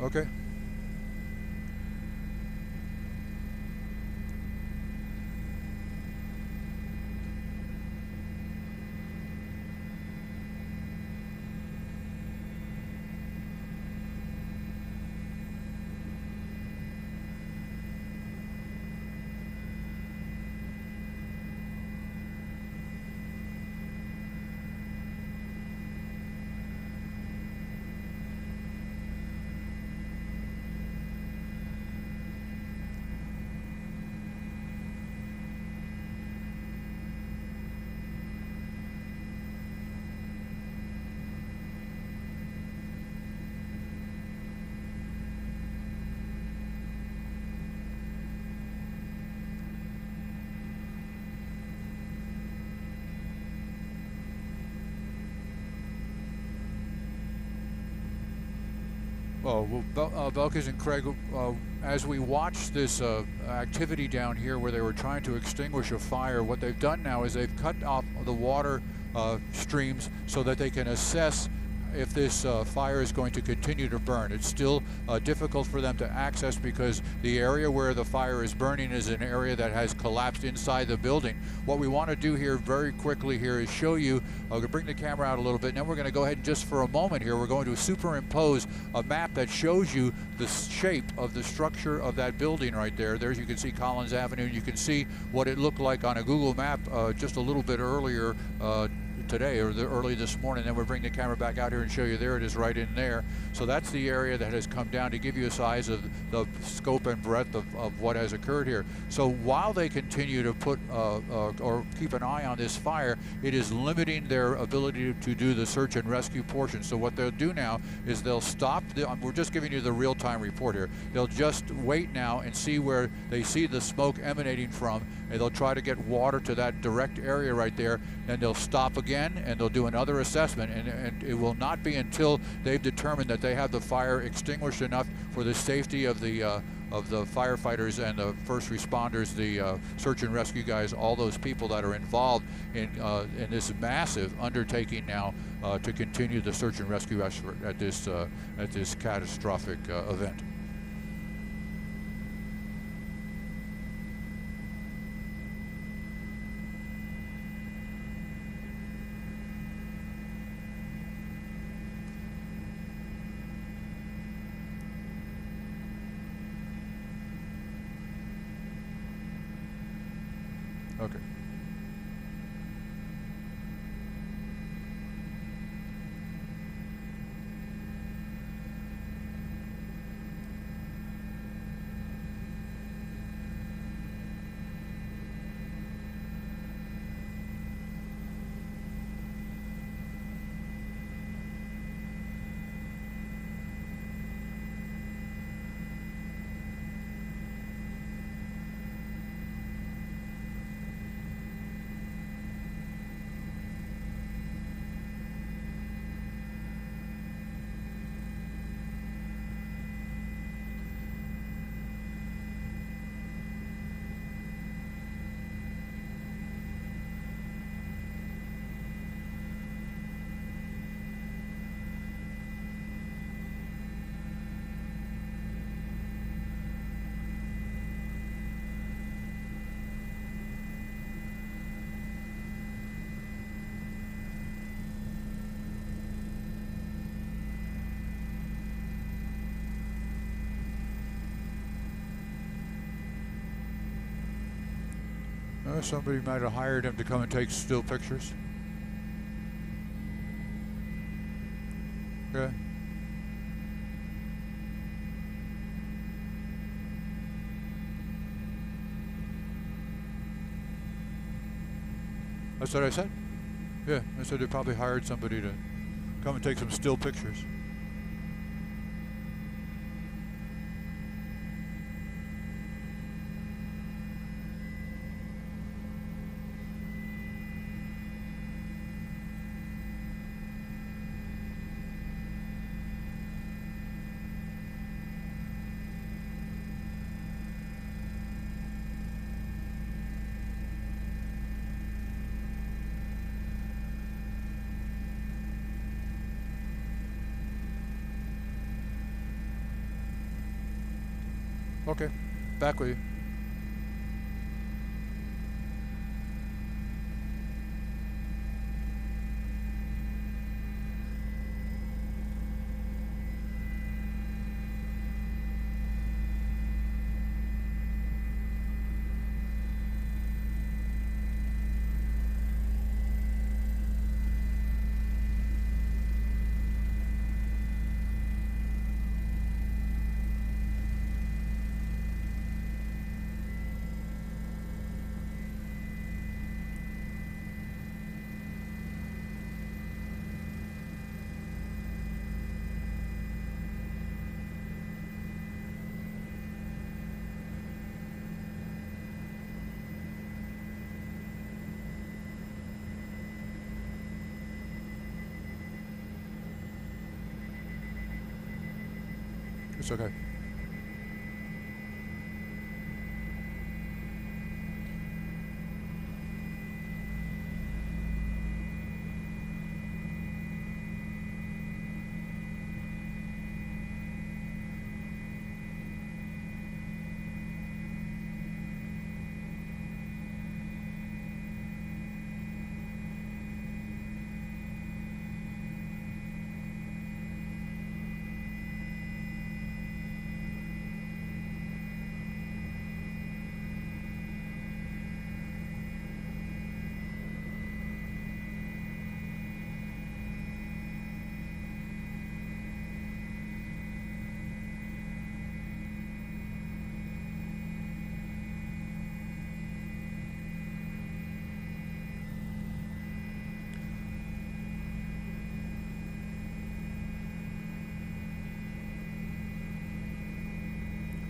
G: Okay. Well, Belkis and Craig, as we watch this activity down here where they were trying to extinguish a fire, what they've done now is they've cut off the water streams so that they can assess if this fire is going to continue to burn. It's still difficult for them to access because the area where the fire is burning is an area that has collapsed inside the building. What we want to do here very quickly here is show you, I'm going to bring the camera out a little bit, and then we're going to go ahead and just for a moment here, we're going to superimpose a map that shows you the shape of the structure of that building right there. There you can see Collins Avenue, and you can see what it looked like on a Google map just a little bit earlier today or early this morning. Then we'll bring the camera back out here and show you. There it is right in there. So that's the area that has come down to give you a size of the scope and breadth of what has occurred here. So while they continue to put or keep an eye on this fire, it is limiting their ability to do the search and rescue portion. So what they'll do now is they'll stop, we're just giving you the real-time report here. They'll just wait now and see where they see the smoke emanating from, and they'll try to get water to that direct area right there. Then they'll stop again and they'll do another assessment, and it will not be until they've determined that they have the fire extinguished enough for the safety of the firefighters and the first responders, the search and rescue guys, all those people that are involved in this massive undertaking now to continue the search and rescue effort at this catastrophic event. Okay. Somebody might have hired him to come and take still pictures. Okay. That's what I said? Yeah, I said they probably hired somebody to come and take some still pictures. Okay, back with you. It's okay.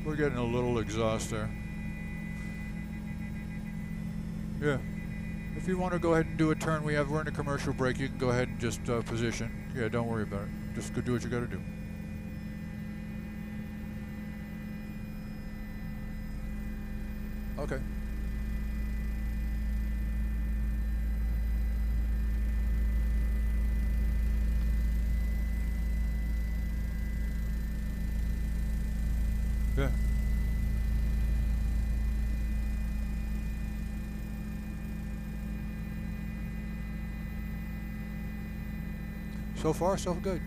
G: We're getting a little exhaust there. Yeah. If you want to go ahead and do a turn, we're in a commercial break. You can go ahead and just position. Yeah, don't worry about it. Just go do what you got to do. Okay. Yeah. So far, so good.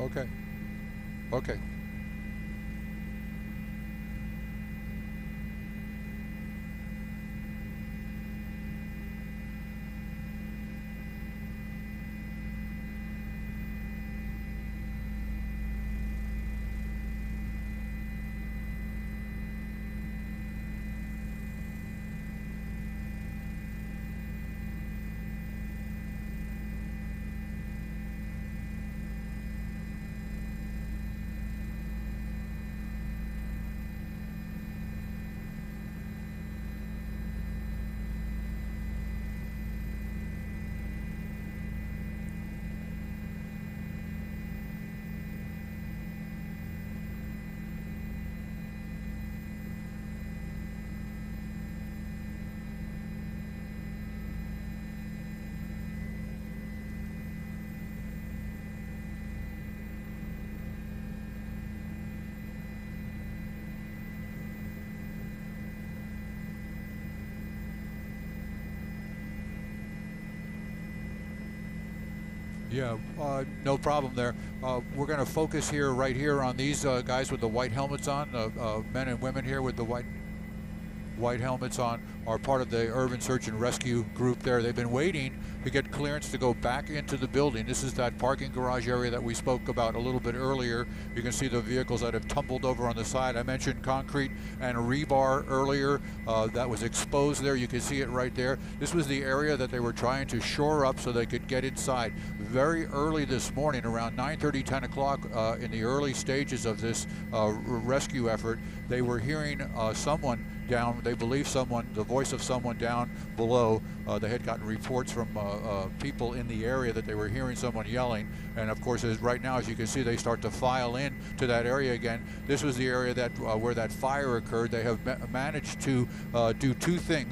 G: Okay. Okay. Yeah, no problem there. We're going to focus here, right here, on these guys with the white helmets on. Men and women here with the white helmets on are part of the urban search and rescue group there. They've been waiting to get clearance to go back into the building. This is that parking garage area that we spoke about a little bit earlier. You can see the vehicles that have tumbled over on the side. I mentioned concrete and rebar earlier. That was exposed there. You can see it right there. This was the area that they were trying to shore up so they could get inside. Very early this morning, around 9:30, 10 o'clock, in the early stages of this rescue effort, they were hearing someone down, they believe someone, the voice of someone down below. They had gotten reports from people in the area that they were hearing someone yelling, and of course, right now, as you can see, they start to file in to that area again. This was the area that where that fire occurred. They have managed to do two things.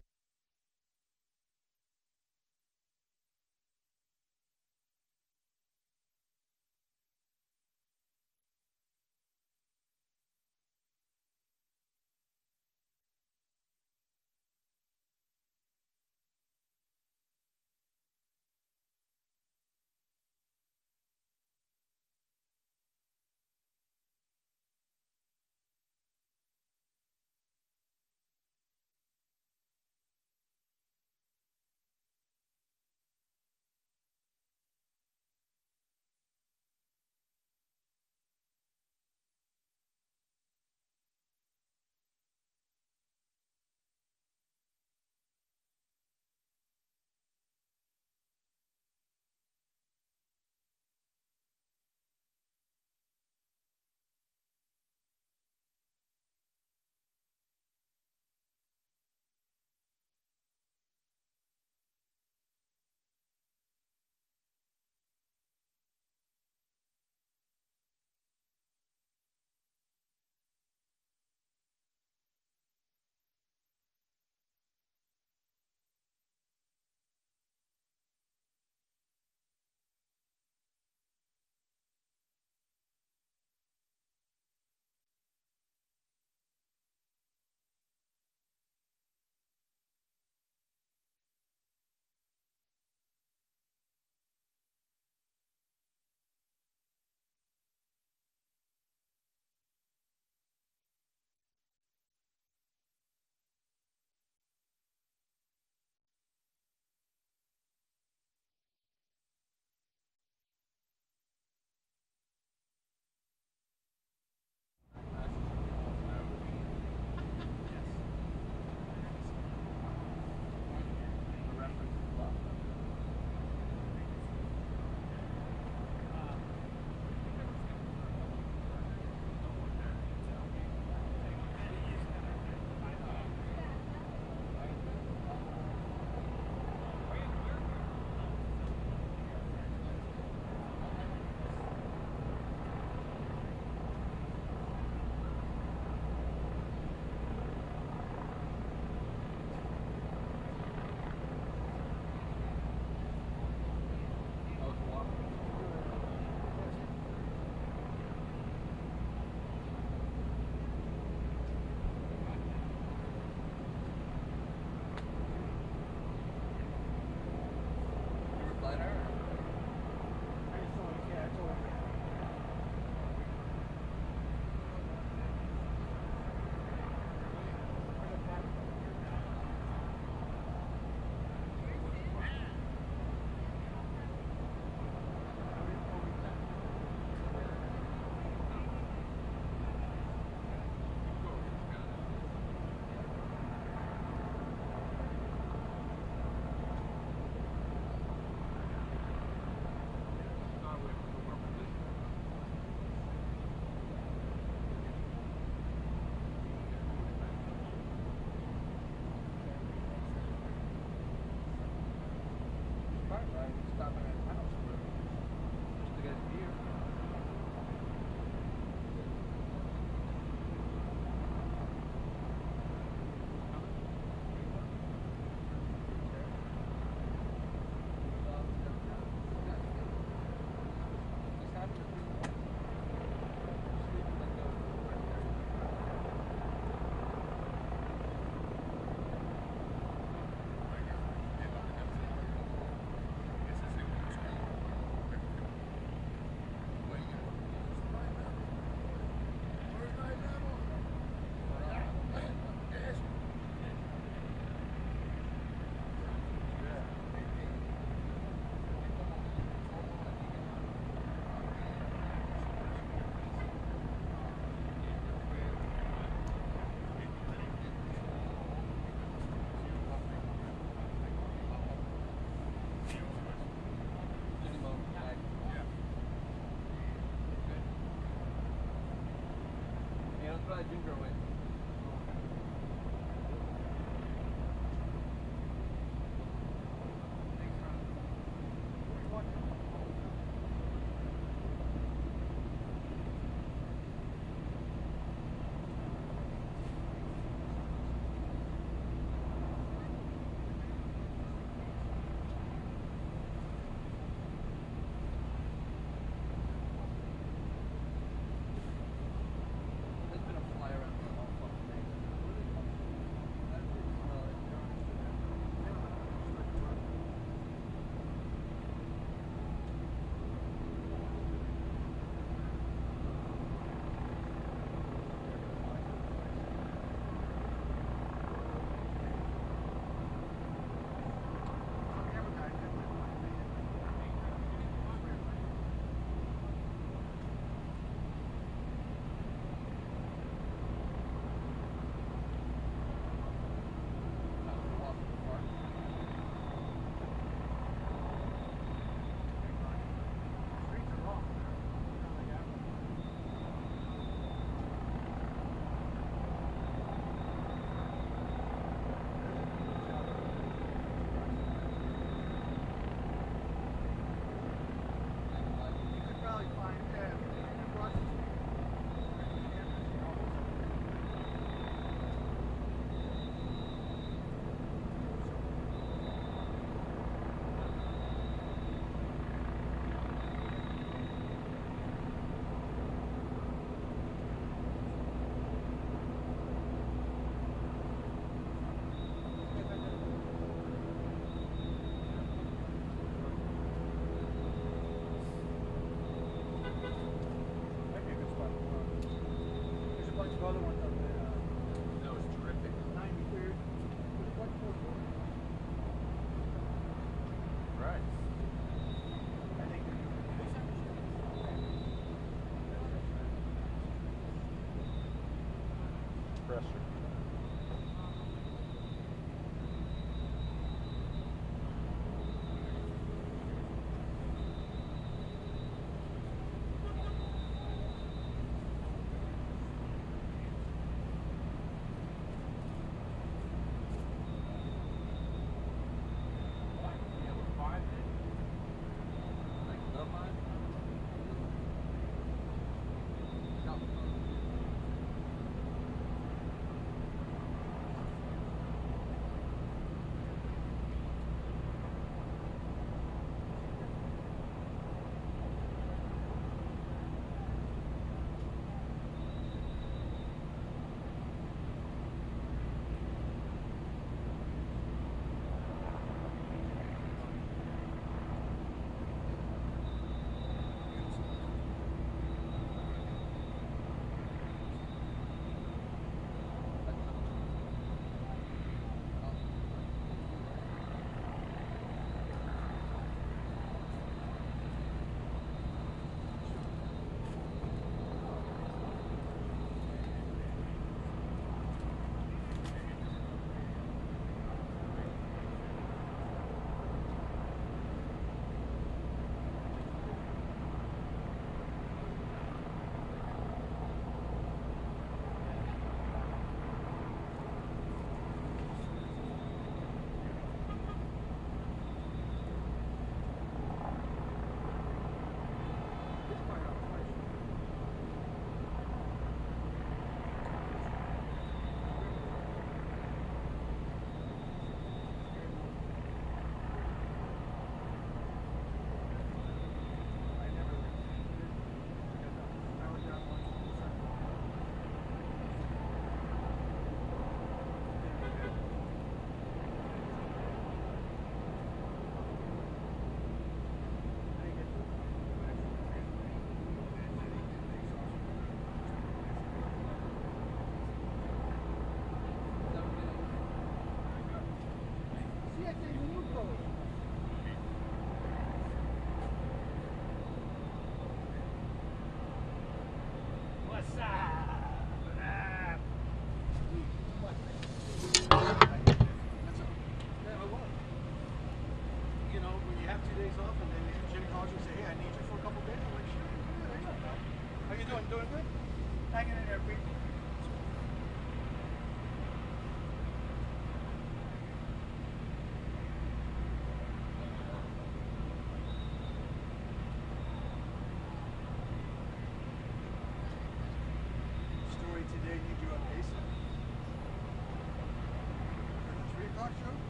A: ginger away.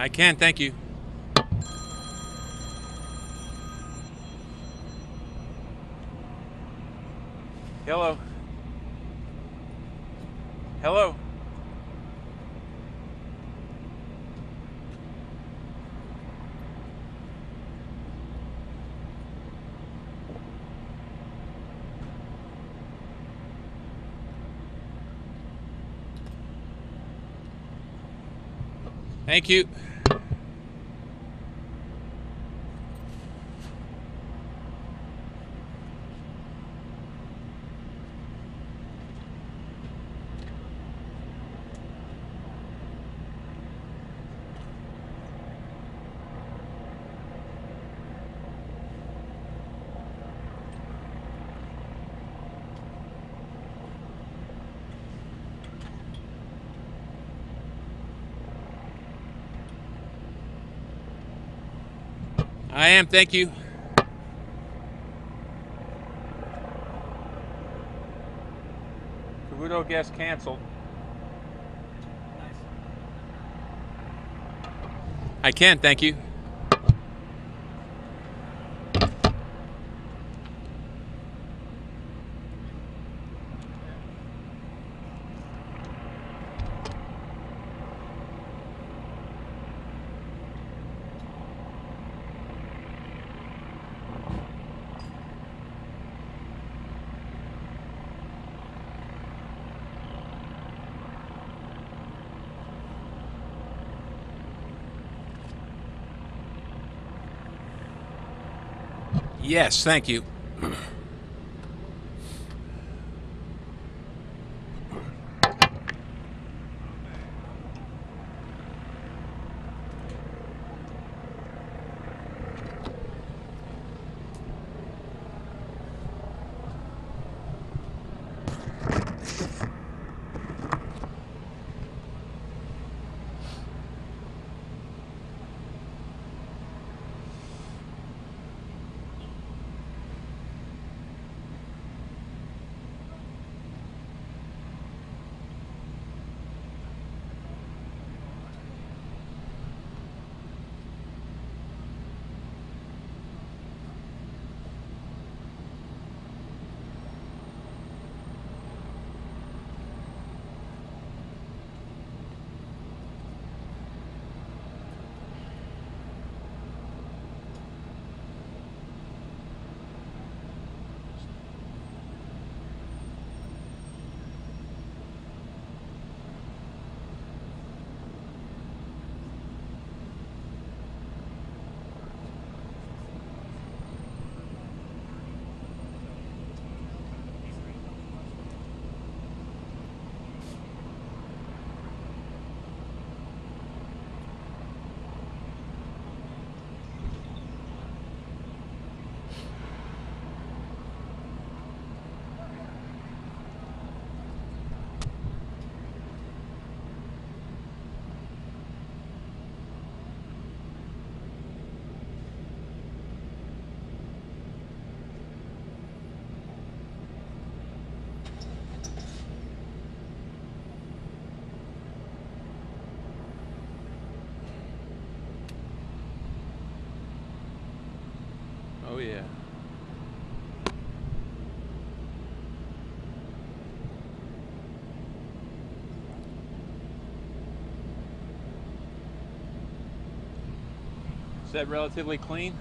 P: I can, thank you. Hello. Hello. Thank you. I am, thank you. Carudo guest canceled. I can, thank you. Yes, thank you. Oh yeah. Is that relatively clean?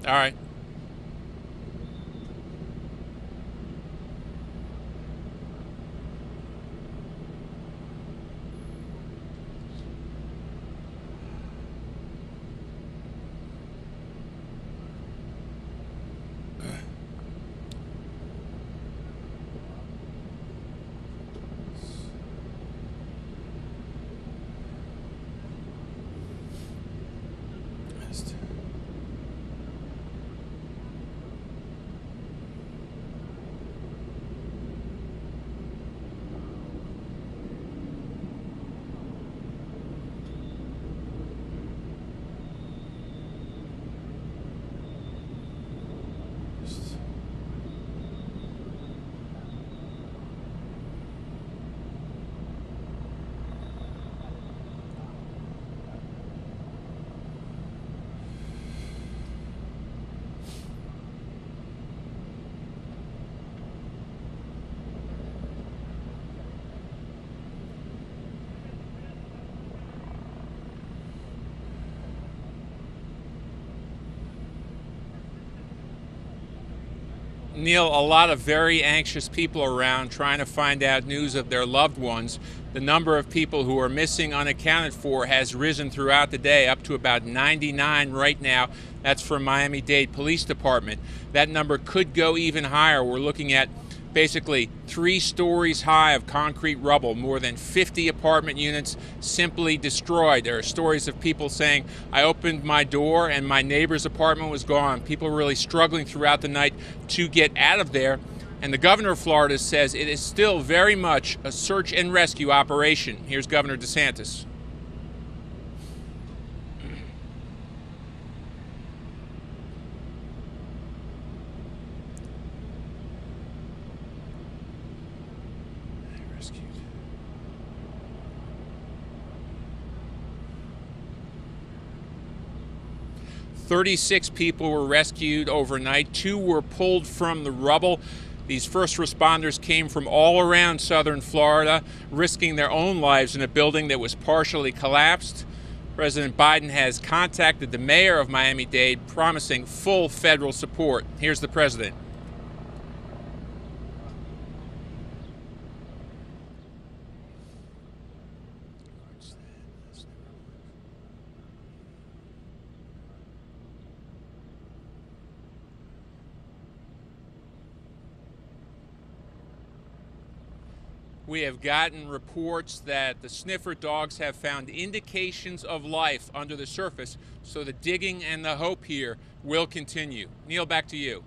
P: All right. Neil, a lot of very anxious people around trying to find out news of their loved ones. The number of people who are missing unaccounted for has risen throughout the day, up to about 99 right now. That's from Miami-Dade Police Department. That number could go even higher. We're looking at basically 3 stories high of concrete rubble, more than 50 apartment units simply destroyed. There are stories of people saying, I opened my door and my neighbor's apartment was gone. People really struggling throughout the night to get out of there. And the governor of Florida says it is still very much a search and rescue operation. Here's Governor DeSantis. 36 people were rescued overnight. 2 were pulled from the rubble. These first responders came from all around southern Florida, risking their own lives in a building that was partially collapsed. President Biden has contacted the mayor of Miami-Dade, promising full federal support. Here's the president. We have gotten reports that the sniffer dogs have found indications of life under the surface, so the digging and the hope here will continue. Neil, back to you.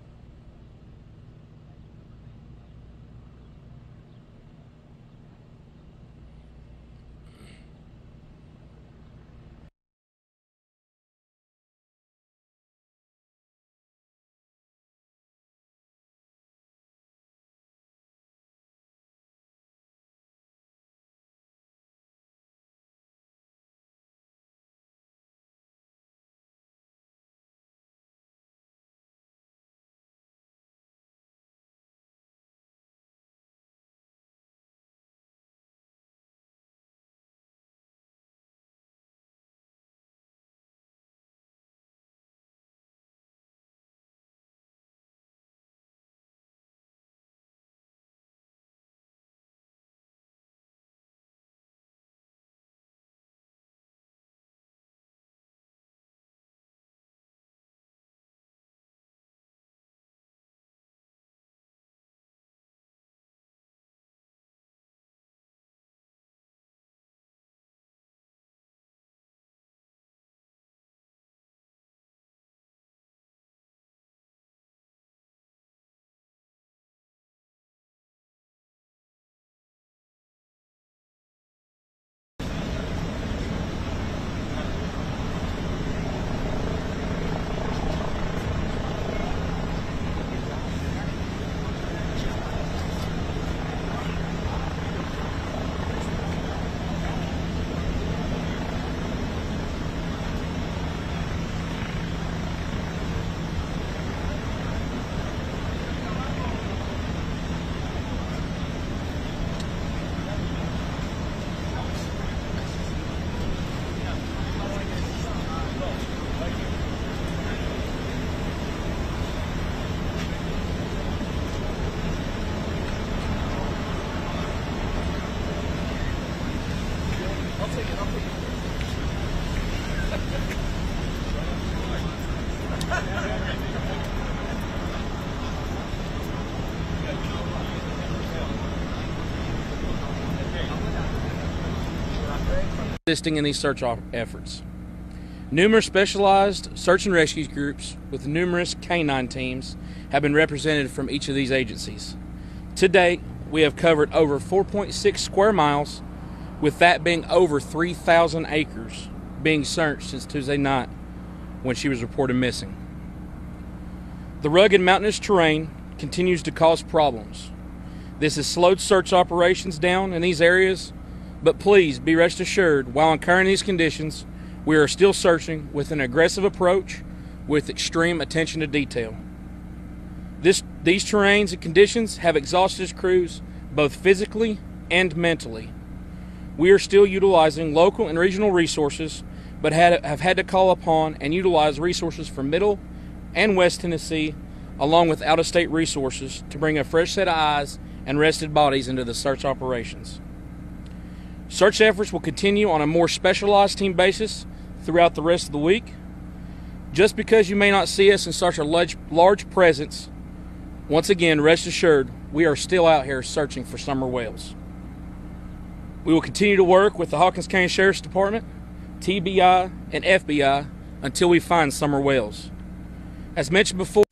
M: Assisting in these search efforts. Numerous specialized search and rescue groups with numerous canine teams have been represented from each of these agencies. To date, we have covered over 4.6 square miles, with that being over 3,000 acres being searched since Tuesday night when she was reported missing. The rugged mountainous terrain continues to cause problems. This has slowed search operations down in these areas, but please be rest assured, while incurring these conditions, we are still searching with an aggressive approach with extreme attention to detail. These terrains and conditions have exhausted crews both physically and mentally. We are still utilizing local and regional resources, but have had to call upon and utilize resources from Middle and West Tennessee, along with out-of-state resources, to bring a fresh set of eyes and rested bodies into the search operations. Search efforts will continue on a more specialized team basis throughout the rest of the week. Just because you may not see us in such a large presence, once again, rest assured, we are still out here searching for summer whales. We will continue to work with the Hawkins County Sheriff's Department, TBI, and FBI until we find summer whales. As mentioned before,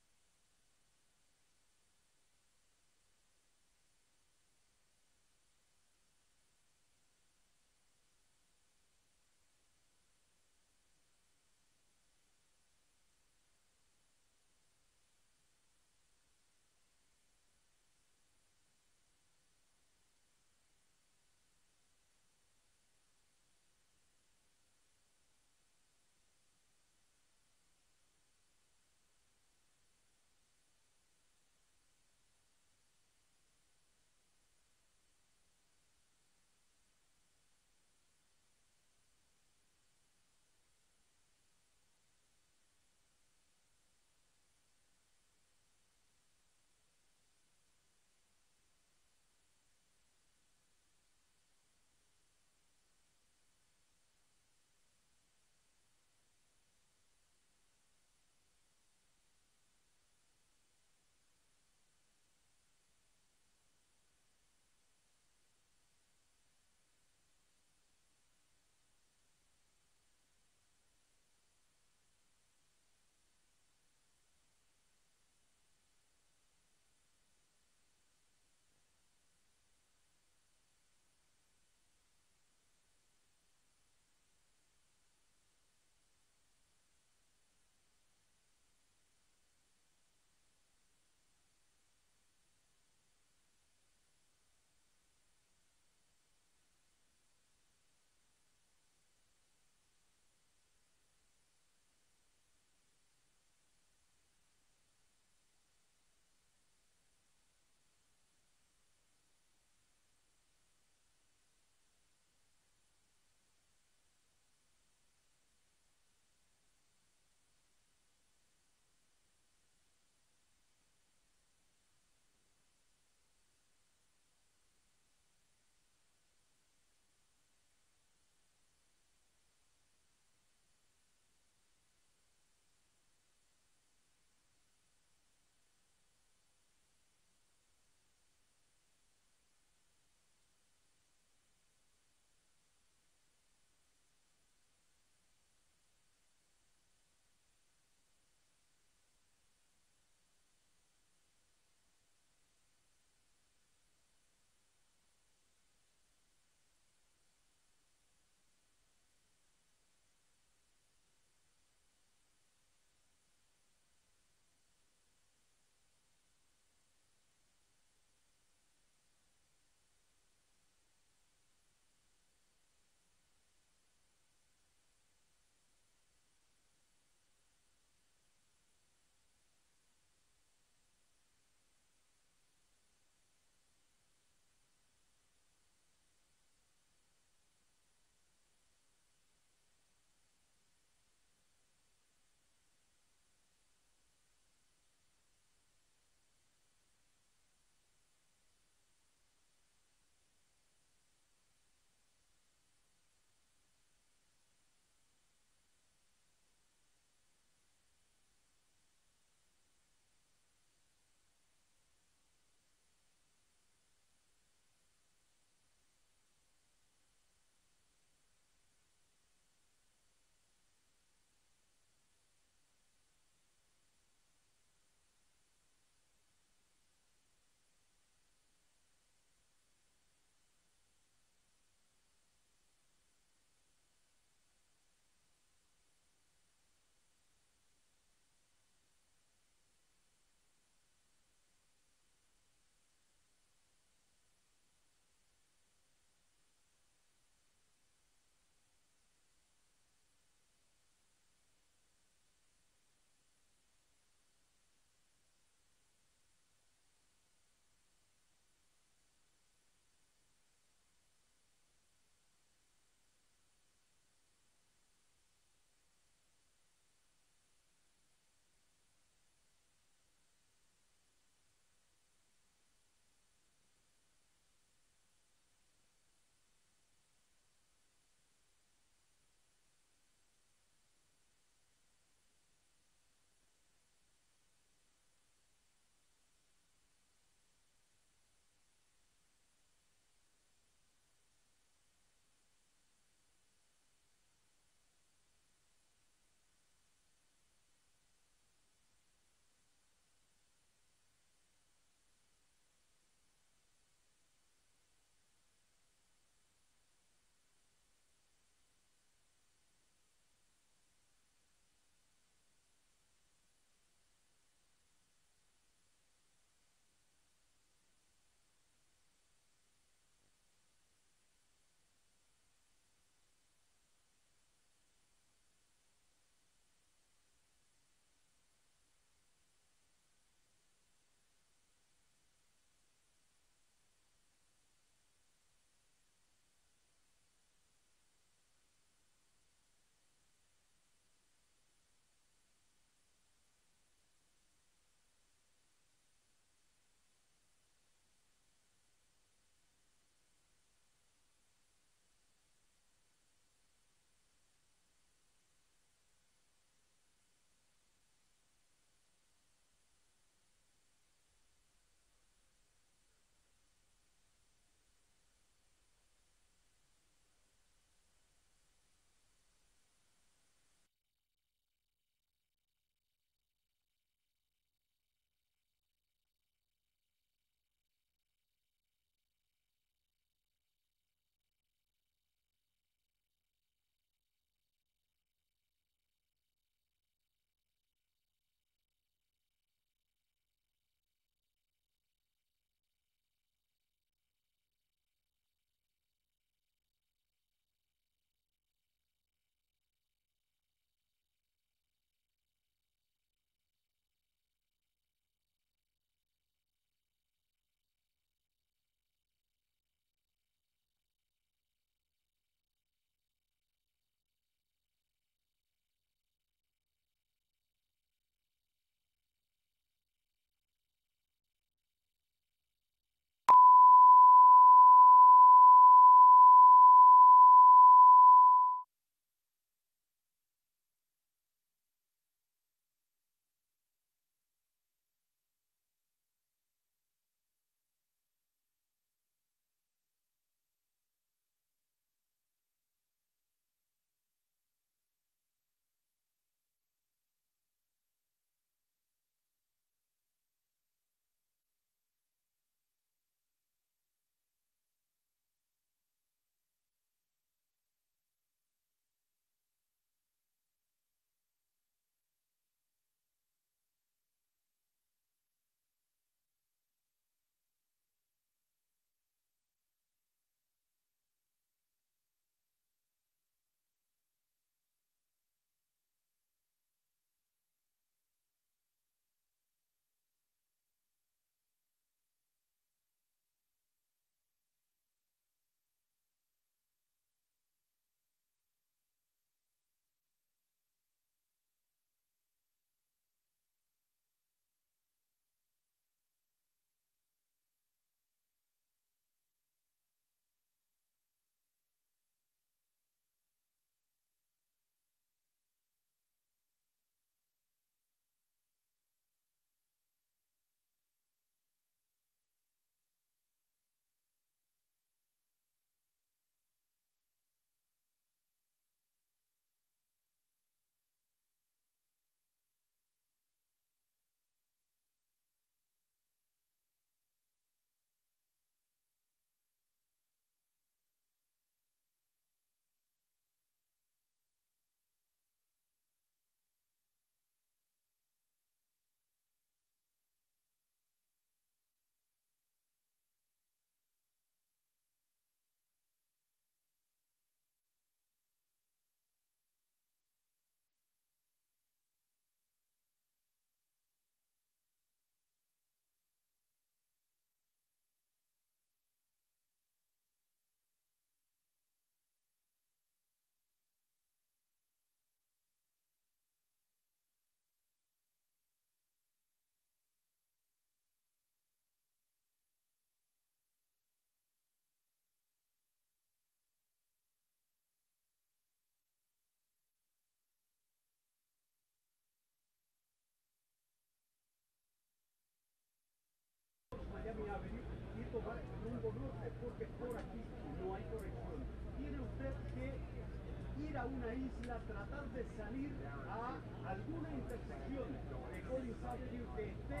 C: ir a una isla, tratar de salir a alguna intersección de Collins Avenue que esté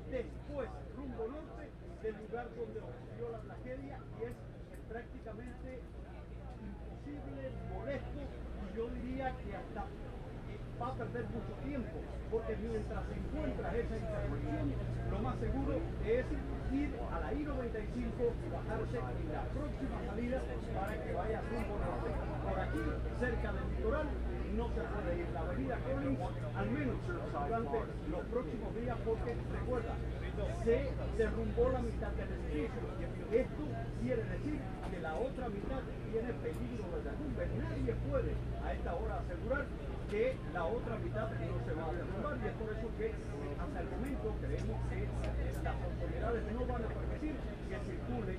C: después, rumbo norte, del lugar donde ocurrió la tragedia, y es prácticamente imposible, molesto, y yo diría que hasta va a perder mucho tiempo, porque mientras encuentras esa intersección, lo más seguro es ir a la I-95 y bajarse en la próxima salida para que vaya rumbo norte. Por aquí, cerca del litoral, no se puede ir. La avenida Collins, al menos durante los próximos días, porque recuerda, se derrumbó la mitad del edificio. Esto quiere decir que la otra mitad tiene peligro de derrumbe. Nadie puede a esta hora asegurar que la otra mitad no se va a derrumbar, y es por eso que hasta el momento creemos que las autoridades no van a permitir que circulen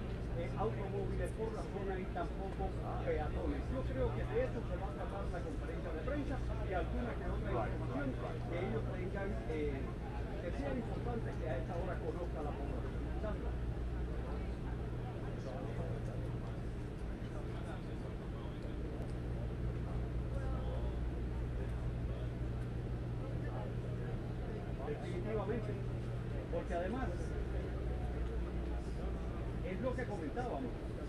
C: automóviles por la zona y tampoco peatones. Yo creo que de eso se va a tratar la conferencia de prensa y alguna que otra información que ellos tengan, que sea importante que a esta hora conozca la población. Sandra. Definitivamente, porque además es lo que comentábamos,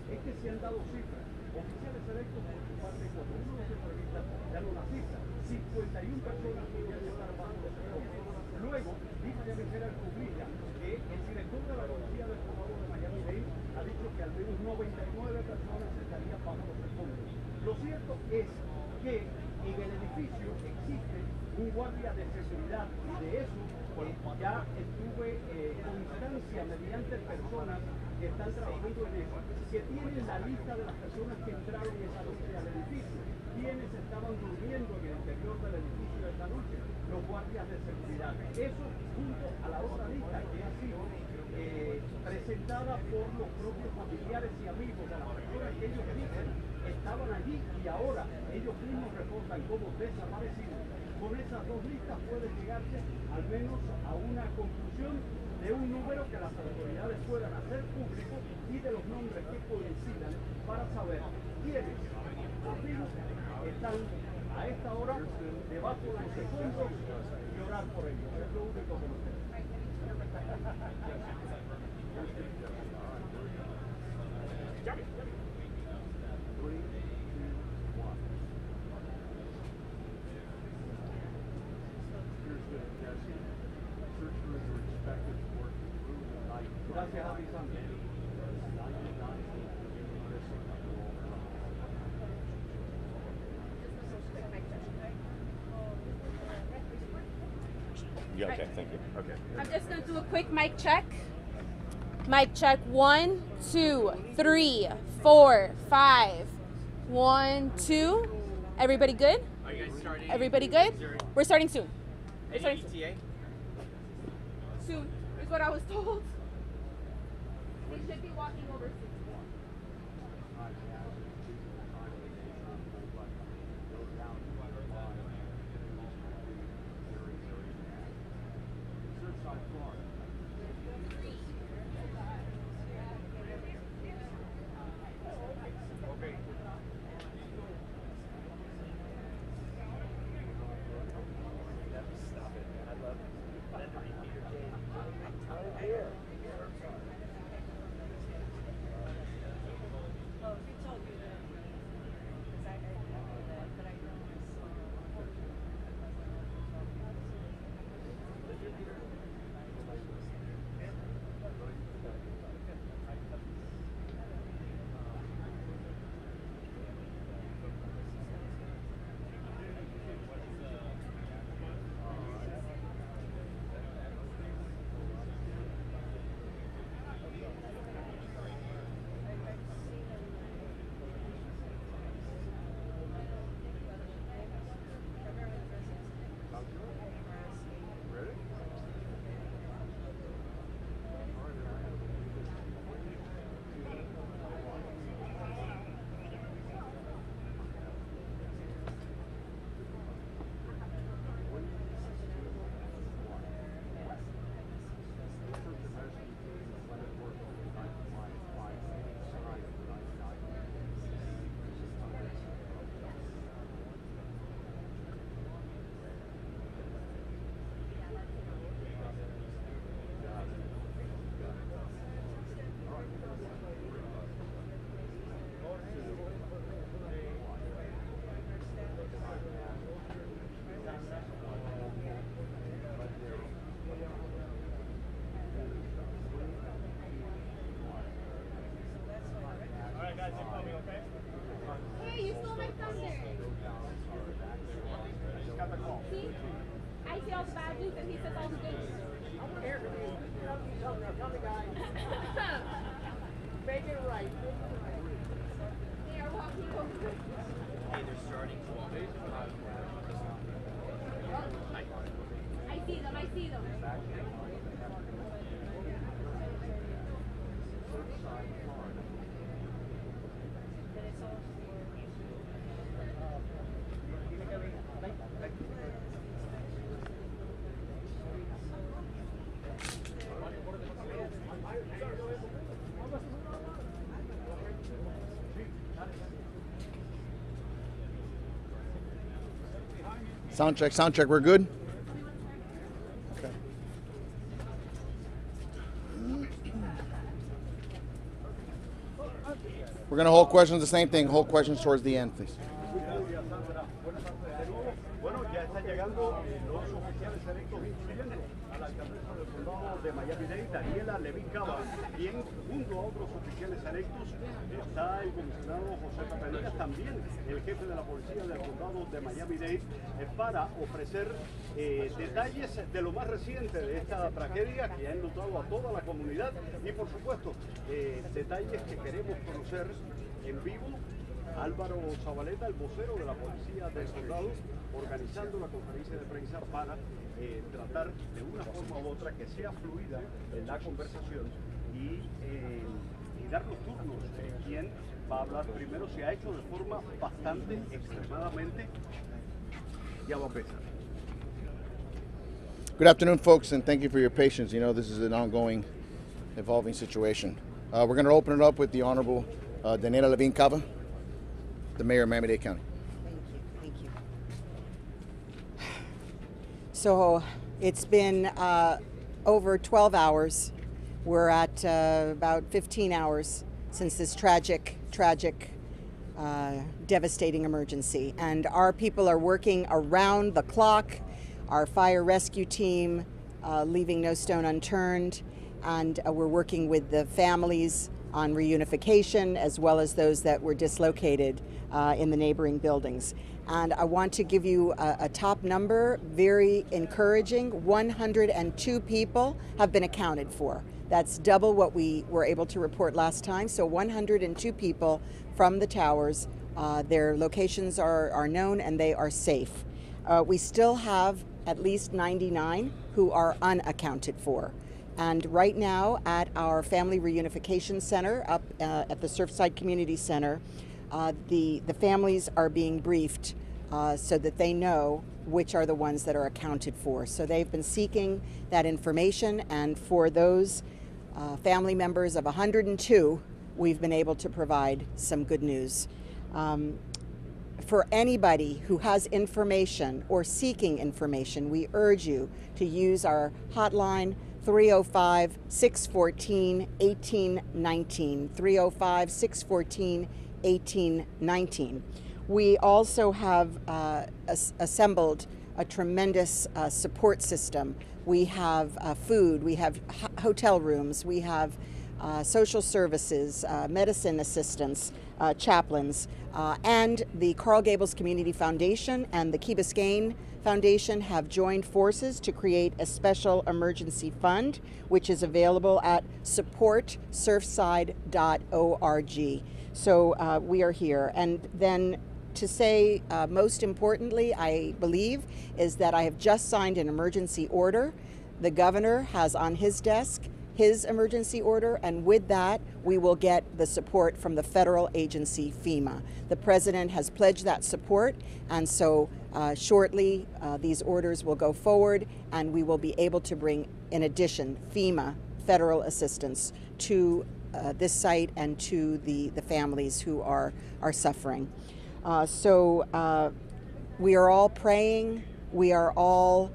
C: es que se han dado cifras oficiales electos por su parte. Cuando uno los entrevista, dan una cifra: 51 personas podrían estar bajo los escombros. Luego, Miami-Dade publica que el director de la policía del condado de Miami-Dade ha dicho que al menos 99 personas estarían bajo los escombros. Lo cierto es que en el edificio existe un guardia de seguridad, y de eso ya tuve constancia mediante personas que están trabajando en eso, que tienen la lista de las personas que entraron esa noche al edificio, quienes estaban durmiendo en el interior del edificio esta noche, los guardias de seguridad. Eso junto a la otra lista que ha sido presentada por los propios familiares y amigos de las personas que ellos dicen estaban allí y ahora ellos mismos reportan como desaparecidos. Con esas dos listas puede llegarse al menos a una conclusión de un número que las autoridades puedan hacer público y de los nombres que coincidan para saber quiénes por fin están a esta hora debajo de los escombros y orar por ellos. Es lo único que nos queda. Gracias a ti, Sandra.
O: Yeah, okay, thank you. Okay.
W: I'm just going to do a quick mic check. Mic check 1, 2, 3, 4, 5. 1, 2. Everybody good?
X: Are you guys starting?
W: Everybody good? We're starting soon. We're starting soon.
X: ETA?
W: Soon is what I was told. They should be walking over soon.
C: Surfside, Florida. Okay.
K: Stop it, man. I love Leonard Peter James. I'm here.
W: see? I see all the bad news and he says all the good news.
Q: Make it right.
W: They are walking over.
K: Hey, they're starting to walk.
W: I see them, I see them.
B: Sound check, we're good? Okay. We're going to hold questions the same thing, hold questions towards the end, please.
C: Bueno, ya están llegando los oficiales electos, incluyendo a la alcaldesa del condado de Miami-Dade, Daniela Levin Cava, quien junto a otros oficiales electos está el comisionado José Papeles, también el jefe de la policía del condado de Miami-Dade, para ofrecer detalles de lo más reciente de esta tragedia que ha enlutado a toda la comunidad y por supuesto detalles que queremos conocer en vivo. Álvaro Zabaleta, el vocero de la policía del condado, organizando la conferencia de prensa para tratar de una forma u otra que sea fluida en la conversación y dar los turnos de quién va a hablar primero. Se ha hecho de forma bastante, extremadamente. Ya va a empezar.
B: Good afternoon, folks, and thank you for your patience. You know, this is an ongoing, evolving situation. We're going to open it up with the Honorable Daniela Levin Cava, the Mayor of Miami-Dade County.
E: Thank you. So it's been over 12 hours. We're at about 15 hours since this tragic, devastating emergency. And our people are working around the clock. Our fire rescue team leaving no stone unturned. And we're working with the families on reunification as well as those that were dislocated in the neighboring buildings. And I want to give you a top number, very encouraging. 102 people have been accounted for. That's double what we were able to report last time. So 102 people from the towers, their locations are known and they are safe. We still have at least 99 who are unaccounted for. And right now at our Family Reunification Center up at the Surfside Community Center, the families are being briefed so that they know which are the ones that are accounted for. So they've been seeking that information, and for those family members of 102, we've been able to provide some good news. For anybody who has information or seeking information, we urge you to use our hotline 305-614-1819, 305-614-1819. We also have assembled a tremendous support system. We have food, we have hotel rooms, we have social services, medicine assistants, chaplains, and the Coral Gables Community Foundation and the Key Biscayne Foundation have joined forces to create a special emergency fund, which is available at supportsurfside.org. So we are here. And then to say, most importantly, I believe, is that I have just signed an emergency order. The governor has on his desk his emergency order, and with that, we will get the support from the federal agency FEMA. The president has pledged that support, and so shortly these orders will go forward, and we will be able to bring, in addition, FEMA federal assistance to this site and to the families who are suffering. So we are all praying, we are all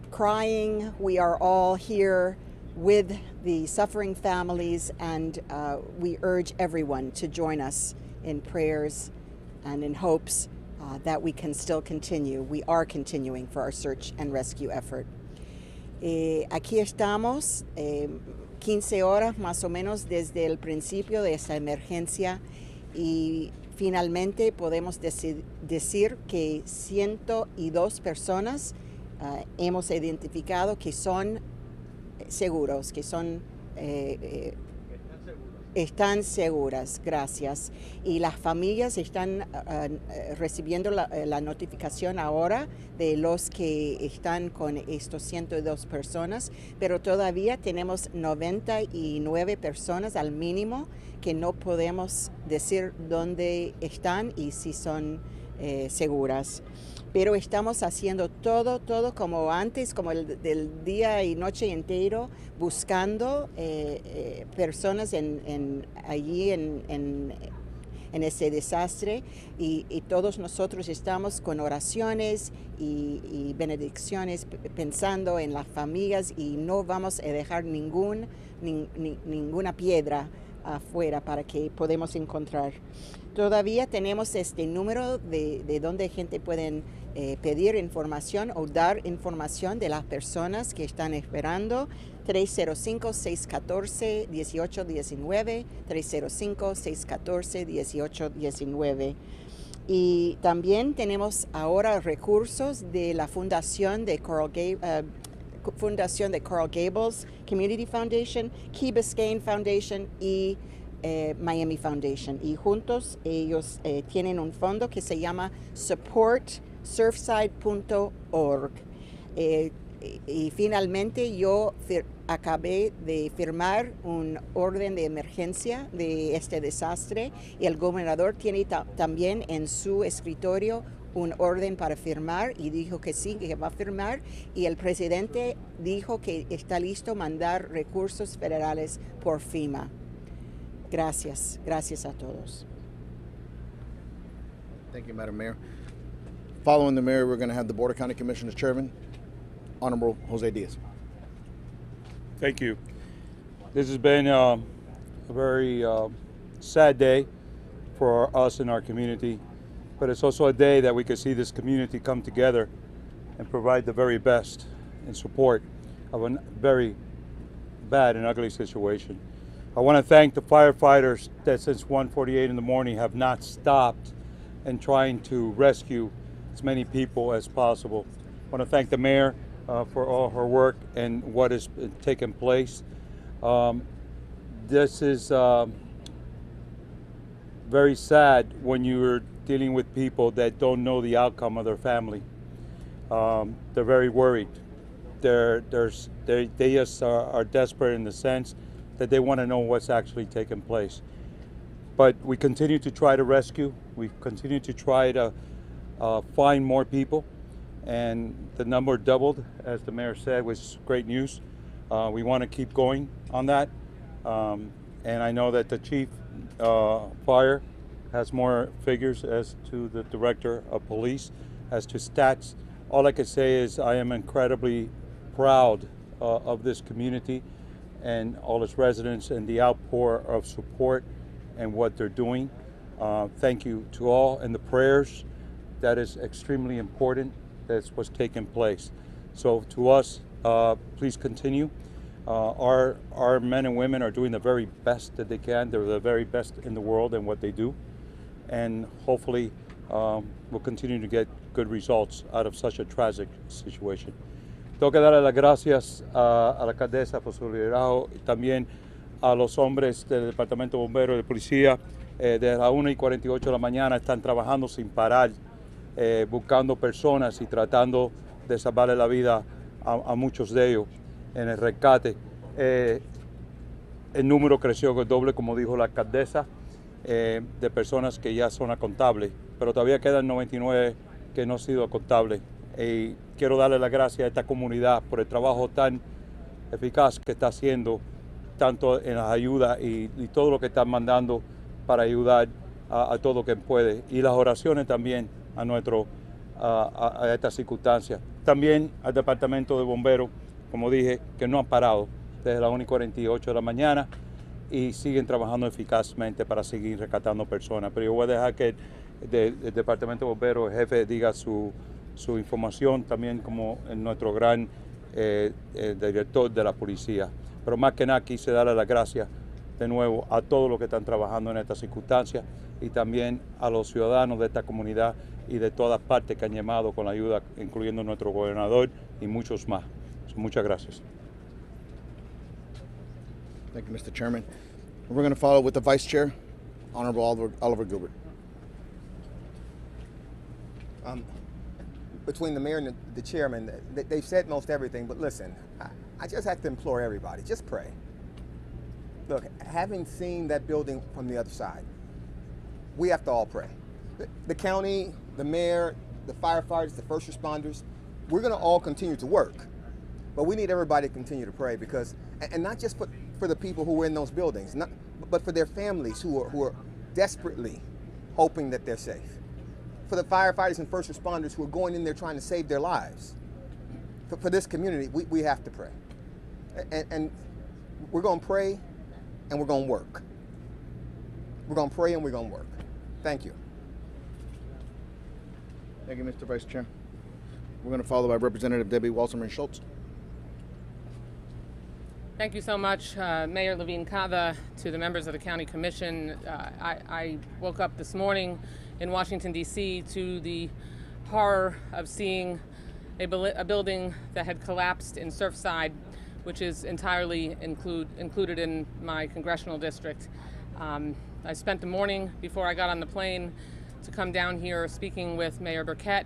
E: crying, we are all here with the suffering families, and we urge everyone to join us in prayers and in hopes that we can still continue. We are continuing for our search and rescue effort. Aquí estamos, 15 horas más o menos desde el principio de esta emergencia, y finalmente podemos decir que 102 personas hemos identificado que son seguros, que son están seguras, gracias. Y las familias están recibiendo la notificación ahora de los que están con estos 102 personas, pero todavía tenemos 99 personas al mínimo que no podemos decir dónde están y si son seguras. Pero estamos haciendo todo como antes, como del día y noche entero, buscando personas allí en ese desastre y todos nosotros estamos con oraciones y benedicciones pensando en las familias y no vamos a dejar ninguna piedra afuera para que podamos encontrar. Todavía tenemos este número de donde gente puede pedir información o dar información de las personas que están esperando. 305-614-1819, 305-614-1819. Y también tenemos ahora recursos de la Fundación de Coral Gables Community Foundation, Key Biscayne Foundation y Miami Foundation. Y juntos ellos tienen un fondo que se llama supportsurfside.org. Y finalmente yo acabé de firmar un orden de emergencia de este desastre y el gobernador tiene también en su escritorio un orden para firmar y dijo que sí, que va a firmar, y el presidente dijo que está listo a mandar recursos federales por FEMA. Gracias a todos.
B: Thank you, Madam Mayor. Following the mayor, we're going to have the Board of County Commissioners Chairman, Honorable Jose Diaz.
H: Thank you. This has been a very sad day for us in our community, but it's also a day that we could see this community come together and provide the very best in support of a very bad and ugly situation. I want to thank the firefighters that since 1:48 in the morning have not stopped in trying to rescue as many people as possible. I want to thank the mayor for all her work and what has taken place. This is very sad when you're dealing with people that don't know the outcome of their family. They're very worried. They just are desperate in the sense that they want to know what's actually taking place. But we continue to try to rescue. We continue to try to find more people. And the number doubled, as the mayor said, which is great news. We want to keep going on that. And I know that the chief fire has more figures as to the director of police, as to stats. All I can say is I am incredibly proud of this community and all its residents and the outpour of support and what they're doing. Thank you to all, and the prayers. That is extremely important. That's what's taking place. So to us, please continue. Our men and women are doing the very best that they can. They're the very best in the world in what they do. And hopefully we'll continue to get good results out of such a tragic situation. Tengo que darle las gracias a la alcaldesa por su liderazgo y también a los hombres del Departamento de Bomberos y de Policía. Desde las 1:48 de la mañana están trabajando sin parar, buscando personas y tratando de salvarle la vida a muchos de ellos en el rescate. El número creció el doble, como dijo la alcaldesa, de personas que ya son contables, pero todavía quedan 99 que no han sido contables. Y quiero darle las gracias a esta comunidad por el trabajo tan eficaz que está haciendo, tanto en las ayudas y todo lo que están mandando para ayudar a todo quien puede. Y las oraciones también a estas circunstancias. También al Departamento de Bomberos, como dije, que no han parado desde las 1:48 de la mañana y siguen trabajando eficazmente para seguir rescatando personas. Pero yo voy a dejar que el Departamento de Bomberos, el jefe, diga su información, también como nuestro gran director de la policía. Pero más que nada quise darle las gracias de nuevo a todos los que están trabajando en estas circunstancias y también a los ciudadanos de esta comunidad y de todas partes que han llamado con la ayuda, incluyendo nuestro gobernador y muchos más. Muchas gracias.
B: Thank you, Mr. Chairman. We're going to follow with the Vice Chair, Honorable Oliver Gilbert.
L: Between the mayor and the chairman, they've said most everything, but listen, I just have to implore everybody, just pray. Look, having seen that building from the other side, we have to all pray. The county, the mayor, the firefighters, the first responders, we're going to all continue to work, but we need everybody to continue to pray because, and not just for the people who were in those buildings, but for their families who are desperately hoping that they're safe. For the firefighters and first responders who are going in there trying to save their lives. For this community, we have to pray. And we're going to pray and we're going to work. We're going to pray and we're going to work. Thank you.
B: Thank you, Mr. Vice Chair. We're going to follow by Representative Debbie Wasserman-Schultz.
N: Thank you so much, Mayor Levine Cava, to the members of the County Commission. I woke up this morning in Washington, D.C. to the horror of seeing a building that had collapsed in Surfside, which is entirely included in my congressional district. I spent the morning before I got on the plane to come down here speaking with Mayor Burkett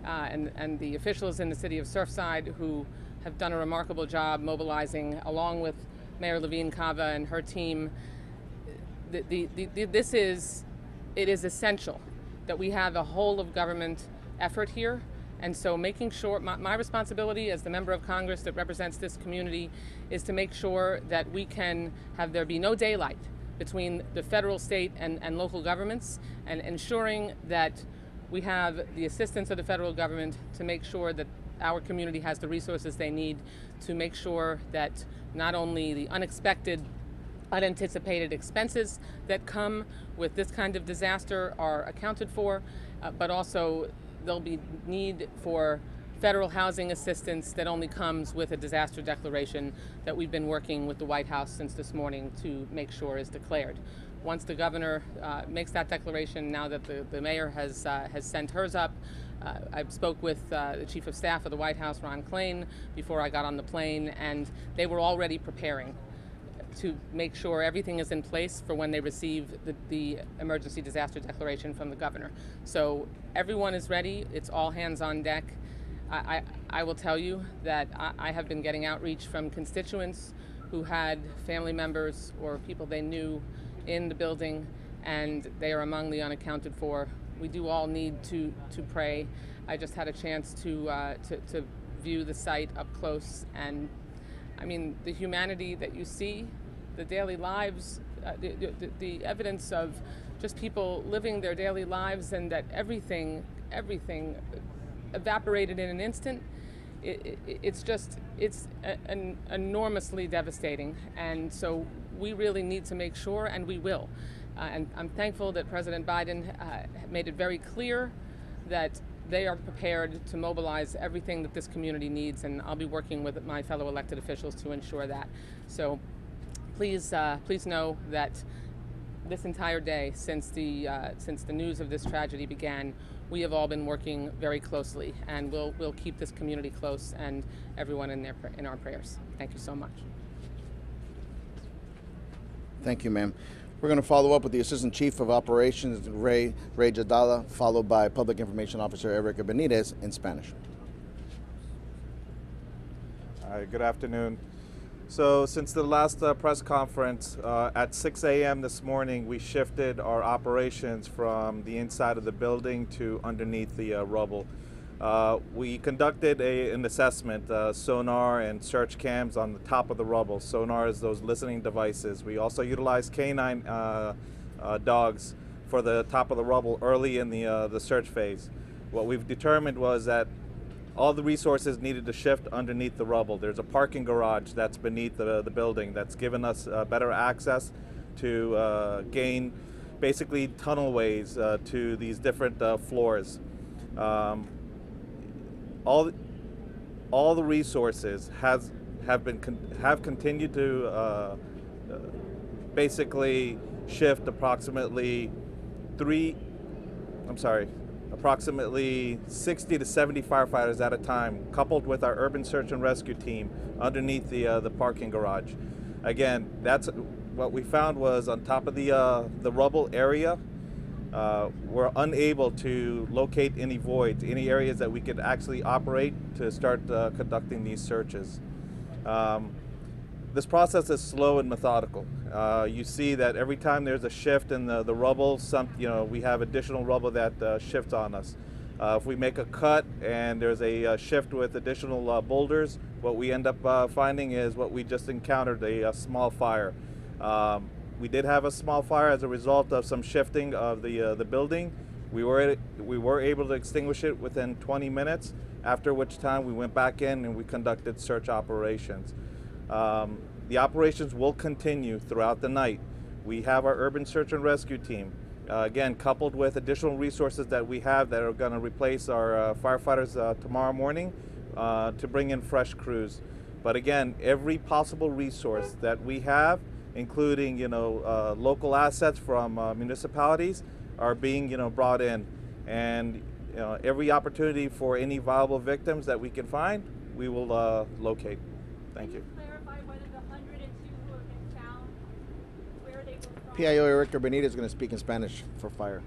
N: and the officials in the city of Surfside who have done a remarkable job mobilizing along with Mayor Levine Cava and her team. It is essential that we have a whole of government effort here. And so making sure, my responsibility as the member of Congress that represents this community is to make sure that we can have there be no daylight between the federal, state, and local governments, and ensuring that we have the assistance of the federal government to make sure that our community has the resources they need to make sure that not only the unexpected, unanticipated expenses that come with this kind of disaster are accounted for, but also there'll be need for federal housing assistance that only comes with a disaster declaration that we've been working with the White House since this morning to make sure is declared. Once the governor makes that declaration, now that the mayor has sent hers up, I spoke with the Chief of Staff of the White House, Ron Klain, before I got on the plane, and they were already preparing to make sure everything is in place for when they receive the emergency disaster declaration from the governor. So everyone is ready. It's all hands on deck. I will tell you that I have been getting outreach from constituents who had family members or people they knew in the building, and they are among the unaccounted for. We do all need to pray. I just had a chance to view the site up close, and I mean, the humanity that you see, the daily lives, the evidence of just people living their daily lives, and that everything evaporated in an instant. It's enormously devastating, and so we really need to make sure, and we will. And I'm thankful that President Biden made it very clear that they are prepared to mobilize everything that this community needs, and I'll be working with my fellow elected officials to ensure that. So please know that this entire day, since the news of this tragedy began, we have all been working very closely, and we'll keep this community close and everyone in our prayers. Thank you so much.
B: Thank you, ma'am. We're going to follow up with the Assistant Chief of Operations, Ray Jadala, followed by Public Information Officer Erica Benitez in Spanish.
U: Good afternoon. So since the last press conference at 6 a.m. this morning, we shifted our operations from the inside of the building to underneath the rubble. We conducted an assessment, sonar and search cams on the top of the rubble. Sonar is those listening devices. We also utilized canine dogs for the top of the rubble early in the search phase. What we've determined was that all the resources needed to shift underneath the rubble. There's a parking garage that's beneath the building that's given us better access to gain basically tunnelways to these different floors. All the resources have continued to basically shift approximately approximately 60 to 70 firefighters at a time, coupled with our urban search and rescue team underneath the parking garage. Again, that's what we found was on top of the rubble area. We're unable to locate any voids, any areas that we could actually operate to start conducting these searches. This process is slow and methodical. You see that every time there's a shift in the rubble, we have additional rubble that shifts on us. If we make a cut and there's a shift with additional boulders, what we end up finding is what we just encountered, a small fire. We did have a small fire as a result of some shifting of the building. We were able to extinguish it within 20 minutes, after which time we went back in and we conducted search operations. The operations will continue throughout the night. We have our urban search and rescue team, again, coupled with additional resources that we have that are going to replace our firefighters tomorrow morning to bring in fresh crews. But again, every possible resource that we have, including local assets from municipalities, are being brought in, and every opportunity for any viable victims that we can find, we will locate. Thank you.
B: PIO Erica Benitez is going to speak in Spanish for fire.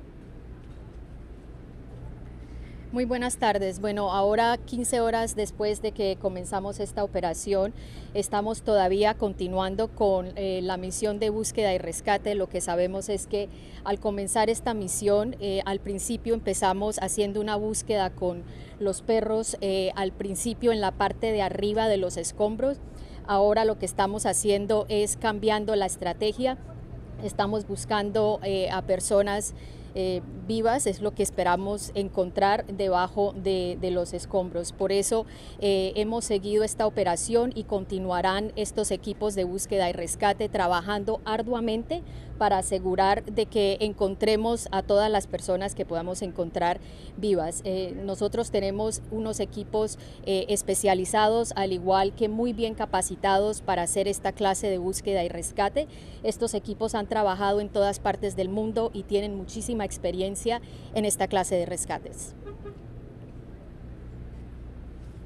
D: Muy buenas tardes. Bueno, ahora 15 horas después de que comenzamos esta operación, estamos todavía continuando con la misión de búsqueda y rescate. Lo que sabemos es que al comenzar esta misión, al principio empezamos haciendo una búsqueda con los perros, al principio en la parte de arriba de los escombros. Ahora lo que estamos haciendo es cambiando la estrategia. Estamos buscando a personas vivas, es lo que esperamos encontrar debajo de los escombros. Por eso hemos seguido esta operación y continuarán estos equipos de búsqueda y rescate trabajando arduamente para asegurar de que encontremos a todas las personas que podamos encontrar vivas. Nosotros tenemos unos equipos especializados, al igual que muy bien capacitados para hacer esta clase de búsqueda y rescate. Estos equipos han trabajado en todas partes del mundo y tienen muchísima experiencia en esta clase de rescates.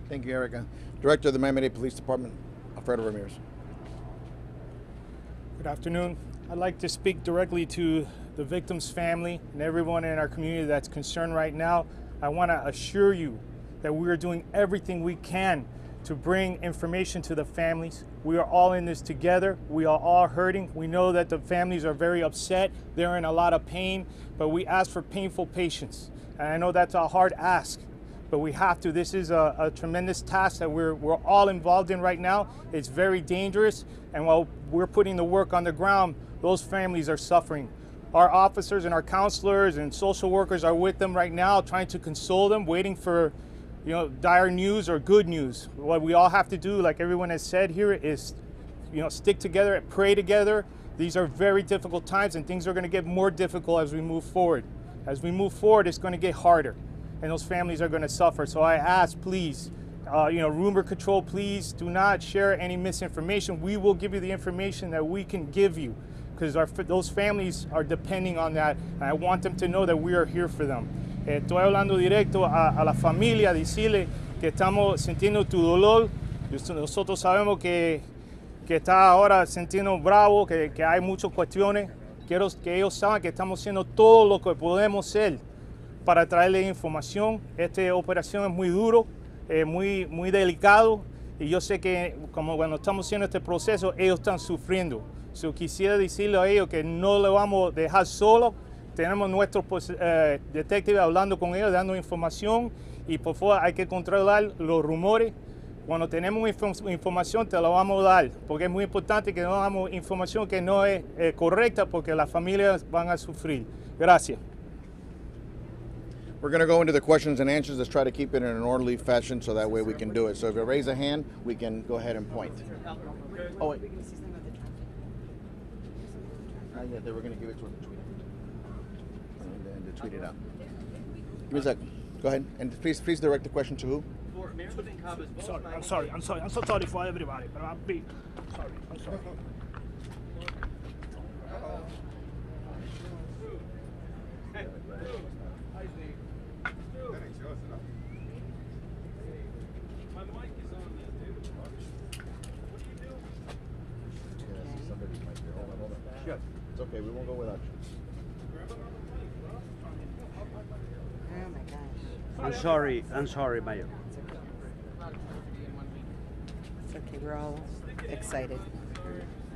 B: Thank you, Erica. Director of the Miami-Dade Police Department, Alfredo Ramirez.
J: Good afternoon. I'd like to speak directly to the victim's family and everyone in our community that's concerned right now. I want to assure you that we are doing everything we can to bring information to the families. We are all in this together. We are all hurting. We know that the families are very upset. They're in a lot of pain, but we ask for painful patience. And I know that's a hard ask, but we have to. This is a tremendous task that we're all involved in right now. It's very dangerous, and while we're putting the work on the ground, those families are suffering. Our officers and our counselors and social workers are with them right now, trying to console them, waiting for dire news or good news. What we all have to do, like everyone has said here, is stick together and pray together. These are very difficult times, and things are going to get more difficult as we move forward. As we move forward, it's going to get harder, and those families are going to suffer. So I ask, please, rumor control, please do not share any misinformation. We will give you the information that we can give you, because those families are depending on that, and I want them to know that we are here for them. Estoy hablando directo a la familia, decirle que estamos sintiendo tu dolor. Nosotros sabemos que está ahora sintiendo bravo, que hay muchas cuestiones. Quiero que ellos saben que estamos haciendo todo lo que podemos hacer para traerles información. Esta operación es muy duro, muy delicado, y yo sé que como cuando estamos haciendo este proceso, ellos están sufriendo. So, quisiera decirle a ellos que no le vamos a dejar solo. Tenemos nuestros detectives hablando con ellos, dando información, y por favor hay que controlar los rumores. Cuando tenemos información te la vamos a dar, porque es muy importante que no damos información que no es correcta, porque las familias van a sufrir. Gracias.
B: We're going to go into the questions and answers. Let's try to keep it in an orderly fashion so that way we can do it. So if you raise a hand, we can go ahead and point. Oh, wait. Yeah, they were going to give it to him to tweet it. And then to tweet it out. Give me a second. Go ahead. And please direct the question to who?
J: I'm sorry. I'm so sorry for everybody, but I'm big. I'm sorry.
B: okay. We won't go without you.
E: Oh my gosh.
R: I'm sorry, Mayor.
E: It's okay, we're all excited.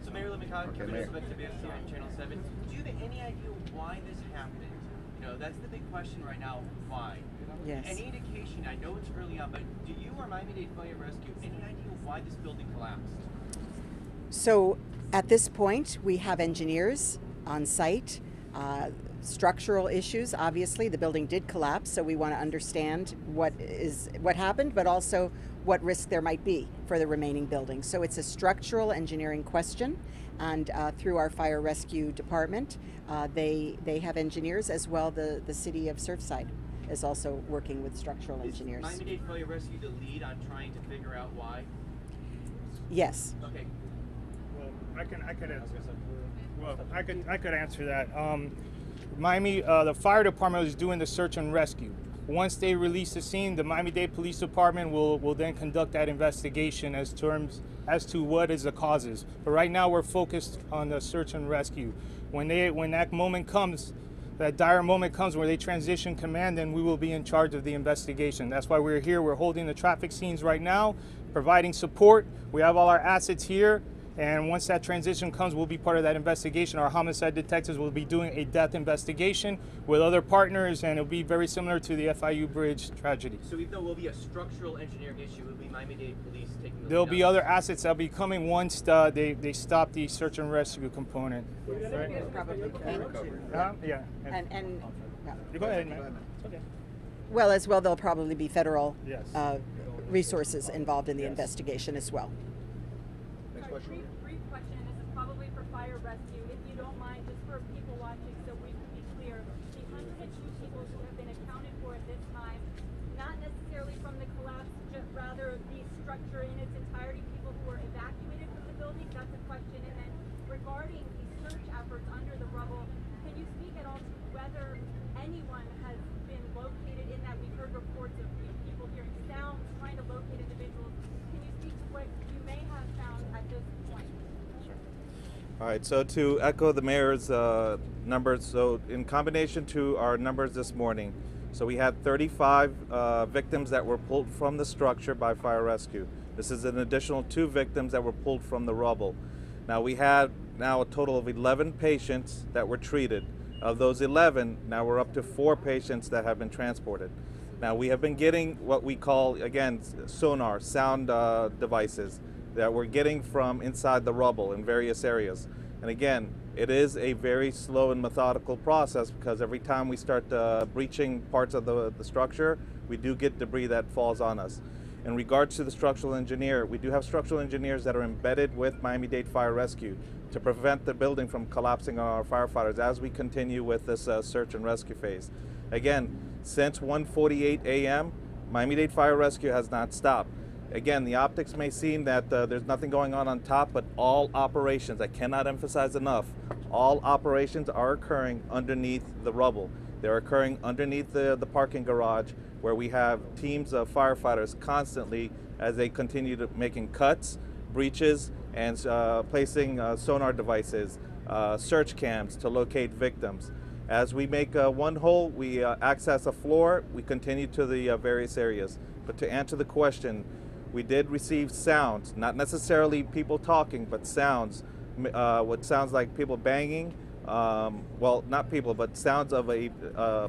S: So Mayor Lemon-Cobb,
B: Okay, Mayor.
S: here on Channel 7. Do you have any idea why this happened? You know, that's the big question right now, why?
E: Yes.
S: Any indication, I know it's early on, but do you or Miami-Dade Fire Rescue any idea why this building collapsed?
E: So at this point, we have engineers on site. Structural issues, obviously, the building did collapse, so we want to understand what happened, but also what risk there might be for the remaining buildings. So it's a structural engineering question, and through our fire rescue department, they have engineers as well. The city of Surfside is also working with structural engineers.
S: Is Miami-Dade Fire Rescue the lead on trying to figure out why?
E: Yes.
S: Okay.
A: Well, I could answer. Well, I could answer that. Miami, the fire department is doing the search and rescue. Once they release the scene, the Miami-Dade Police Department will then conduct that investigation as to what is the causes. But right now, we're focused on the search and rescue. When that moment comes, that dire moment comes where they transition command, then we will be in charge of the investigation. That's why we're here. We're holding the traffic scenes right now, providing support. We have all our assets here. And once that transition comes, we'll be part of that investigation. Our homicide detectives will be doing a death investigation with other partners, and it'll be very similar to the FIU Bridge tragedy.
S: So even though it will be a structural engineering issue, it will be Miami-Dade Police taking the
A: There'll
S: lead
A: be
S: on
A: other
S: this?
A: assets that'll be coming once they stop the search and rescue component.
E: Probably
A: Yeah.
E: And
A: You go ahead, man. Okay.
E: well, as well, there'll probably be federal
A: Yes.
E: resources involved in the investigation as well.
B: Next question.
V: Brief question, and this is probably for fire rescue. If you don't mind, just for people watching, so we can be clear, the 102 people who have been accounted for at this time, not necessarily from the collapse, just rather the structure in its entirety, people who were evacuated from the building, that's a question. And then regarding the search efforts under the rubble, can you speak at all to whether anyone has been located in that? We've heard reports of people hearing sounds, trying to locate individuals. Can you speak to what you may have found at this point?
U: All right, so to echo the mayor's numbers, so in combination to our numbers this morning, so we had 35 victims that were pulled from the structure by fire rescue. This is an additional 2 victims that were pulled from the rubble. Now we had a total of 11 patients that were treated. Of those 11, now we're up to 4 patients that have been transported. Now we have been getting what we call, again, sonar, sound devices that we're getting from inside the rubble in various areas. And again, it is a very slow and methodical process because every time we start breaching parts of the structure, we do get debris that falls on us. In regards to the structural engineer, we do have structural engineers that are embedded with Miami-Dade Fire Rescue to prevent the building from collapsing on our firefighters as we continue with this search and rescue phase. Again, since 1:48 a.m., Miami-Dade Fire Rescue has not stopped. Again, the optics may seem that there's nothing going on top, but all operations, I cannot emphasize enough, all operations are occurring underneath the rubble. They're occurring underneath the parking garage where we have teams of firefighters constantly as they continue to making cuts, breaches, and placing sonar devices, search cams to locate victims. As we make one hole, we access a floor, we continue to the various areas. But to answer the question, we did receive sounds, not necessarily people talking, but sounds, what sounds like people banging, well, not people, but sounds of a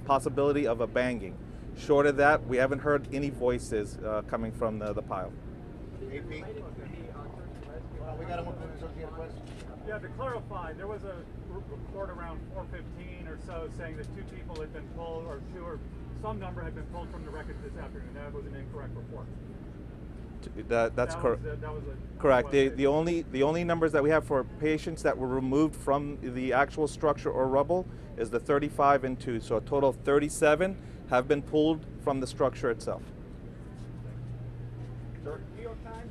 U: possibility of a banging. Short of that, we haven't heard any voices coming from the pile.
B: AP? We got one associated question.
X: Yeah, to clarify, there was a report around 4:15 or so saying that 2 people had been pulled, or 2 or some number had been pulled from the wreckage this afternoon. That was an incorrect report.
U: That's correct. Correct. The only numbers that we have for patients that were removed from the actual structure or rubble is the 35 and 2. So a total of 37 have been pulled from the structure itself.
Y: New York Times,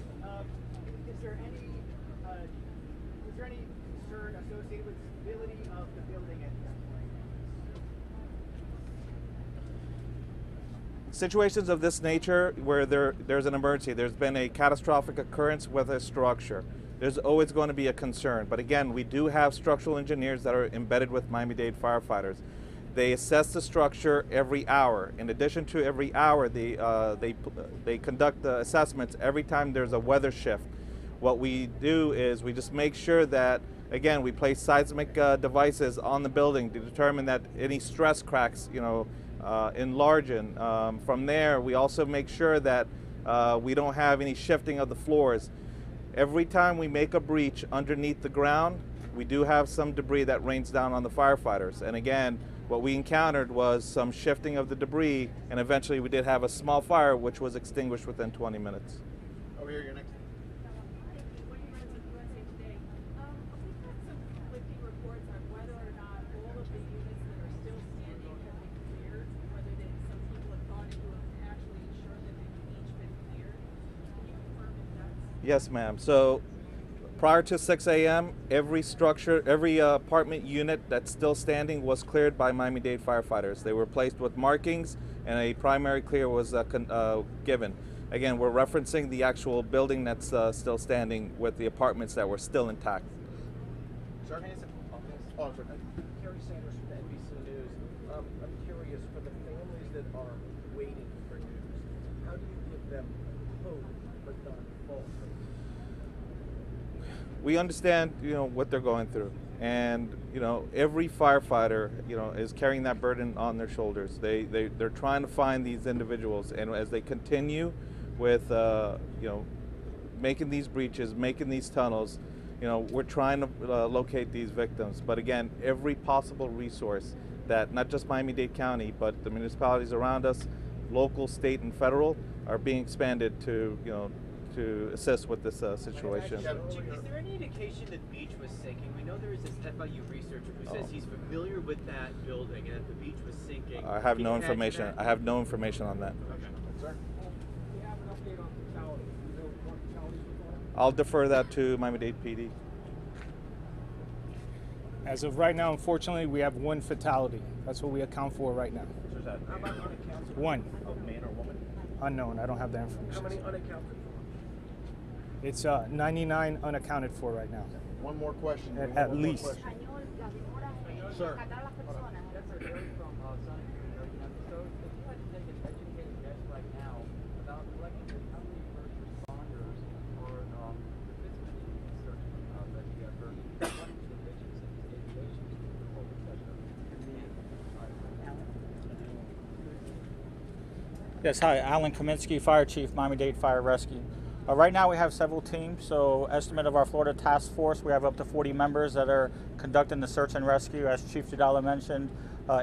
Y: is there any concern associated with the stability of the building at this point?
U: Situations of this nature where there's an emergency, there's been a catastrophic occurrence with a structure. there's always going to be a concern. But again, we do have structural engineers that are embedded with Miami-Dade firefighters. They assess the structure every hour. In addition to every hour, they conduct the assessments every time there's a weather shift. What we do is we just make sure that, again, we place seismic devices on the building to determine that any stress cracks, enlarge. From there, we also make sure that we don't have any shifting of the floors. Every time we make a breach underneath the ground, we do have some debris that rains down on the firefighters. And again, what we encountered was some shifting of the debris, and eventually we did have a small fire which was extinguished within 20 minutes.
B: Over here, you're next.
U: Yes, ma'am. So prior to 6 a.m., every structure, every apartment unit that's still standing was cleared by Miami-Dade firefighters. They were placed with markings, and a primary clear was given. Again, we're referencing the actual building that's still standing with the apartments that were still intact.
B: Sir? Oh, sorry.
Y: Kerry Sanders from NBC News. I'm curious, for the families that are waiting for news, how do you give them hope but not false hope?
U: We understand, what they're going through, and every firefighter, is carrying that burden on their shoulders. They're trying to find these individuals, and as they continue with, making these breaches, making these tunnels, we're trying to locate these victims. But again, every possible resource that not just Miami-Dade County, but the municipalities around us, local, state, and federal, are being expanded to, to assist with this situation.
S: Is there any indication that beach was sinking? We know there is this FIU researcher who says he's familiar with that building and that the beach was sinking.
U: I have no information. I have no information on that.
S: Okay.
Y: Sir? Do you have an update on fatality? Do you know what fatalities were?
U: I'll defer that to Miami-Dade PD.
F: As of right now, unfortunately, we have one fatality. That's what we account for right now.
Y: How about unaccounted?
F: One.
Y: A man or woman?
F: Unknown. I don't have that information.
Y: How many unaccounted for?
F: It's 99 unaccounted for right now.
B: One more question.
F: At least.
B: Sir.
G: Yes, hi, Alan Kaminsky, Fire Chief, Miami-Dade Fire Rescue. Right now we have several teams, so estimate of our Florida task force, we have up to 40 members that are conducting the search and rescue, as Chief Jadala mentioned,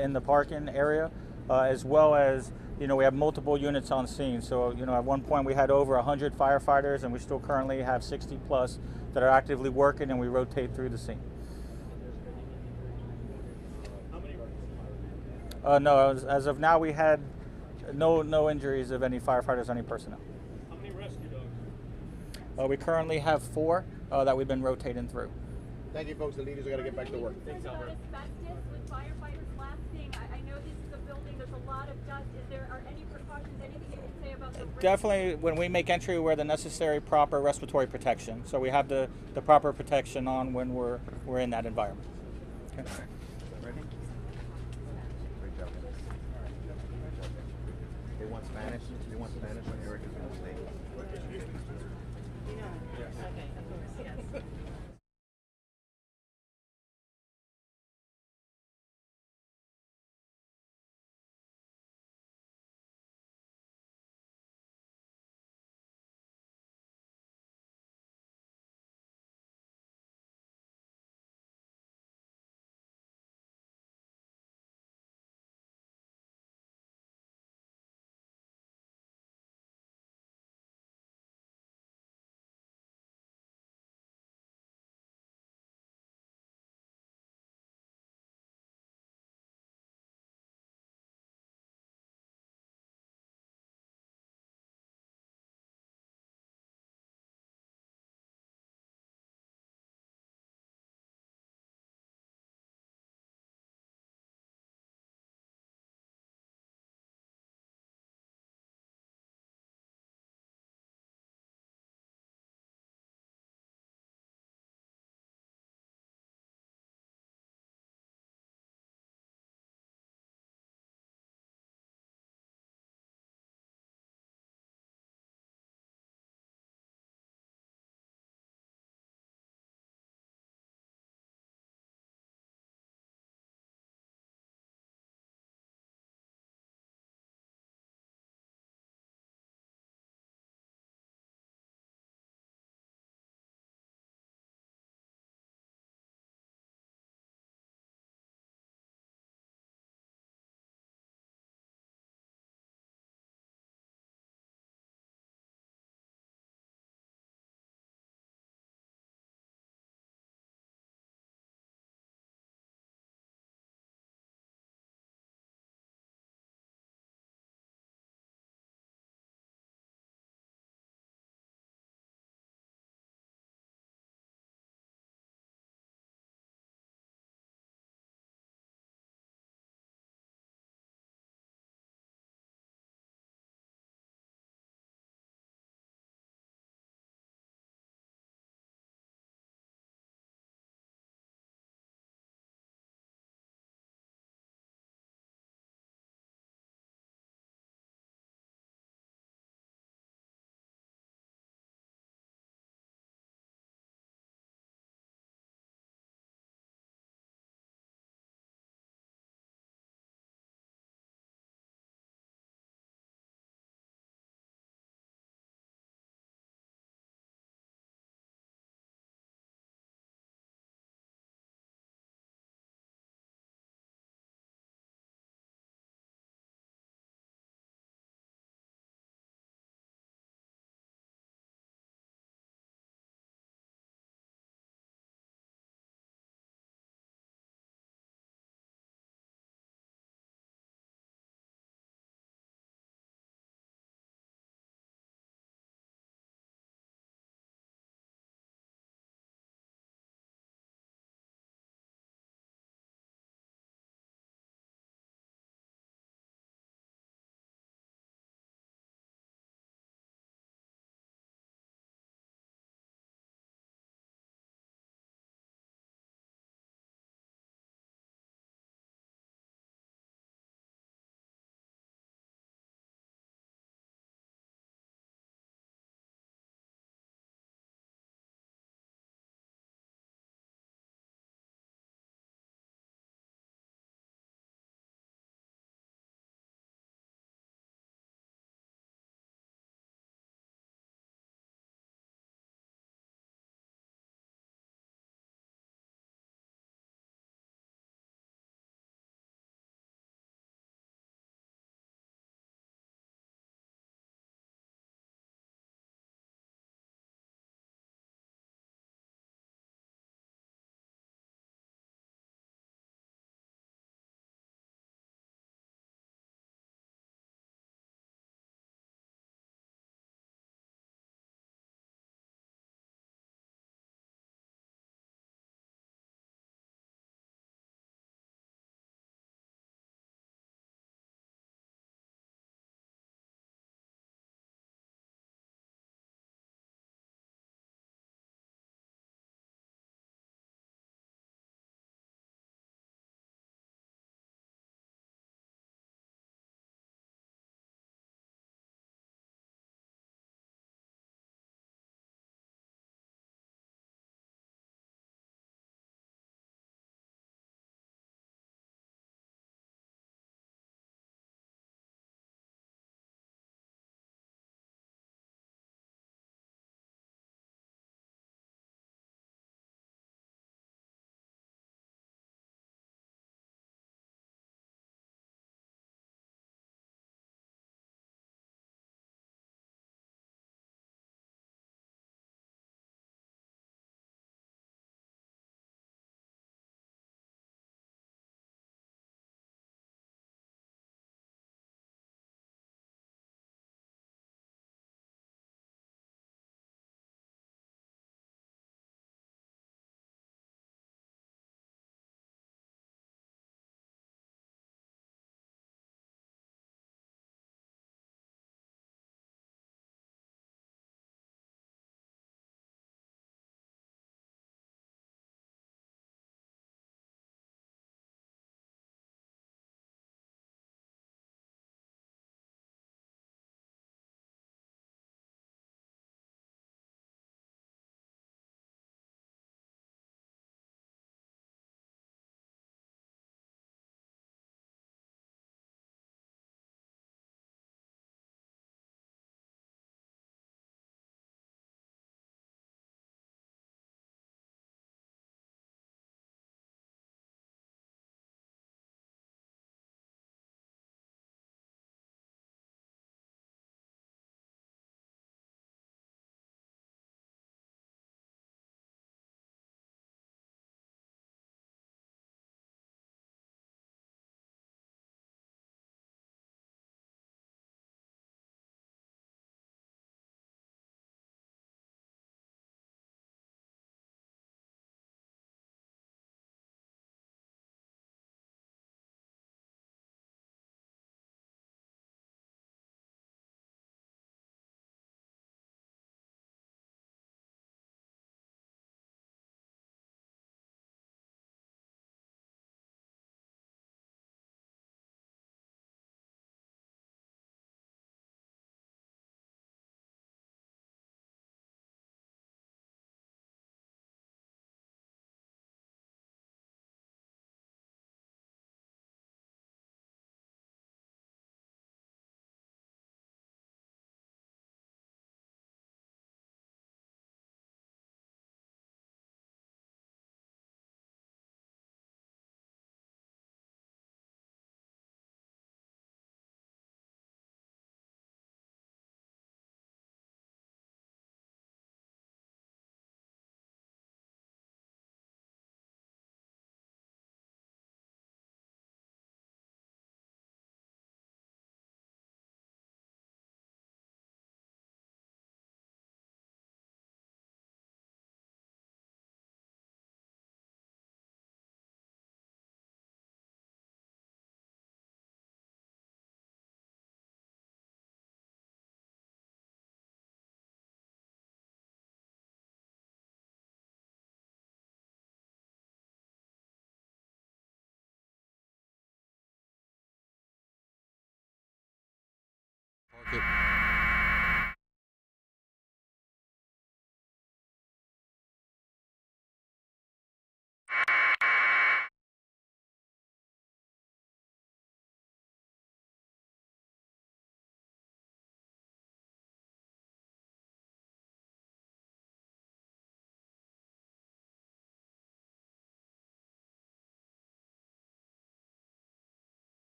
G: in the parking area, as well as, we have multiple units on scene. So, at one point we had over 100 firefighters, and we still currently have 60 plus that are actively working, and we rotate through the scene. No, as of now we had no injuries of any firefighters or any personnel.
X: How many rescue dogs?
G: We currently have 4 that we've been rotating through.
B: Thank you, folks. The leaders are going to get back to work.
V: Thanks, Albert. Asbestos with firefighters lasting. I know this is a building. There's a lot of dust. Are any precautions? Anything you can say about the risk?
G: Definitely, when we make entry, we wear the necessary proper respiratory protection. So we have the proper protection on when we're in that environment. Okay.
B: Ready? Great job. They want Spanish. They want Spanish on Eric is going to stay.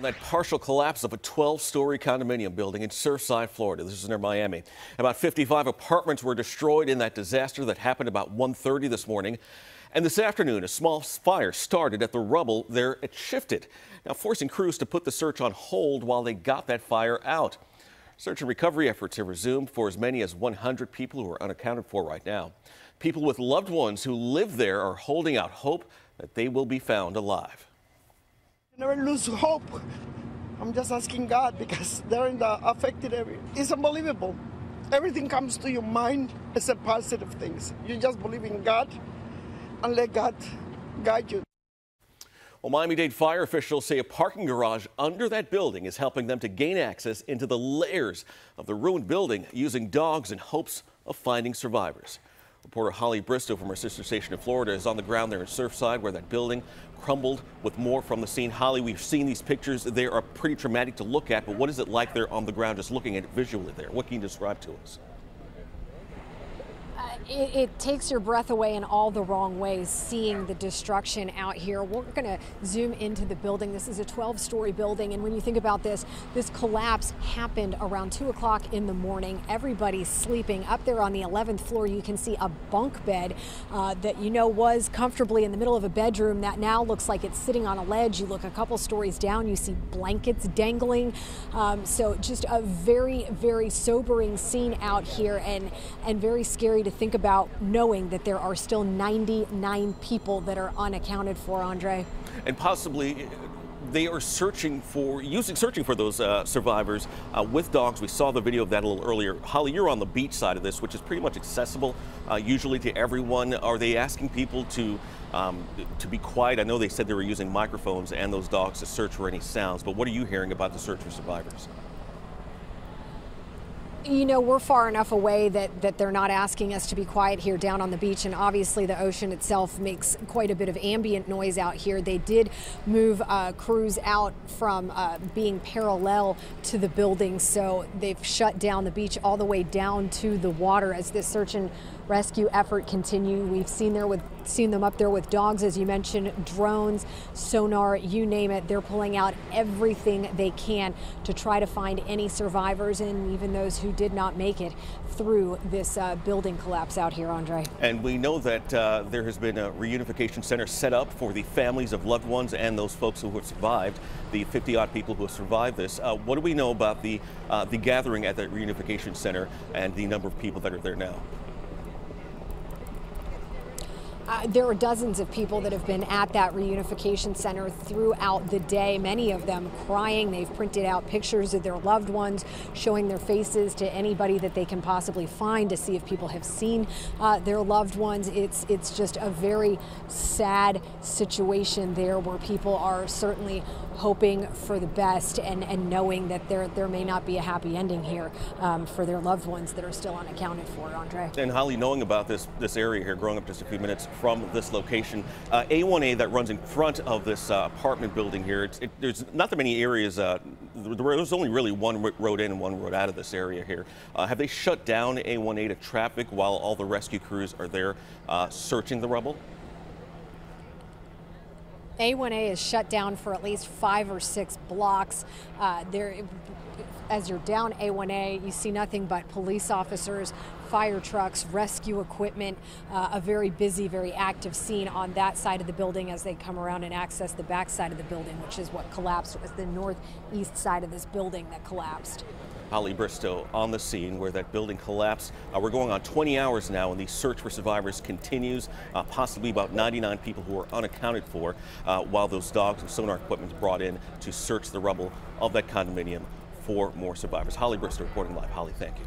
I: On that partial collapse of a 12-story condominium building in Surfside, Florida. This is near Miami. About 55 apartments were destroyed in that disaster that happened about 1:30 this morning. And this afternoon, a small fire started at the rubble there. It shifted, now forcing crews to put the search on hold while they got that fire out. Search and recovery efforts have resumed for as many as 100 people who are unaccounted for right now. People with loved ones who live there are holding out hope that they will be found alive.
M: Never lose hope. I'm just asking God because they're in the affected area. It's unbelievable. Everything comes to your mind except positive things. You just believe in God and let God guide you.
I: Well, Miami-Dade fire officials say a parking garage under that building is helping them to gain access into the layers of the ruined building using dogs in hopes of finding survivors. Reporter Holly Bristow from our sister station in Florida is on the ground there in Surfside where that building crumbled, with more from the scene. Holly, we've seen these pictures. They are pretty traumatic to look at, but what is it like there on the ground just looking at it visually there? What can you describe to us?
O: It takes your breath away in all the wrong ways, seeing the destruction out here. We're going to zoom into the building. This is a 12-story building, and when you think about this collapse happened around 2 o'clock in the morning. Everybody's sleeping. Up there on the 11th floor, you can see a bunk bed that was comfortably in the middle of a bedroom that now looks like it's sitting on a ledge. You look a couple stories down, you see blankets dangling. So just a very, very sobering scene out here, and very scary to think about, knowing that there are still 99 people that are unaccounted for, Andre.
I: And possibly they are searching for those survivors with dogs. We saw the video of that a little earlier. Holly, you're on the beach side of this, which is pretty much accessible usually to everyone. Are they asking people to be quiet? I know they said they were using microphones and those dogs to search for any sounds, but what are you hearing about the search for survivors?
O: We're far enough away that they're not asking us to be quiet here down on the beach, and obviously the ocean itself makes quite a bit of ambient noise out here. They did move crews out from being parallel to the building, so they've shut down the beach all the way down to the water as this search and rescue effort continue. We've seen them up there with dogs, as you mentioned, drones, sonar, you name it. They're pulling out everything they can to try to find any survivors, and even those who did not make it through this building collapse out here, Andre. And
I: we know that there has been a reunification center set up for the families of loved ones and those folks who have survived, the 50-odd people who have survived this. What do we know about the gathering at that reunification center and the number of people that are there now?
O: There are dozens of people that have been at that reunification center throughout the day, many of them crying. They've printed out pictures of their loved ones, showing their faces to anybody that they can possibly find to see if people have seen their loved ones. It's just a very sad situation there, where people are certainly hoping for the best and knowing that there may not be a happy ending here for their loved ones that are still unaccounted for, Andre.
I: And Holly, knowing about this area here, growing up just a few minutes from this location, A1A that runs in front of this apartment building here, there's not that many areas, there's only really one road in and one road out of this area here. Have they shut down A1A to traffic while all the rescue crews are there searching the rubble?
O: A1A is shut down for at least 5 or 6 blocks. As you're down A1A, you see nothing but police officers, fire trucks, rescue equipment, a very busy, very active scene on that side of the building as they come around and access the back side of the building, which is what collapsed. It was the northeast side of this building that collapsed.
I: Holly Bristow on the scene where that building collapsed. We're going on 20 hours now, and the search for survivors continues. Possibly about 99 people who are unaccounted for, while those dogs and sonar equipment is brought in to search the rubble of that condominium for more survivors. Holly Bristow reporting live. Holly, thank you.